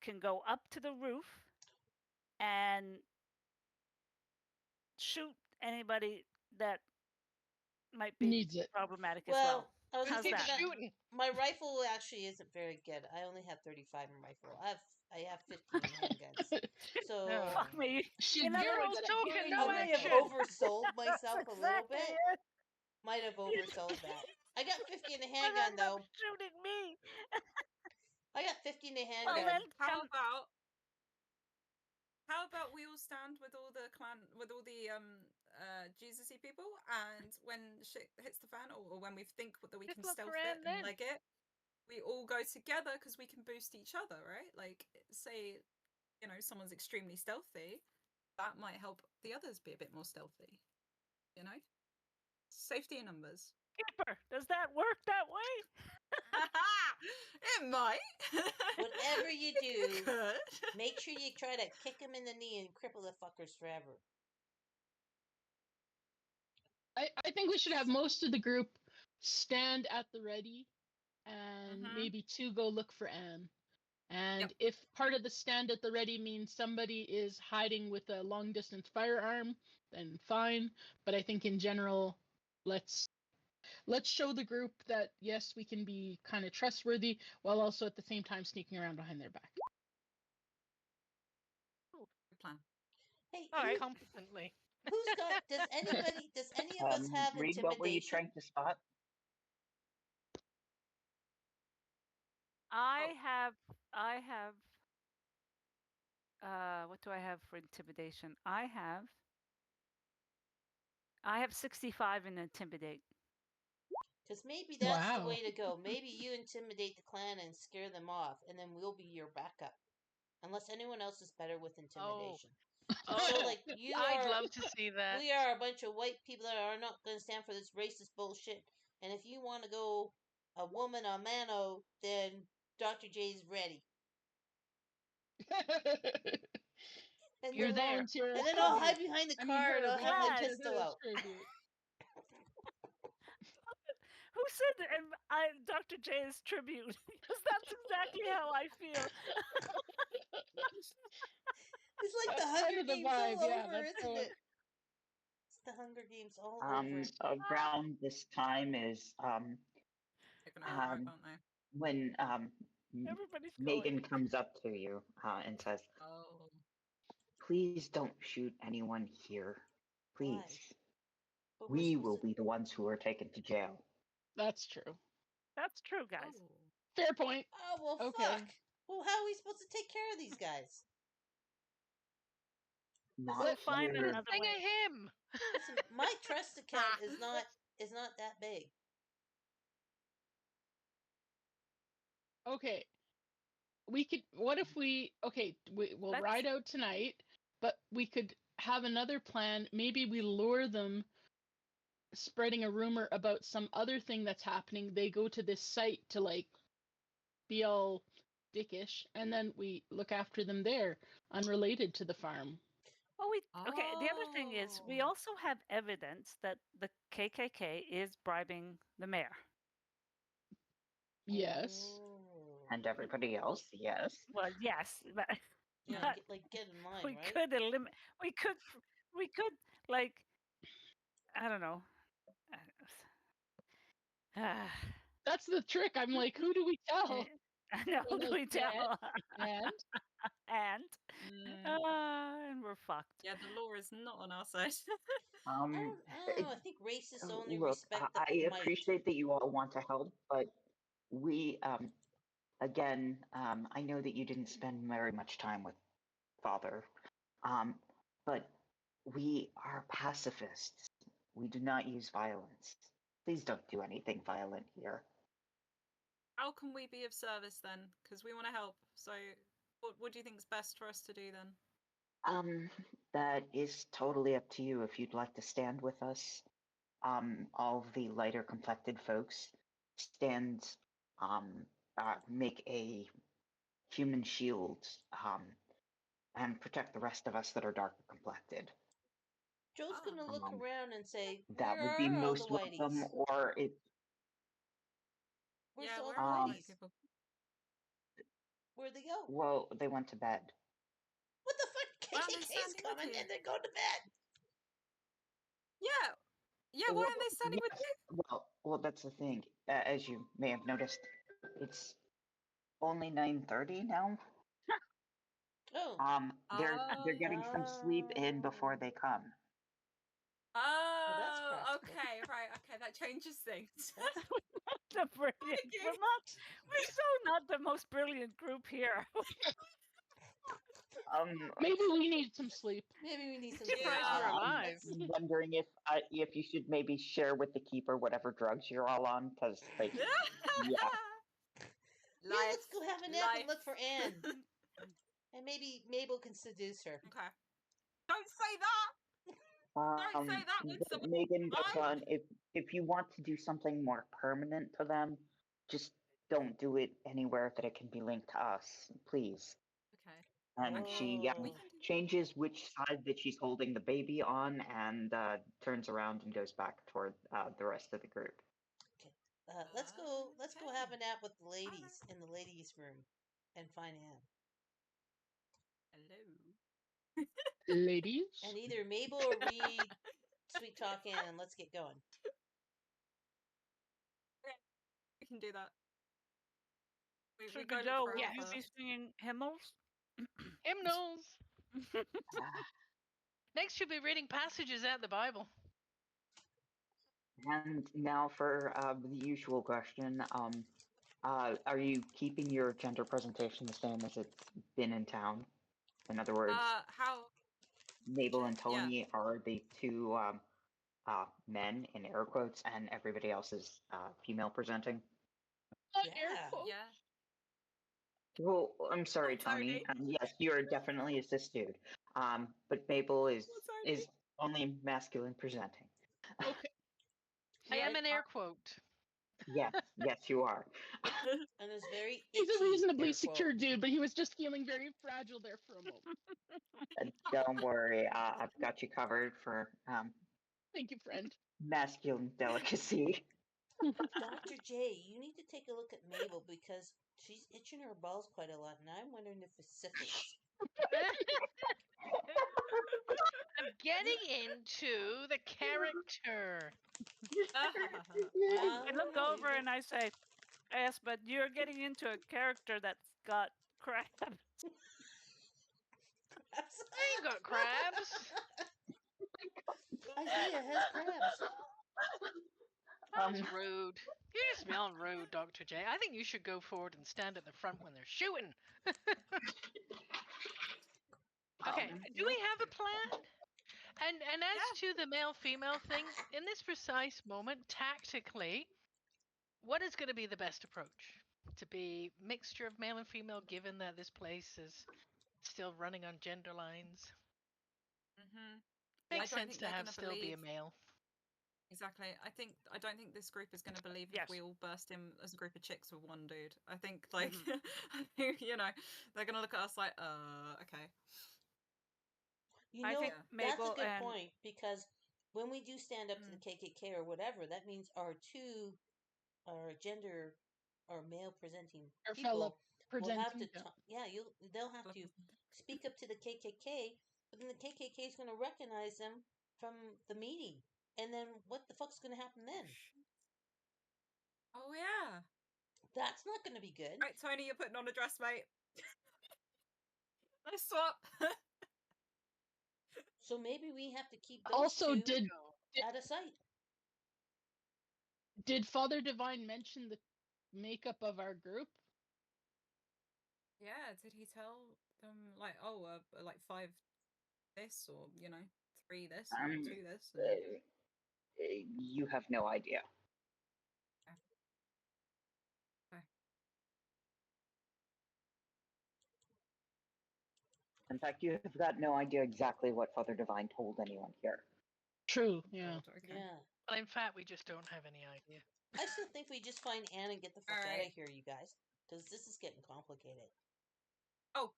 can go up to the roof and shoot anybody that might be Needs it. problematic as Well, well. I was How's thinking that? that Shooting. my rifle actually isn't very good. I only have 35 in rifle. I have 15 handguns. So No. Fuck me. She's In other very Girls good at talking, doing no I the may have action. rifle. oversold myself That's a little exactly bit. it. Might have oversold that. I got 50 in a But handgun end up though. shooting me. I got 50 in a Well, handgun. then How about we all stand with all the Jesus-y people, and when shit hits the fan, or when we think that we Just can look stealth around it then. and leg it, we all go together because we can boost each other, right? Like, say, someone's extremely stealthy, that might help the others be a bit more stealthy. Safety in numbers. Skipper, does that work that way? It might. Whatever you It do, could. make sure you try to kick him in the knee and cripple the fuckers forever. I think we should have most of the group stand at the ready and Mhm. maybe 2 go look for Anne. And Yep. if part of the stand at the ready means somebody is hiding with a long distance firearm, then fine. But I think in general, let's show the group that yes, we can be kind of trustworthy while also at the same time sneaking around behind their back. Good plan. Hey, All right. Competently. who's got? Does any of us have Reed, what were you intimidation? trying to spot? I have what do I have for intimidation? I have 65 in intimidate. Because maybe that's the Wow. way to go. Maybe you intimidate the clan and scare them off, and then we'll be your backup. Unless anyone else is better with intimidation. So, like, I'd love to see that. we are a bunch of white people that are not going to stand for this racist bullshit. And if you want to go a woman, a mano, then Dr. J's ready. And You're then, there. Volunteer as and then I'll tribute. hide behind the I mean, car and her I'll have my volunteer pistol out. tribute. Who said Dr. J's tribute? Because that's exactly how I feel. It's like That's the Hunger kind of the Games vibe, all yeah, over, that's isn't going- it? It's the Hunger Games all over. Around this time is They're gonna arrive, aren't they? when Everybody's Megan going. comes up to you and says, Oh. "Please don't shoot anyone here. Why? Please. But We we're will supposed be the ones who are taken to jail." That's true. That's true, guys. Oh. Fair point. Oh, well, Okay. fuck. Well, how are we supposed to take care of these guys? Not We'll find here. another Sing way. a hymn. Listen, my trust account is not that big. Okay. We could. What if we? Okay, we'll Let's- ride out tonight, but we could have another plan. Maybe we lure them, spreading a rumor about some other thing that's happening. They go to this site to like be all dickish, and then we look after them there, unrelated to the farm. Oh, okay. The other thing is, we Oh. also have evidence that the KKK is bribing the mayor. Yes. Oh. And everybody else, yes. Well, yes, but Yeah, But get in line, we right? could eliminate. We could like I don't know. That's the trick. I'm like, who do we tell? I know. Who do we tell? And and Mm. and we're fucked. Yeah, the law is not on our side. I don't know. I think racists only Look, respect the I might. appreciate that you all want to help, but we, again, I know that you didn't spend very much time with Father, but we are pacifists. We do not use violence. Please don't do anything violent here. How can we be of service then? Because we want to help. So, what do you think is best for us to do then? That is totally up to you. If you'd like to stand with us, all of the lighter complected folks stand, make a human shield, and protect the rest of us that are darker complected. Joe's gonna look around and say, That "Where would be are all the most welcome, whiteys? or it. Where's Yeah, all where the are the white whiteys? people? Where'd they go? Well, they went to bed. What the fuck? Why aren't they KKK's standing with coming you? and they're going to bed. Yeah, yeah. Why aren't they standing with you? Well, that's the thing. As you may have noticed, it's only 9:30 now. Oh. They're getting some sleep in before they come. Oh, that's practical. okay, right, okay, that changes things. The brilliant. We're so not the most brilliant group here. maybe we need some sleep. Maybe we need some Surprised sleep. we're alive. I'm wondering if you should maybe share with the keeper whatever drugs you're all on, because like, yeah. Yeah, let's go have a nap and look for Anne. And maybe Mabel can seduce her. Okay. Don't say that. Don't say that with someone. Megan, if you want to do something more permanent to them, just don't do it anywhere that it can be linked to us, please. Okay. And she changes which side that she's holding the baby on, and turns around and goes back toward the rest of the group. Okay. Let's go have a nap with the ladies in the ladies' room and find Anne. Hello. Ladies? And either Mabel or Reed sweet talk Anne and let's get going. Okay. We can do that. So we go Joe, look for will her you be first. singing hymnals? Hymnals. Next, you'll be reading passages out the Bible. And now for the usual question: are you keeping your gender presentation the same as it's been in town? In other words, how Mabel and Tony are the two men in air quotes, and everybody else is female presenting. Yeah. Yeah. Well, I'm sorry, Tony. Yes, you are definitely a cis dude. But Mabel is only masculine presenting. Okay. I am an air quote. Yes, yes, you are. And it's very He's a itchy reasonably air secure quote. dude, but he was just feeling very fragile there for a moment. Don't worry, I've got you covered for Thank you, friend. masculine delicacy. Dr. J, you need to take a look at Mabel because she's itching her balls quite a lot, and I'm wondering if it's syphilis. I'm getting into the character. I look over and I say, yes, but you're getting into a character that's got crabs. I ain't got crabs. Isaiah has crabs. That's rude. You're just being rude, Dr. J. I think you should go forward and stand at the front when they're shooting. Okay, do we have a plan? And as to the male-female thing, in this precise moment, tactically, what is going to be the best approach? To be mixture of male and female, given that this place is still running on gender lines? Mm-hmm. Makes sense to have still be a male. Exactly. I don't think this group is going to believe if we all burst in as a group of chicks with one dude. I think I think, they're going to look at us like, okay. You know, that's a good point because when we do stand up to the KKK or whatever, that means our gender or male presenting people will have to. Presenting, They'll have to speak up to the KKK, but then the KKK is going to recognize them from the meeting, and then what the fuck's going to happen then? Oh yeah. That's not going to be good. Right, Tony, you're putting on a dress, mate. Nice swap. So maybe we have to keep those Also, two out of sight. did Father Divine mention the makeup of our group? Yeah, did he tell them like, oh, like 5 this, or 3 this, or 2 this? And... You have no idea. Okay. In fact, you have got no idea exactly what Father Divine told anyone here. True, yeah. God, okay. Yeah. Well, in fact, we just don't have any idea. I still think we just find Anne and get the fuck out Alright. of here, you guys, because this is getting complicated. Oh,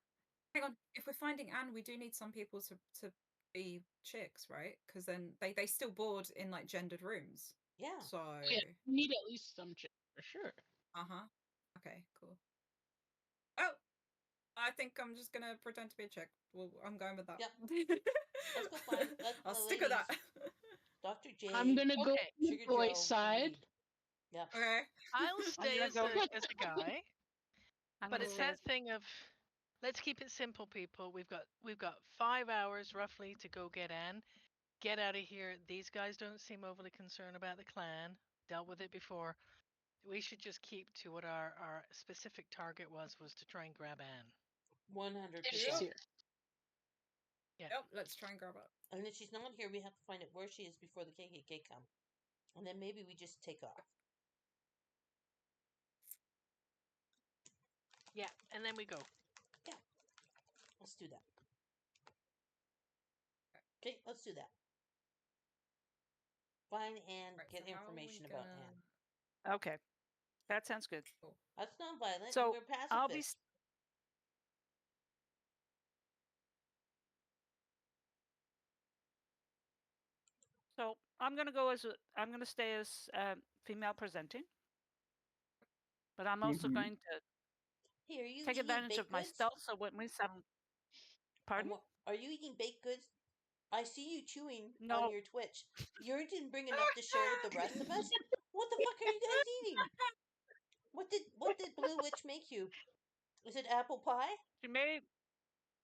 hang on. If we're finding Anne, we do need some people to be chicks, right? Because then they still board in like gendered rooms. Yeah. So. Yeah, we need at least some chicks for sure. Okay, cool. Oh, I think I'm just gonna pretend to be a chick. Well, I'm going with that. Yep. Let's go find. I'll stick with that. Dr. J. I'm gonna go Okay. on the Sugar boy Joe, side. Reed. Yeah. Okay. I'll stay gonna as go- as a guy. I'm But gonna it's say that thing of, let's keep it simple, people. We've got 5 hours roughly to go get Anne. Get out of here. These guys don't seem overly concerned about the clan. Dealt with it before. We should just keep to what our specific target was to try and grab Anne. 100%. If she's here. Yeah. Yep. Let's try and grab it. And if she's not here, we have to find out where she is before the KKK come. And then maybe we just take off. Yeah, and then we go. Let's do that. Okay, let's do that. Find Anne, Right, get so how are information we about gonna- Anne. okay. That sounds good. That's non-violent, So, and we're pacifists. I'll be So I'm gonna go as I'm gonna stay as female presenting, but I'm also Mhm. going to Here, are you take eating advantage baked of my goods? stealth. So when we have, pardon? Are you eating baked goods? I see you chewing No. on your Twitch. You didn't bring enough to share with the rest of us. What the fuck are you guys eating? What did Blue Witch make you? Is it apple pie? She made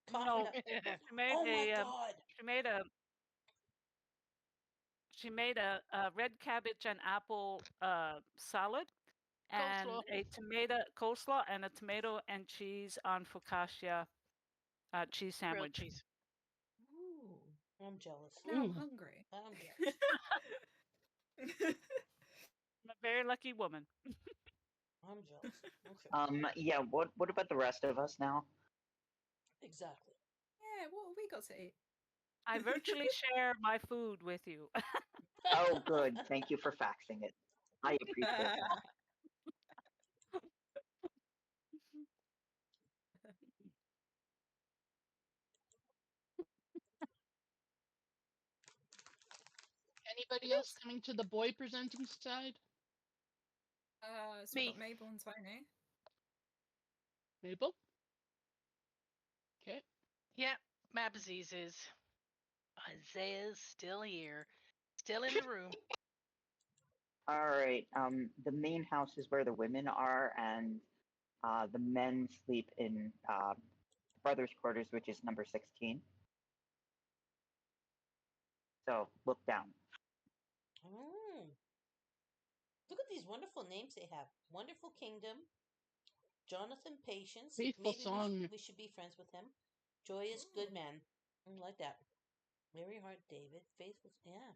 Coffee no. nut? She made Oh my a god! she made a red cabbage and apple salad, and Coleslaw. a tomato coleslaw and a tomato and cheese on focaccia cheese Grilled sandwich. cheese. Ooh. I'm jealous. Now I'm Ooh. hungry. I'm jealous. I'm a very lucky woman. I'm jealous. Okay. Yeah, what about the rest of us now? Exactly. Yeah, what have we got to eat? I virtually share my food with you. Oh, good. Thank you for faxing it. I appreciate that. Anybody else coming to the boy presenting side? So Me. we've got Mabel and Tony. Mabel? Okay. Yeah, Mabzies is. Isaiah's still here. Still in the room. All right. The main house is where the women are, and the men sleep in brothers' quarters, which is number 16. So look down. Mm. Look at these wonderful names they have. Wonderful Kingdom. Jonathan Patience. Faithful Maybe song. we should be friends with him. Joyous Good Man. I like that. Mary Hart David. Faithful. Yeah.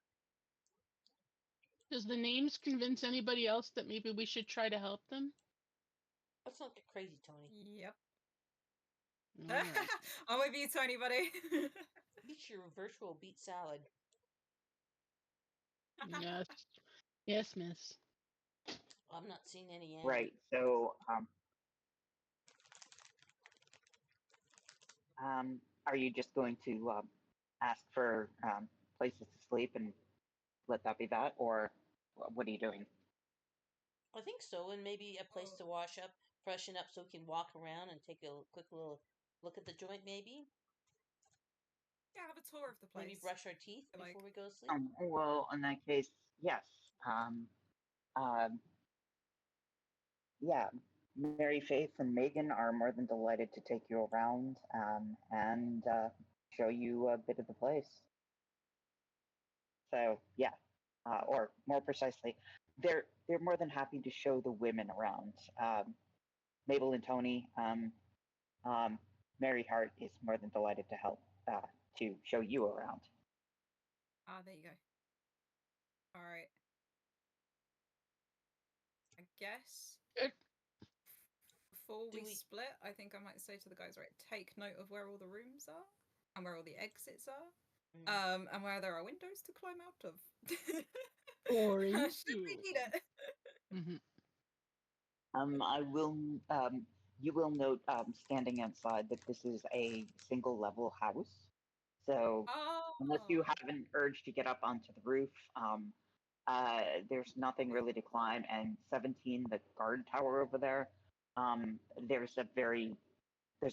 Does the names convince anybody else that maybe we should try to help them? Let's not get crazy, Tony. Yep. All right. I'm with you, Tony, buddy. Eat your virtual beet salad. Yes. Yes, miss. I'm not seeing any Anne. Right. So are you just going to ask for places to sleep and let that be that, or what are you doing? I think so, and maybe a place to wash up. freshen up so we can walk around and take a quick little look at the joint, maybe? Yeah, have a tour of the place. Maybe brush our teeth Like- before we go to sleep? Well, in that case, yes. Yeah, Mary Faith and Megan are more than delighted to take you around and show you a bit of the place. So yeah, or more precisely, they're more than happy to show the women around. Mabel and Tony, Mary Hart is more than delighted to help to show you around. Ah, there you go. All right. I guess Good. before Do we we- split, I think I might say to the guys, right, take note of where all the rooms are and where all the exits are, and where there are windows to climb out of. Or Should into. we need it? Hmm. I will. You will note, standing outside, that this is a single level house. So unless you Oh, have an urge to get up onto the roof, there's nothing really to climb. And 17, the guard tower over there, there's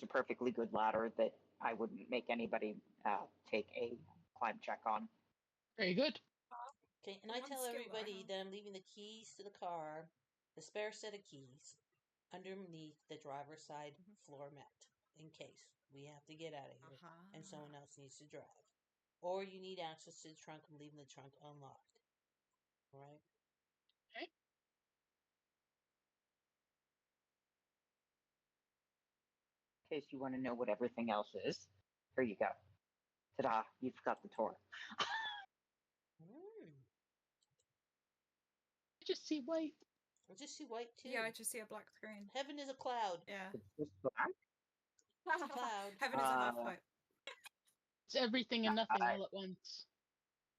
a perfectly good ladder that I wouldn't make anybody take a climb check on. Very good. Okay, and The I one tell skill that I everybody have. that I'm leaving the keys to the car, the spare set of keys, underneath the driver's side floor mat in case we have to get out of here and someone else needs to drive. Or you need access to the trunk and leaving the trunk unlocked. All right? Okay. In case you want to know what everything else is, here you go. Ta-da! You've got the tour. Mm. I just see white. I just see white too. Yeah, I just see a black screen. Heaven is a cloud. Yeah. It's just black. It's a cloud. Heaven is a half pipe. It's everything and nothing all at once.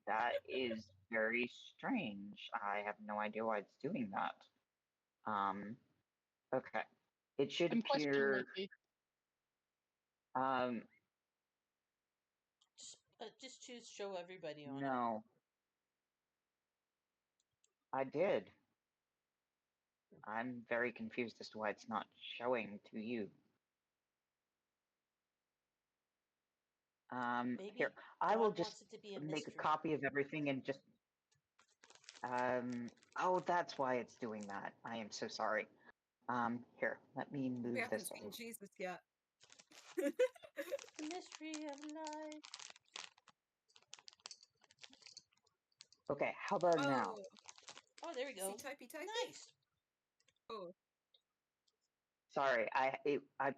That is very strange. I have no idea why it's doing that. Okay. It should I'm questioning my appear. faith. Just choose show everybody on it. No. I did. I'm very confused as to why it's not showing to you. Maybe Here, I will God wants just it to be a make a mystery. copy of everything and just. Oh, that's why it's doing that. I am so sorry. Here, let me We move haven't this seen over. Jesus yet. The mystery of life. Okay, how about now? Oh, there we go. See typey typey? Nice. Oh, Sorry, I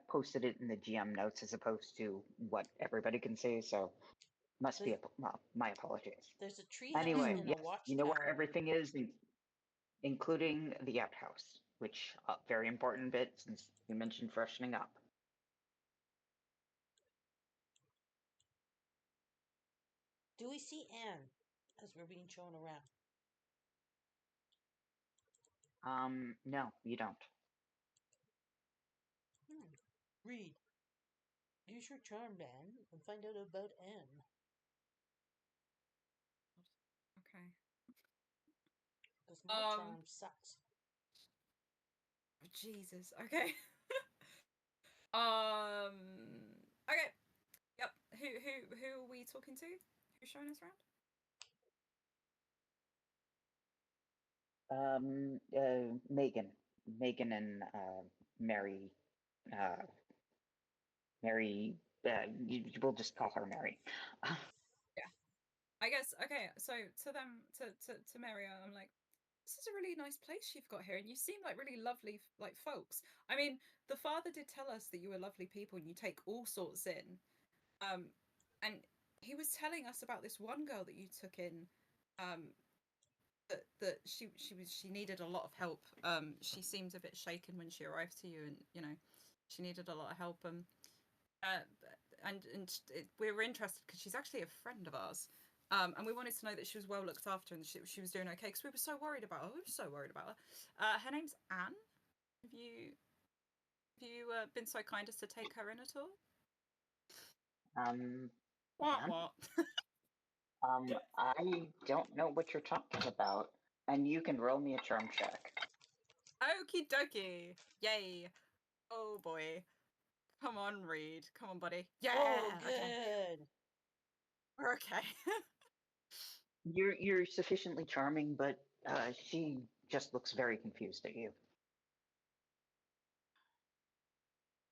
posted it in the GM notes as opposed to what everybody can see, so must be my apologies. There's a treehouse Anyway, and yes, a watchtower. you know where everything is, including the outhouse, which very important bit since you mentioned freshening up. Do we see Anne as we're being shown around? No, you don't. Read. Use your charm, Dan, and find out about Anne. okay. Because my charm sucks. Jesus. Okay. Okay. Yep. Who are we talking to? Who's showing us around? Megan and Mary. Mary. We'll just call her Mary. Yeah. I guess. Okay. So to them, to Mary, I'm like, this is a really nice place you've got here, and you seem like really lovely, like folks. I mean, the father did tell us that you were lovely people and you take all sorts in. And he was telling us about this one girl that you took in, that she needed a lot of help. She seemed a bit shaken when she arrived to you, and you know, she needed a lot of help. And we were interested because she's actually a friend of ours. And we wanted to know that she was well looked after and she was doing okay because we were so worried about her. We were so worried about her. Her name's Anne. Have you been so kind as to take her in at all? What? I don't know what you're talking about, and you can roll me a charm check. Okie dokie. Yay. boy. Come on, Reed. Come on, buddy. Yeah. Oh, Okay. good. We're okay. You're sufficiently charming, but she just looks very confused at you.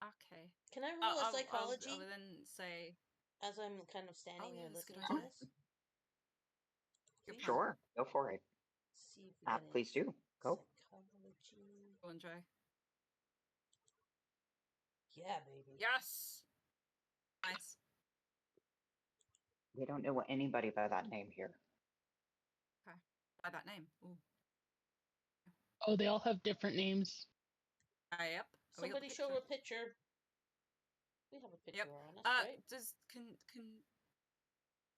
Okay. Can I roll a I psychology will then say. as I'm kind of standing there That's a good listening to idea. this? Good Please? plan. Sure, go for it. See if we get any Please do. Go. psychology. Go on, Joe. Yeah, baby. Yes. Nice. We don't know anybody by that name here. Okay. By that name. Ooh. Oh, they all have different names. Yep. Oh, we got the Somebody show picture. a picture. We have a picture Yep. on us, right? Can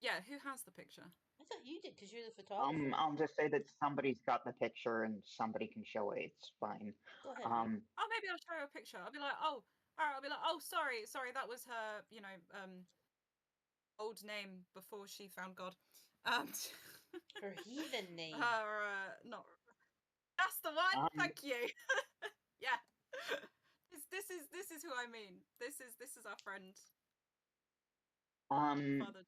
yeah, who has the picture? I thought you did because you're the photographer. I'll just say that somebody's got the picture and somebody can show it. It's fine. Go ahead. Reed. Oh, maybe I'll show her a picture. I'll be like, oh, all right. I'll be like, oh, sorry, that was her, old name before she found God. Her heathen name. Not. That's the one. Thank you. Yeah. This is who I mean. This is our friend. Father,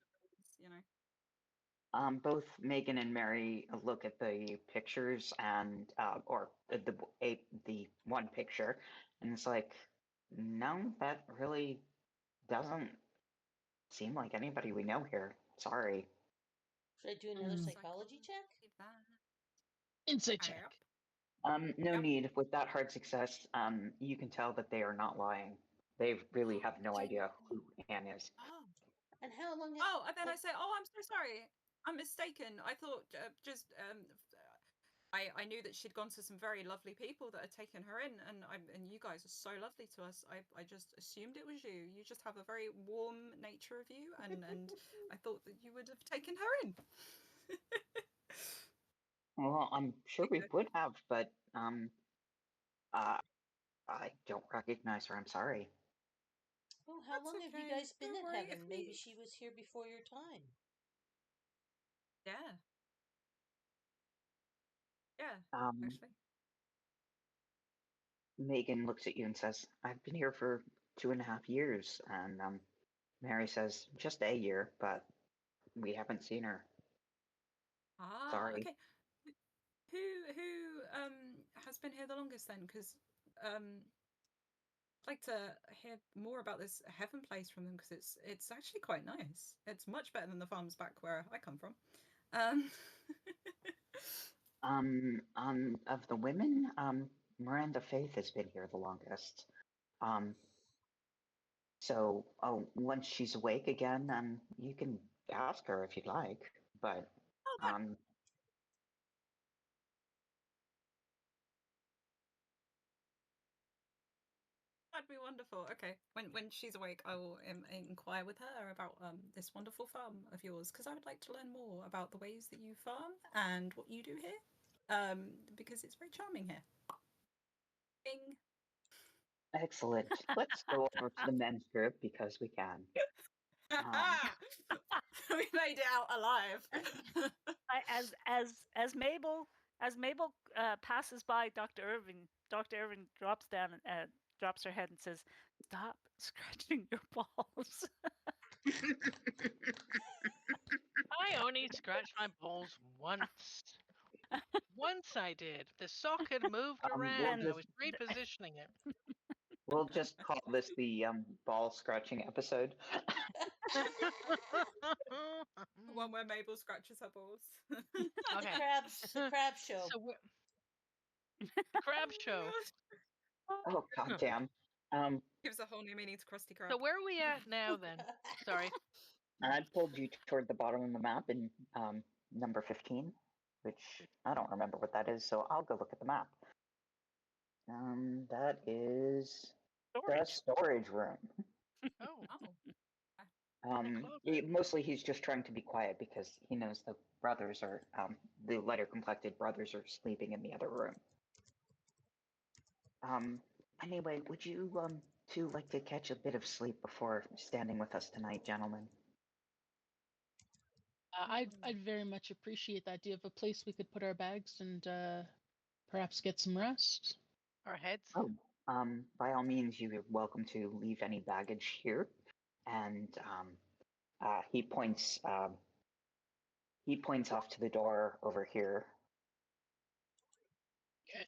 both Megan and Mary look at the pictures and or the one picture, and it's like, no, that really doesn't seem like anybody we know here. Sorry. Should I do another psychology check? Insight check. No need. With that hard success, you can tell that they are not lying. They really have no idea who Anne is. Oh. And how long? And then I say, "Oh, I'm so sorry. I'm mistaken. I thought I knew that she'd gone to some very lovely people that had taken her in, and you guys are so lovely to us. I just assumed it was you. You just have a very warm nature of you, and I thought that you would have taken her in." Well, I'm sure we would have, but I don't recognize her. I'm sorry. Oh, how That's long have you okay. guys been Don't in worry, heaven? Maybe she was here before your time. Yeah. Yeah. Um, Actually. Megan looks at you and says, "I've been here for 2.5 years," and Mary says, "Just a year, but we haven't seen her." Ah, Sorry. okay. Who has been here the longest then? Because I'd like to hear more about this heaven place from them, because it's actually quite nice. It's much better than the farms back where I come from. Of the women, Miranda Faith has been here the longest. So, once she's awake again, you can ask her if you'd like. But, that'd be wonderful. Okay, when she's awake, I will inquire with her about this wonderful farm of yours, because I would like to learn more about the ways that you farm and what you do here, because it's very charming here. Bing. excellent. Let's go over to the men's group because we can. We made it out alive. As Mabel passes by Dr. Irving drops down and drops her head and says, "Stop scratching your balls." I only scratched my balls once. Once I did. The sock had moved around. I was repositioning it. We'll just call this the ball scratching episode. One where Mabel scratches her balls. Okay. The crab show. So the crab show. Oh, goddamn. Gives a whole new meaning to Krusty Krab. So where are we at now then? Sorry. I pulled you toward the bottom of the map in number 15, which I don't remember what that is, so I'll go look at the map. That is the storage room. Oh. Mostly he's just trying to be quiet because he knows the brothers are, the lighter complected brothers are sleeping in the other room. Anyway, would you two like to catch a bit of sleep before standing with us tonight, gentlemen? I'd very much appreciate that. Do you have a place we could put our bags and perhaps get some rest? Our heads? Oh, By all means, you're welcome to leave any baggage here. And he points off to the door over here. Okay.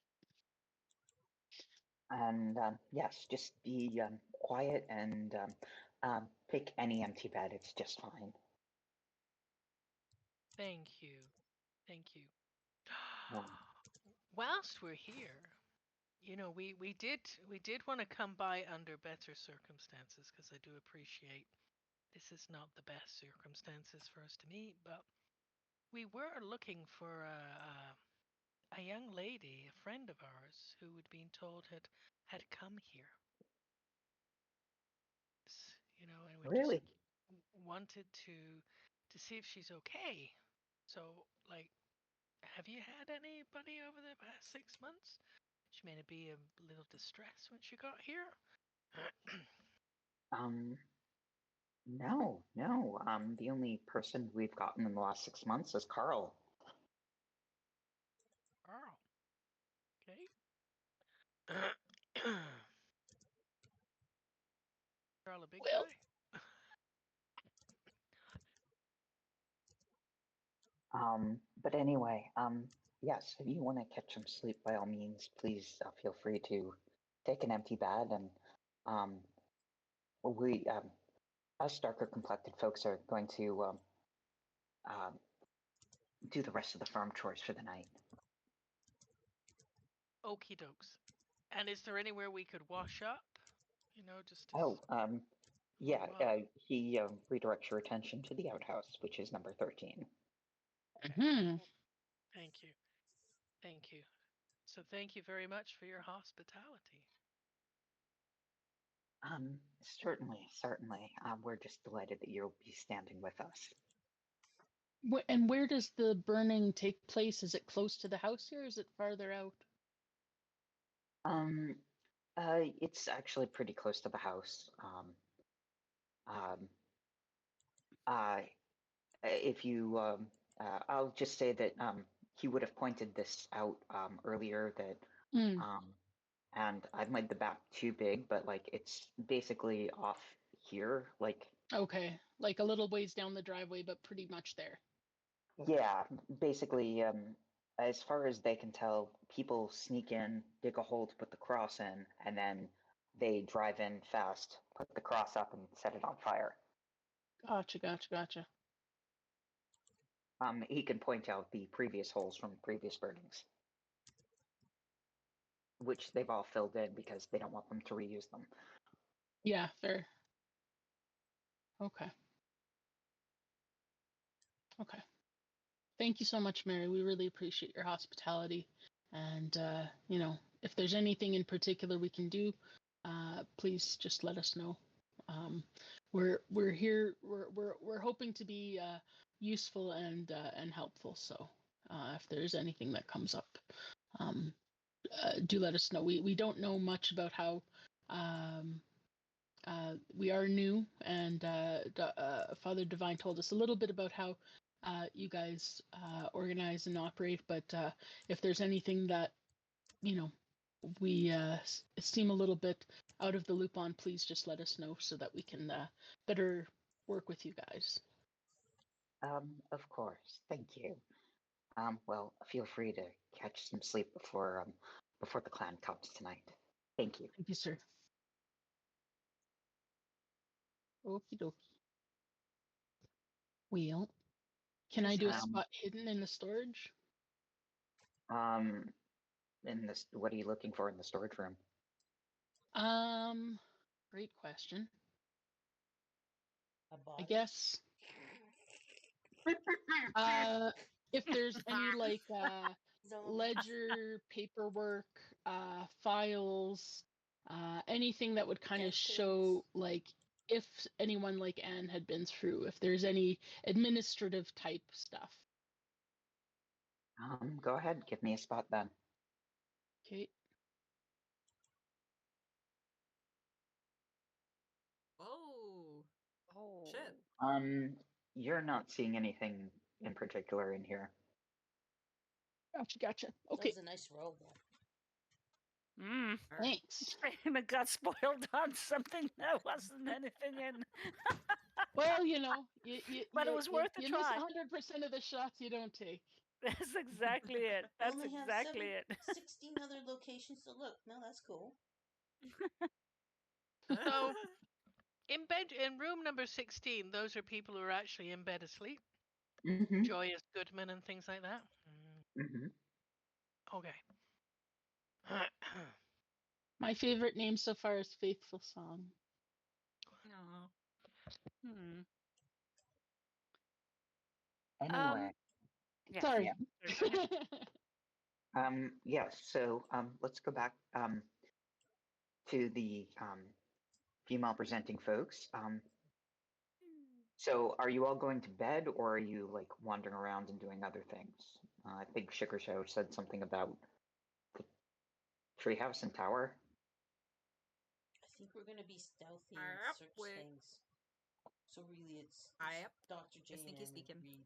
And yes, just be quiet and pick any empty bed. It's just fine. Thank you. Thank you. Um, Whilst we're here, you know, we did want to come by under better circumstances, because I do appreciate this is not the best circumstances for us to meet, but we were looking for a young lady, a friend of ours, who had been told had come here. You know, and we really? just wanted to see if she's okay. So, like, have you had anybody over the past 6 months? She may be a little distressed when she got here. No. The only person we've gotten in the last 6 months is Carl. Carl. Okay. Carl, a big Well, guy. But anyway, yes, if you want to catch some sleep, by all means, please feel free to take an empty bed. And we, us darker complected folks, are going to do the rest of the farm chores for the night. Okie dokes. And is there anywhere we could wash up? You know, just to Oh, yeah, warm up. he redirects your attention to the outhouse, which is number 13. Thank you. Thank you. So thank you very much for your hospitality. Certainly. We're just delighted that you'll be standing with us. And where does the burning take place? Is it close to the house here, or is it farther out? It's actually pretty close to the house. If you, I'll just say that he would have pointed this out earlier. That, and I've made the map too big, but like it's basically off here. Like, Okay, like a little ways down the driveway, but pretty much there. yeah, basically, as far as they can tell, people sneak in, dig a hole to put the cross in, and then they drive in fast, put the cross up, and set it on fire. Gotcha. He can point out the previous holes from previous burnings, which they've all filled in because they don't want them to reuse them. Yeah, fair. Okay. Thank you so much, Mary. We really appreciate your hospitality. And you know, if there's anything in particular we can do, please just let us know. We're here. We're hoping to be useful and helpful. So if there's anything that comes up, do let us know. We don't know much about how. We are new, and Father Divine told us a little bit about how you guys organize and operate. But if there's anything that you know we seem a little bit out of the loop on, please just let us know so that we can better work with you guys. Of course. Thank you. Well, feel free to catch some sleep before the clan comes tonight. Thank you. Thank you, sir. Okie dokie. Well, can I do a spot hidden in the storage? In this, what are you looking for in the storage room? Great question. A body? I guess if there's any like ledger, paperwork, files, anything that would kind of show like if anyone like Anne had been through, if there's any administrative type stuff. Go ahead, give me a spot then. Okay. Oh. Oh. Shit. You're not seeing anything in particular in here. Gotcha. Okay. That was a nice roll, though. Thanks. It got spoiled on something that wasn't anything in. Well, you know, you But it was worth a you miss try. 100% of the shots you don't take. That's exactly it. That's Only have exactly it. 16 other locations to look. No, that's cool. So, in bed, in room number 16, those are people who are actually in bed asleep. Mm-hmm. Joyous Goodman and things like that. Mm-hmm. Okay. My favorite name so far is Faithful Song. Aw. Hmm. Anyway, Yeah. Sorry. Sorry, go ahead. yes. So let's go back to the female presenting folks. So are you all going to bed, or are you like wandering around and doing other things? I think Sugar Show said something about the treehouse and tower. I think we're gonna be stealthy and Yep, search we're- things. So really, it's Yep. Dr. J Sneaky and sneaking. Reed.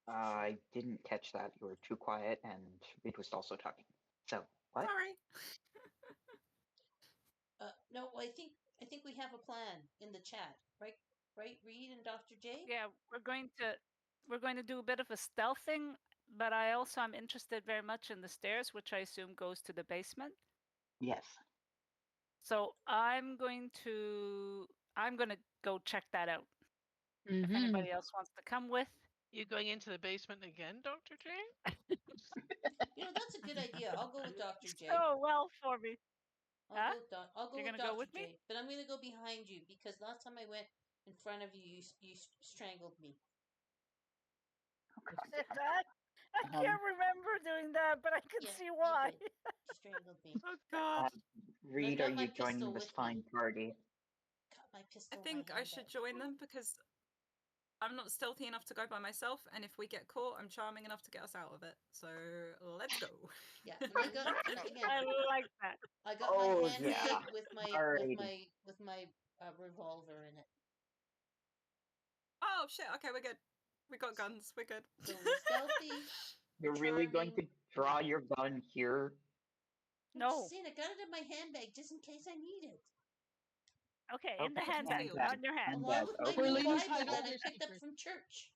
I didn't catch that. You were too quiet, and Reed was also talking. So what? Sorry. No, I think we have a plan in the chat, right? Right, Reed and Dr. J. Yeah, we're going to do a bit of a stealth thing, but I also am interested very much in the stairs, which I assume goes to the basement. Yes. So I'm going to go check that out. If Mhm. anybody else wants to come with. You going into the basement again, Dr. J? You know, that's a good idea. I'll go with Dr. J. Oh well for me. Huh? I'll go You're with gonna go Dr. with J. me? But I'm gonna go behind you because last time I went in front of you, you strangled me. Did I? I can't remember doing that, but I can Yeah, see you why. did. You strangled me. Oh God. Reed, got are my you joining pistol this with me. fine party? Got my I pistol. think in my I should handbag. join them because I'm not stealthy enough to go by myself, and if we get caught, I'm charming enough to get us out of it. So let's go. Yeah, and I got and again. I like that. I got my Oh, handbag yeah. with my Alrighty. revolver in it. Oh shit! Okay, we're good. We got guns. We're good. So we're stealthy. You're really going to draw your gun here? I'm No. just saying, I got it in my handbag just in case I need it. Okay, in the Okay, handbag, concealed. not in your hand. Along with my Okay. new ladies Bible hide all that I their picked up secrets. from church.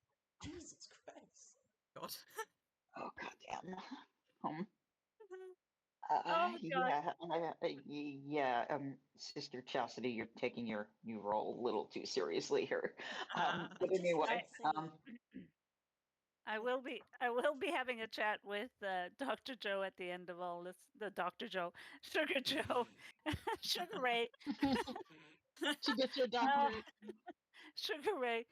Jesus Christ. God. Oh, goddamn. Um, Oh, God. yeah, Sister Chastity, you're taking your new role a little too seriously here. But Just anyway, saying. I will be having a chat with Dr. Joe at the end of all this. The Dr. Joe, Sugar Joe, Sugar Ray, She gets her doctorate. Sugar Ray.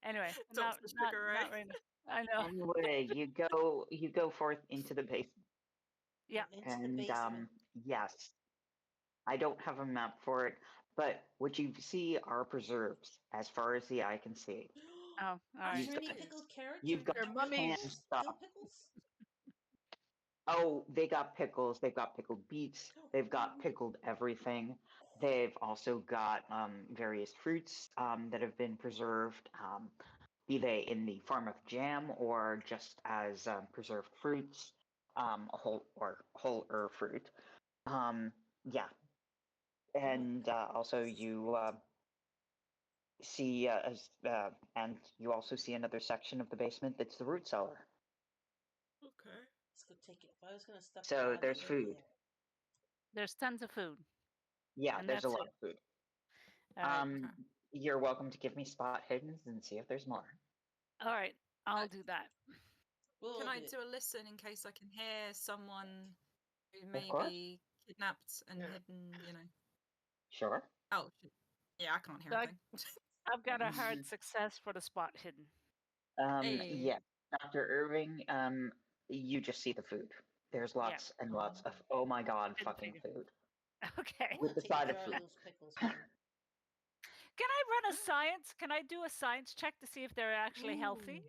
Anyway, not Dr. Sugar Ray. right now. I know. anyway, you go forth into the basement. Yeah. Into the And basement. yes, I don't have a map for it, but what you see are preserves as far as the eye can see. Oh, all Are right. there any pickled carrots You've or got Your dill mummies. canned pickles? Dill stuff. pickles? Oh, they got pickles. They've got pickled beets. They've got pickled everything. They've also got various fruits that have been preserved, be they in the form of jam or just as preserved fruits, whole or fruit. Yeah, and also you see and you also see another section of the basement that's the root cellar. Okay. Let's go take it. If I was gonna stuff So the body, there's it'd be food. there. There's tons of food. Yeah, And there's a that's lot it. of food. All right. Okay. You're welcome to give me spot hiddens and see if there's more. All right. I'll do that. We'll Can I do it. do a listen in case I can hear someone who may course. be kidnapped and hidden, you know? Sure. Oh, shit. Yeah, I can't hear So anything. I've got a hard success for the spot hidden. Hey. Yeah, Dr. Irving, you just see the food. There's lots and lots of, oh my god, Didn't fucking figure. food. Okay. I'm With gonna the take a side of jar of food. those pickles home. Can I run a science? Can I do a science check to see if they're actually healthy?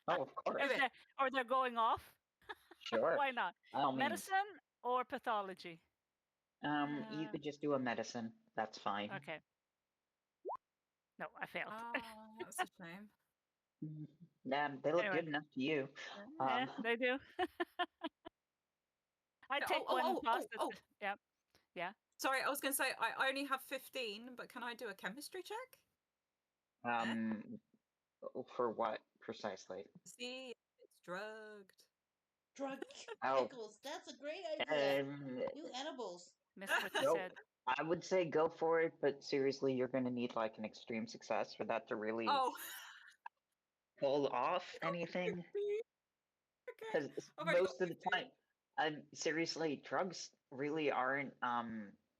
Oh, of course. Do it. Or they're going off? Sure. Why not? By all means. Medicine or pathology? You could just do a medicine. That's fine. Okay. No, I failed. Ah, that's a shame. They look Anyway. good enough to you. Yeah, they do. I Yeah, take one pasta. Yep. Yeah. Sorry, I was going to say I only have 15, but can I do a chemistry check? For what precisely? See if it's drugged. Drug Oh. pickles. That's a great idea. Um, New edibles. Missed what you Go- said. I would say go for it, but seriously, you're going to need like an extreme success for that to really Oh. pull off anything. Okay. Because I've only got most of the 15. time, seriously, drugs really aren't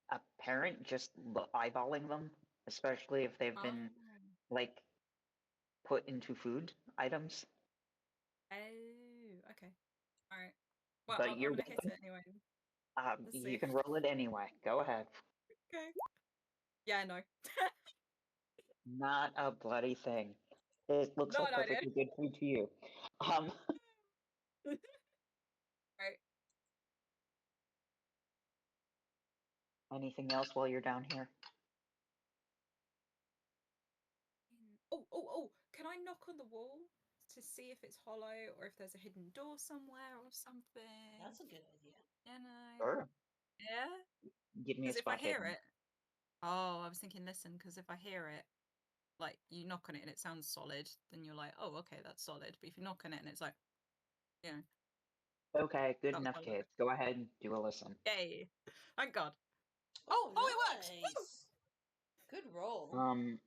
apparent just eyeballing them, especially if they've been Oh. like put into food items. Oh, okay. All right. Well, But I'm you're going to hit welcome. it anyway. Let's You see. can roll it anyway. Go ahead. Okay. Yeah, no. Not a bloody thing. It looks No, like no, I did. perfectly good food to you. Right. Anything else while you're down here? Oh, can I knock on the wall to see if it's hollow or if there's a hidden door somewhere or something? That's a good idea. You know? Sure. Yeah? Give me a Because if I spot hear hidden. it... Oh, I was thinking listen, because if I hear it, like, you knock on it and it sounds solid, then you're like, oh, okay, that's solid. But if you knock on it and it's like, you know... Okay, good That was enough, my kids. limit. Go ahead and do a listen. Yay! Thank God. Oh, it works! Woo! nice. Good roll.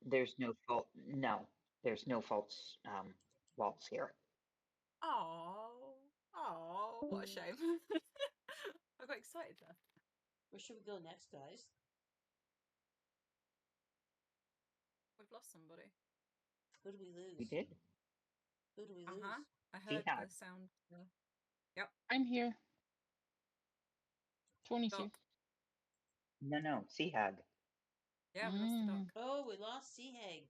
There's no fault. No, there's no false walls here. Oh, what a shame. I got excited there. Where should we go next, guys? We've lost somebody. Who do we lose? We did. Who do we lose? I heard Jihad. the sound. I'm here. Tony's here. Doc. No, Sea Hag. Yeah, we lost the doc. Oh, we lost Sea Hag.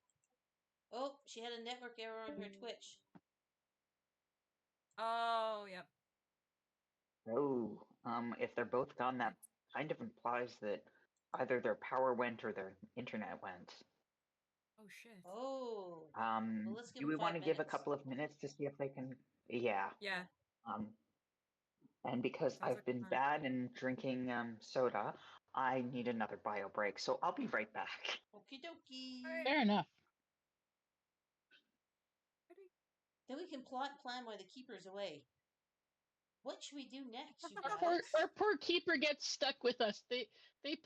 Oh, she had a network error on her Twitch. Oh, yep. Oh, if they're both gone, that kind of implies that either their power went or their internet went. Oh shit. Oh. Well, let's give Do them we 5 want to give a minutes. couple of minutes to see if they can? Yeah. Yeah. And because Sounds I've like a been plan. bad in drinking soda, I need another bio break. So I'll be right back. Okie dokie. Fair enough. Then we can plot and plan while the keeper's away. What should we do next, you Our guys? poor keeper gets stuck with us. They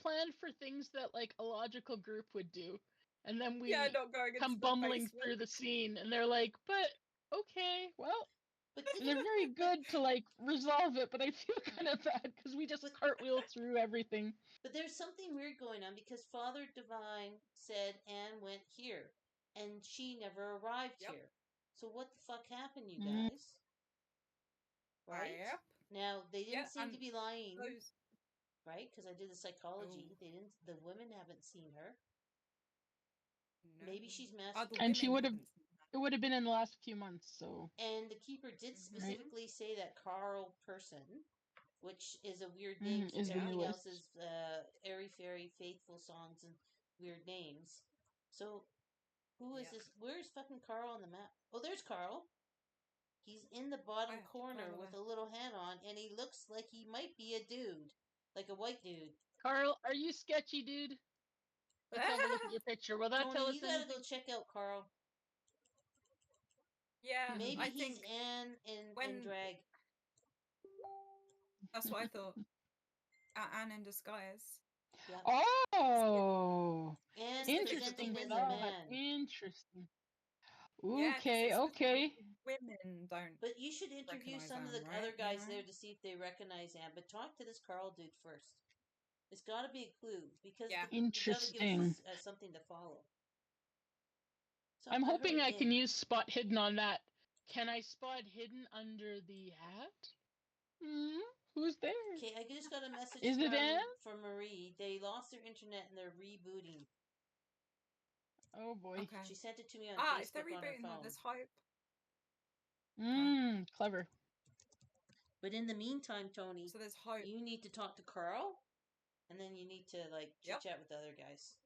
planned for things that like a logical group would do, and then we not going come into the bumbling basement. through the scene, and they're like, "But okay, well." But And they're very good to like resolve it, but I feel kind of bad because we just cartwheel through everything. But there's something weird going on because Father Divine said Anne went here, and she never arrived here. So what the fuck happened, you guys? Right? Yep. Now they didn't Yeah, seem to be lying, those... right? Because I did the psychology. Oh. They didn't. The women haven't seen her. No. Maybe she's the mastered. And she women would have. haven't seen that. It would have been in the last few months, so. And the keeper did specifically say that Carl Person, which is a weird name Is since the everything newest. else is airy fairy faithful songs and weird names. So who is this? Where's fucking Carl on the map? Oh, there's Carl. He's in the bottom corner with a little hat on, and he looks like he might be a dude, like a white dude. Carl, are you sketchy, dude? Let's have a look at your picture. Will that Tony, tell us you gotta anything? go check out Carl. Yeah, Maybe I he's think Anne in drag. That's what I thought. Anne in disguise. Yep. Oh, And interesting presenting as a thought. man. Interesting. Yeah, 'cause Okay, it's okay. women don't. But you should interview recognize some of Anne, the right? other guys You know? there to see if they recognize Anne. But talk to this Carl dude first. It's got to be a clue because Yeah. you got to give Interesting. us something to follow. So I'm I hoping heard I can in. use spot hidden on that. Can I spot hidden under the hat? Who's there? Okay, I just got a message Is it Anne? from Marie. They lost their internet and they're rebooting. Oh boy. Okay. She sent it to me on If they're Facebook on her rebooting, phone. there's hope. Clever. But in the meantime, Tony, So there's hope. you need to talk to Carl, and then you need to like chit chat with the other guys.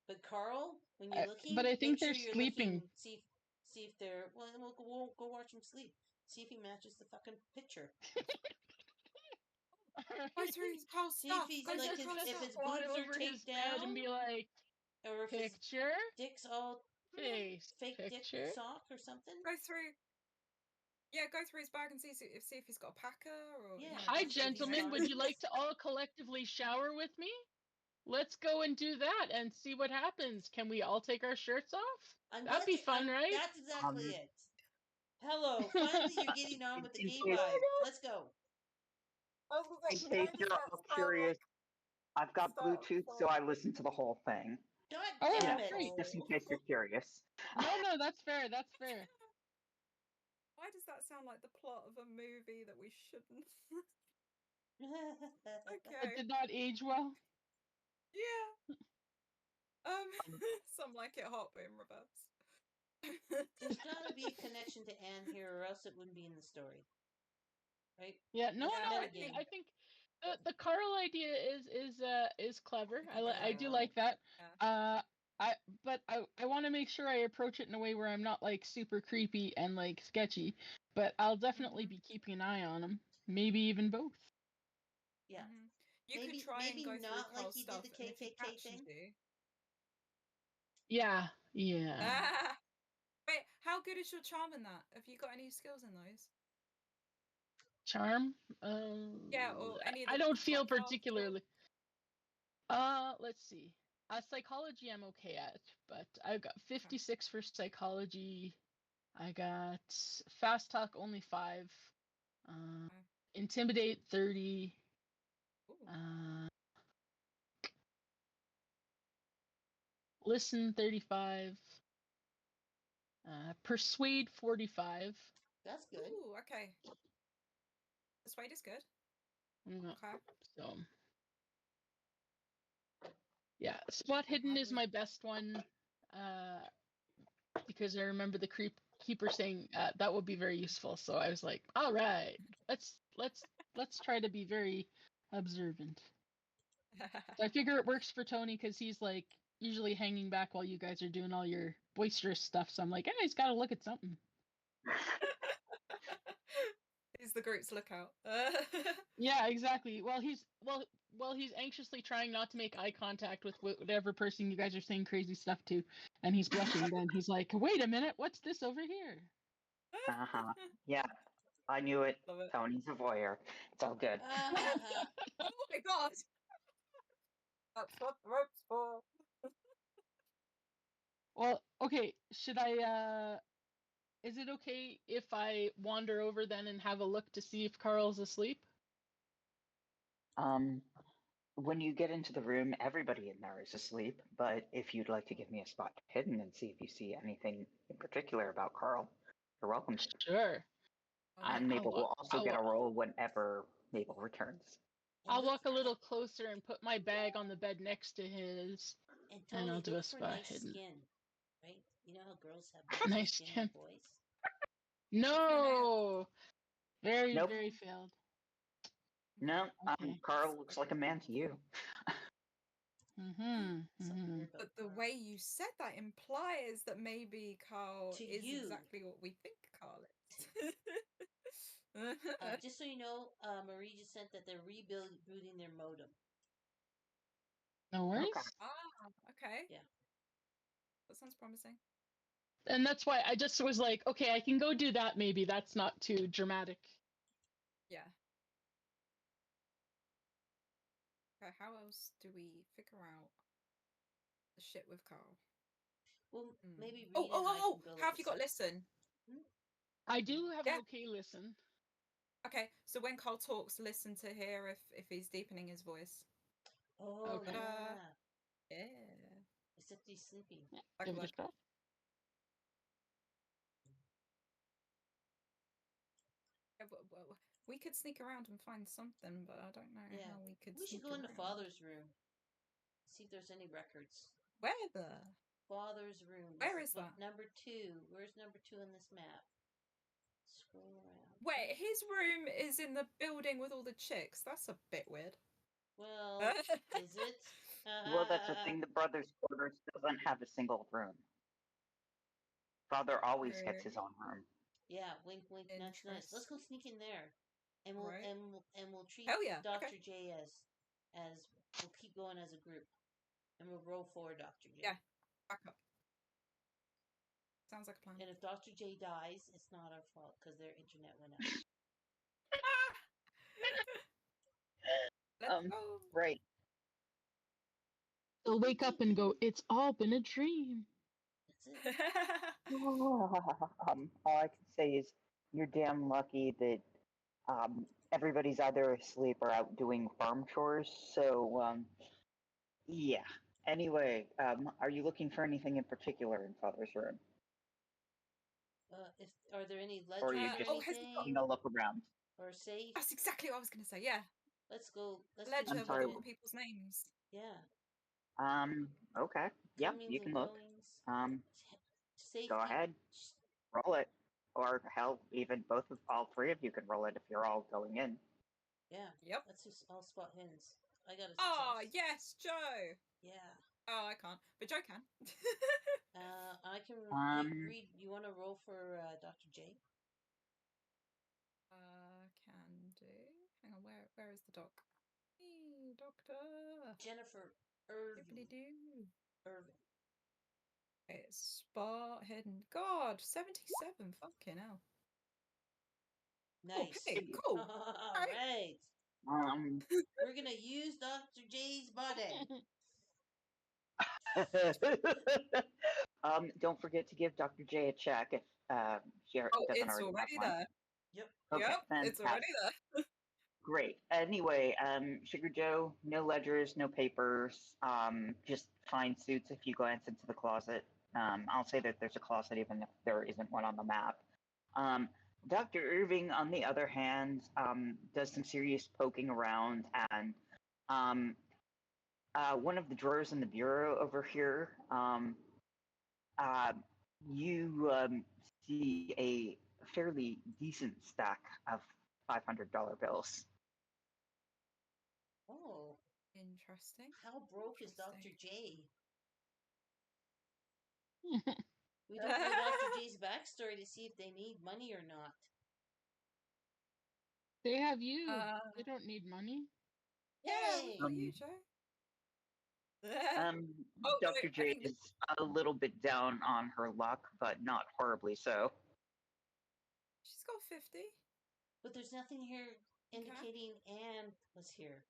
But Carl, when you're looking, But I think make sure they're you're sleeping. looking. See See if they're well. Then we'll go watch him sleep. See if he matches the fucking picture. Go through Carl's See if stuff. he's Go like through Carl's if stuff. his Squat boobs are over his taped bed down, and be like, or if his picture, dick's all face, fake picture. dick sock or something. Go through. Yeah, go through his bag and see if he's got a packer or. Yeah. You know, Hi, go through his gentlemen. bag. Would you like to all collectively shower with me? Let's go and do that and see what happens. Can we all take our shirts off? That'd be fun, right? That's exactly Um, it. Hello, finally you're getting on with the in gay case- vibe. Let's go. I was gonna In say, case don't you're that all sound curious, I've got Start Bluetooth, from- so I listen to the whole thing. God Oh, damn Yeah, it! great. just in case you're curious. No, that's fair. That's fair. Why does that sound like the plot of a movie that we shouldn't? It Okay. did not age well. Yeah. Some like it hot, but in reverse. There's got to be a connection to Anne here, or else it wouldn't be in the story, right? Yeah, no, Yeah, no. I I think think- the Carl idea is clever. I think I do very like that. Yeah. I want to make sure I approach it in a way where I'm not like super creepy and like sketchy, but I'll definitely Mhm. be keeping an eye on him. Maybe even both. Yeah. Mhm. You Maybe- could try maybe and go not through like Carl's you did stuff, the and if he KKK catches thing. you. Yeah, yeah. Ah! Wait, how good is your charm in that? Have you got any skills in those? Charm. Yeah, or any of I the don't feel like, card particularly. Let's see. Psychology I'm okay at, but I've got 56 for psychology. I got fast talk only 5. Okay. Intimidate 30. Ooh. Listen 35. Persuade 45. That's good. Ooh, okay. Persuade is good. Mm, Okay. So yeah, spot hidden is my best one. Because I remember the keeper saying that would be very useful. So I was like, all right, let's try to be very observant. So I figure it works for Tony because he's like usually hanging back while you guys are doing all your boisterous stuff. So I'm like, he's got to look at something. He's the group's lookout. Yeah, exactly. Well, he's anxiously trying not to make eye contact with whatever person you guys are saying crazy stuff to, and he's blushing. Then he's like, "Wait a minute, what's this over here?" Uh-huh. Yeah, I knew it. Love it. Tony's a voyeur. It's all good. Oh my god! That's what the rope's for. Well, okay. Should I? Is it okay if I wander over then and have a look to see if Carl's asleep? When you get into the room, everybody in there is asleep. But if you'd like to give me a spot hidden and see if you see anything in particular about Carl, you're welcome to. Sure. And Mabel will also get a roll whenever Mabel returns. I'll walk a little closer and put my bag on the bed next to his, and and I'll Tony, do look a for spot nice hidden. skin, right? You know how girls have Nice skin, skin. like boys. No, very Nope. very failed. No, Okay. Carl looks like a man to you. Something weird about But the Carl. way you said that implies that maybe Carl To is you. exactly what we think Carl is. Just so you know, Marie just sent that they're rebooting their modem. No worries. Okay. Okay. Yeah. That sounds promising. And that's why I just was like, okay, I can go do that. Maybe that's not too dramatic. Yeah. Okay, how else do we figure out the shit with Carl? Well, maybe Reed Oh, and I can go how look have at you got something. listen? I do have Yeah. an okay listen. Okay, so when Carl talks, listen to hear if he's deepening his voice. Oh, Okay. yeah. Yeah. Except he's sleeping. Yeah, That give could it a work. shot. Yeah, we could sneak around and find something, but I don't know Yeah. how we could. We should sneak go into around. Father's room. See if there's any records. Where the? Father's room. Where This is that? Number 2. Where's number 2 on this map? Scroll around. Wait, his room is in the building with all the chicks. That's a bit weird. Well, is it? Well, that's the thing. The brothers' quarters doesn't have a single room. Father always gets his own room. Yeah, wink, wink, nudge, nudge. Let's go sneak in there, and we'll Right. and we'll treat Hell yeah, Dr. okay. J as we'll keep going as a group, and we'll roll for Dr. J. Yeah. Back up. Sounds like a plan. And if Dr. J dies, it's not our fault because their internet went out. Let's go. Right. They'll wake up and go, "It's all been a dream." That's it. All I can say is you're damn lucky that everybody's either asleep or out doing farm chores. So, yeah. Anyway, are you looking for anything in particular in Father's room? If are there any Or are you ledgers or just has he got- anything, look around? or safe? That's exactly what I was going to say. Yeah. Let's go. Let's Ledger do with sorry. all the people's names. Yeah. Okay. Yeah, Comings you and can look. goings. Go ahead. Roll it. Or hell, even all three of you can roll it if you're all going in. Yeah. Yep. Let's just all spot hidden. I got a success. Oh, yes, Joe. Yeah. Oh, I can't. But Joe can. I can read. You want to roll for Dr. J? Can do. Hang on, where is the doc? Hey, doctor. Jennifer Irving. Irving. Okay, spot hidden. God, 77. Fucking hell. Nice. Okay, cool. All right. right. We're gonna use Dr. J's body. Don't forget to give Dr. J a check if she doesn't It's already already have one. there. Yep. Okay, Yep, it's already fantastic. there. Great. Anyway, Sugar Joe, no ledgers, no papers, just fine suits if you glance into the closet. I'll say that there's a closet even if there isn't one on the map. Dr. Irving, on the other hand, does some serious poking around, and one of the drawers in the bureau over here, you see a fairly decent stack of $500 bills. Oh, Interesting. how broke is Dr. Interesting. J? We don't know Dr. J's backstory to see if they need money or not. They have you. They don't need money. Yeah, we got you, Joe. Dr. J is a little bit down on her luck, but not horribly so. She's got 50. But there's nothing here indicating Anne was here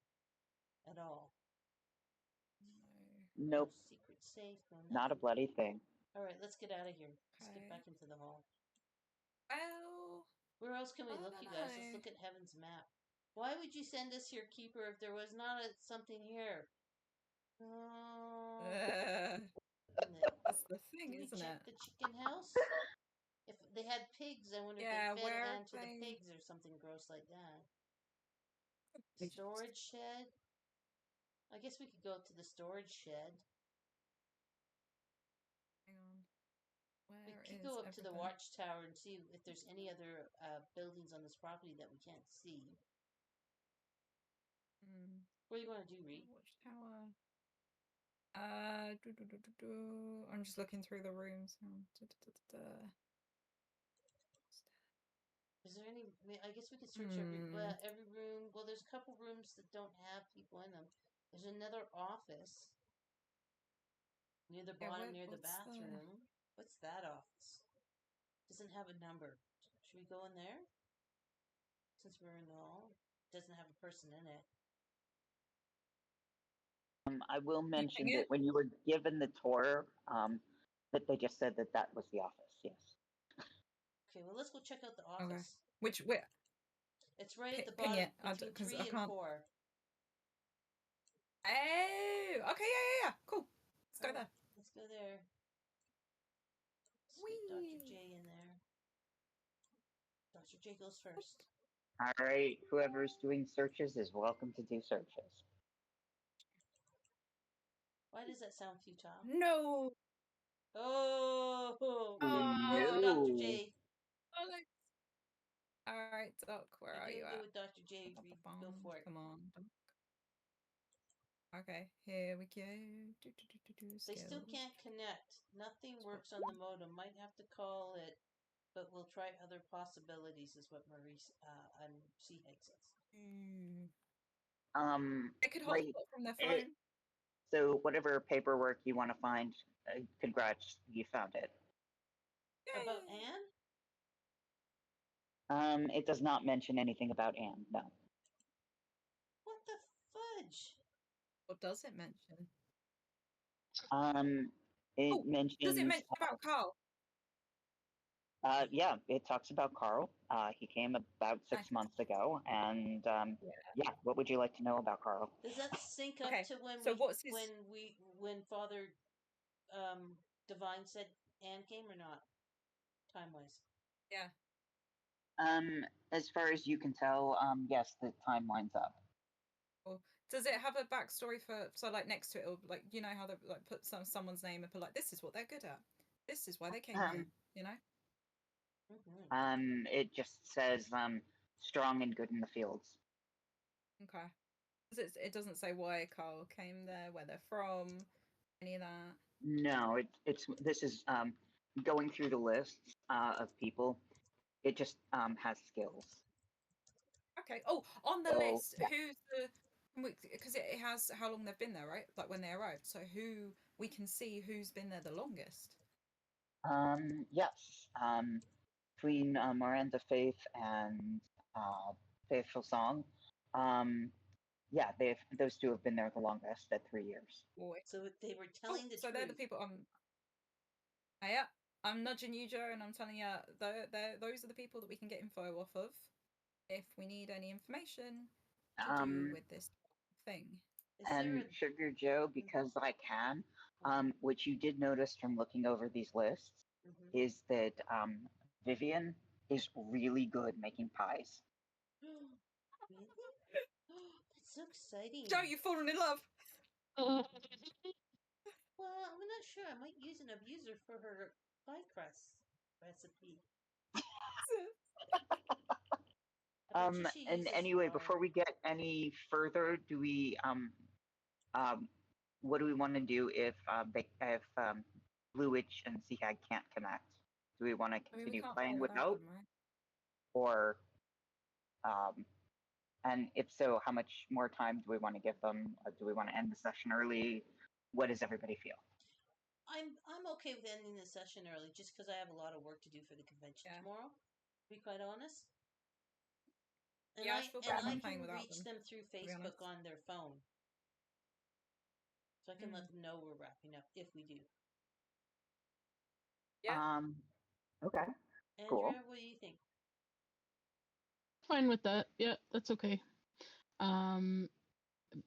at all. No. Nope. No secret safe, no nothing. Not a bloody thing. All right, let's get out of here. Let's get back into the hall. Well, where else can we look, you guys? Let's know. look at Heaven's map. Why would you send us here, Keeper, if there was not something here? Oh, that's the thing, did we isn't check it? the chicken house? If they had pigs, I wonder if Yeah, they fed where Anne to they- the pigs or something gross like that. Storage shed? I guess we could go to the storage shed. Hang on. We Where could is go up to the everything? watchtower and see if there's any other buildings on this property that we can't see. What do you want to do, Reed? Watchtower. I'm just looking through the rooms. Is there any? I guess we could search every room. Well, there's a couple rooms that don't have people in them. There's another office near the bottom, near the bathroom. What's that office? Doesn't have a number. Should we go in there? Since we're in the hall, doesn't have a person in it. I will mention that when you were given the tour, that they just said that was the office. Yes. Okay, well, let's go check out the office. Okay. Where? It's right at the bottom, between 3 and 4. Oh, okay, yeah. Cool. Let's go there. Let's go there. Let's get Dr. J in there. Dr. J goes first. All right. Whoever's doing searches is welcome to do searches. Why does that sound futile? No. Oh, no. Dr. J. All right, Doc, where are you You're at? good with Dr. J. Go for it. Come on, Doc. Okay, here we go. They still can't connect. Nothing works on the modem. Might have to call it, but we'll try other possibilities, is what Maurice and Seaheg says. They could Like, hotspot from their phone. so whatever paperwork you want to find, congrats, you found it. About Yay. Anne? It does not mention anything about Anne, no. What the fudge? What does it mention? It mentions. Does it mention about Carl? Yeah, it talks about Carl. He came about 6 months ago, and yeah. What would you like to know about Carl? Does that sync up Okay, to when so what's his... when Father Divine said Anne came or not? Time wise. Yeah. As far as you can tell, yes, the time lines up. Or does it have a backstory for, so like next to it, or like, you know how they like put someone's name and put like, this is what they're good at, this is why they came here, you know? It just says strong and good in the fields. Okay. It doesn't say why Carl came there, where they're from, any of that. No, this is going through the lists of people. It just has skills. Okay. Oh, on the list, yeah. Who's the... Because it has how long they've been there, right? Like when they arrived. So who we can see who's been there the longest. Yes. Between Miranda Faith and Faithful Song, yeah, those two have been there the longest at 3 years. Boy. So they were telling the truth. So they're the people yeah, I'm nudging you, Joe, and I'm telling you, those are the people that we can get info off of if we need any information to do with this thing. And Sugar Joe, because I can, what you did notice from looking over these lists is that Vivian is really good making pies. Really? That's so exciting. Joe, you've fallen in love. Well, I'm not sure. I might use an abuser for her pie crust recipe. And anyway, before we get any further, do we what do we want to do if Blue Witch and Seahag can't connect? Do we want to continue playing without them, right? Or and if so, how much more time do we want to give them? Do we want to end the session early? What does everybody feel? I'm okay with ending the session early, just because I have a lot of work to do for the convention tomorrow. To be quite honest. And yeah, I can reach them through Facebook on their phone, so I can let them know we're wrapping up if we do. Yeah. Okay. Andrea, cool. What do you think? Fine with that. Yeah, that's okay.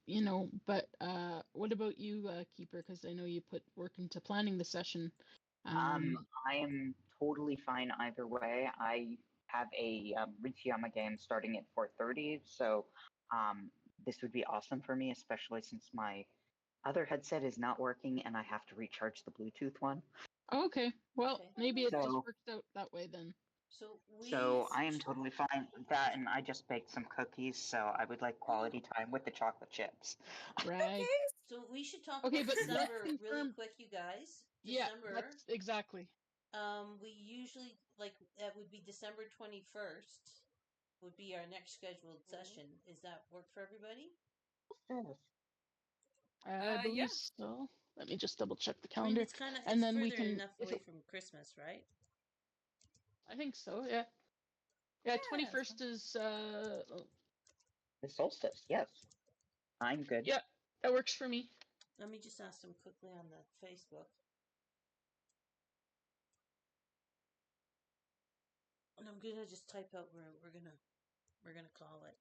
You know, but what about you, Keeper? Because I know you put work into planning the session. I am totally fine either way. I have a Richiyama game starting at 4:30, so this would be awesome for me, especially since my other headset is not working and I have to recharge the Bluetooth one. Okay, well, maybe it just works out that way then. So I am totally fine with that, and I just baked some cookies, so I would like quality time with the chocolate chips. Right. So we should talk about December really quick, you guys. December. Yeah, that's exactly. We usually that would be December 21st. Would be our next scheduled session. Is that work for everybody? I believe so. Let me just double check the calendar. I mean, it's kind of and then we can enough away from Christmas, right? I think so. Yeah. Yeah. 21st is the solstice. Yes, I'm good. Yeah, that works for me. Let me just ask them quickly on the Facebook. And I'm gonna just type out where we're gonna call it.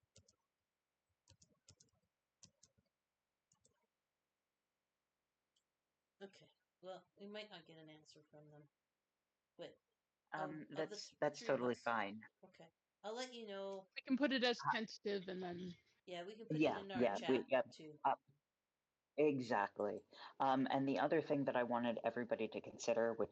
Okay. Well, we might not get an answer from them, but that's totally fine. Okay, I'll let you know. We can put it as tentative, and then we can put it in our chat too. Exactly. And the other thing that I wanted everybody to consider, which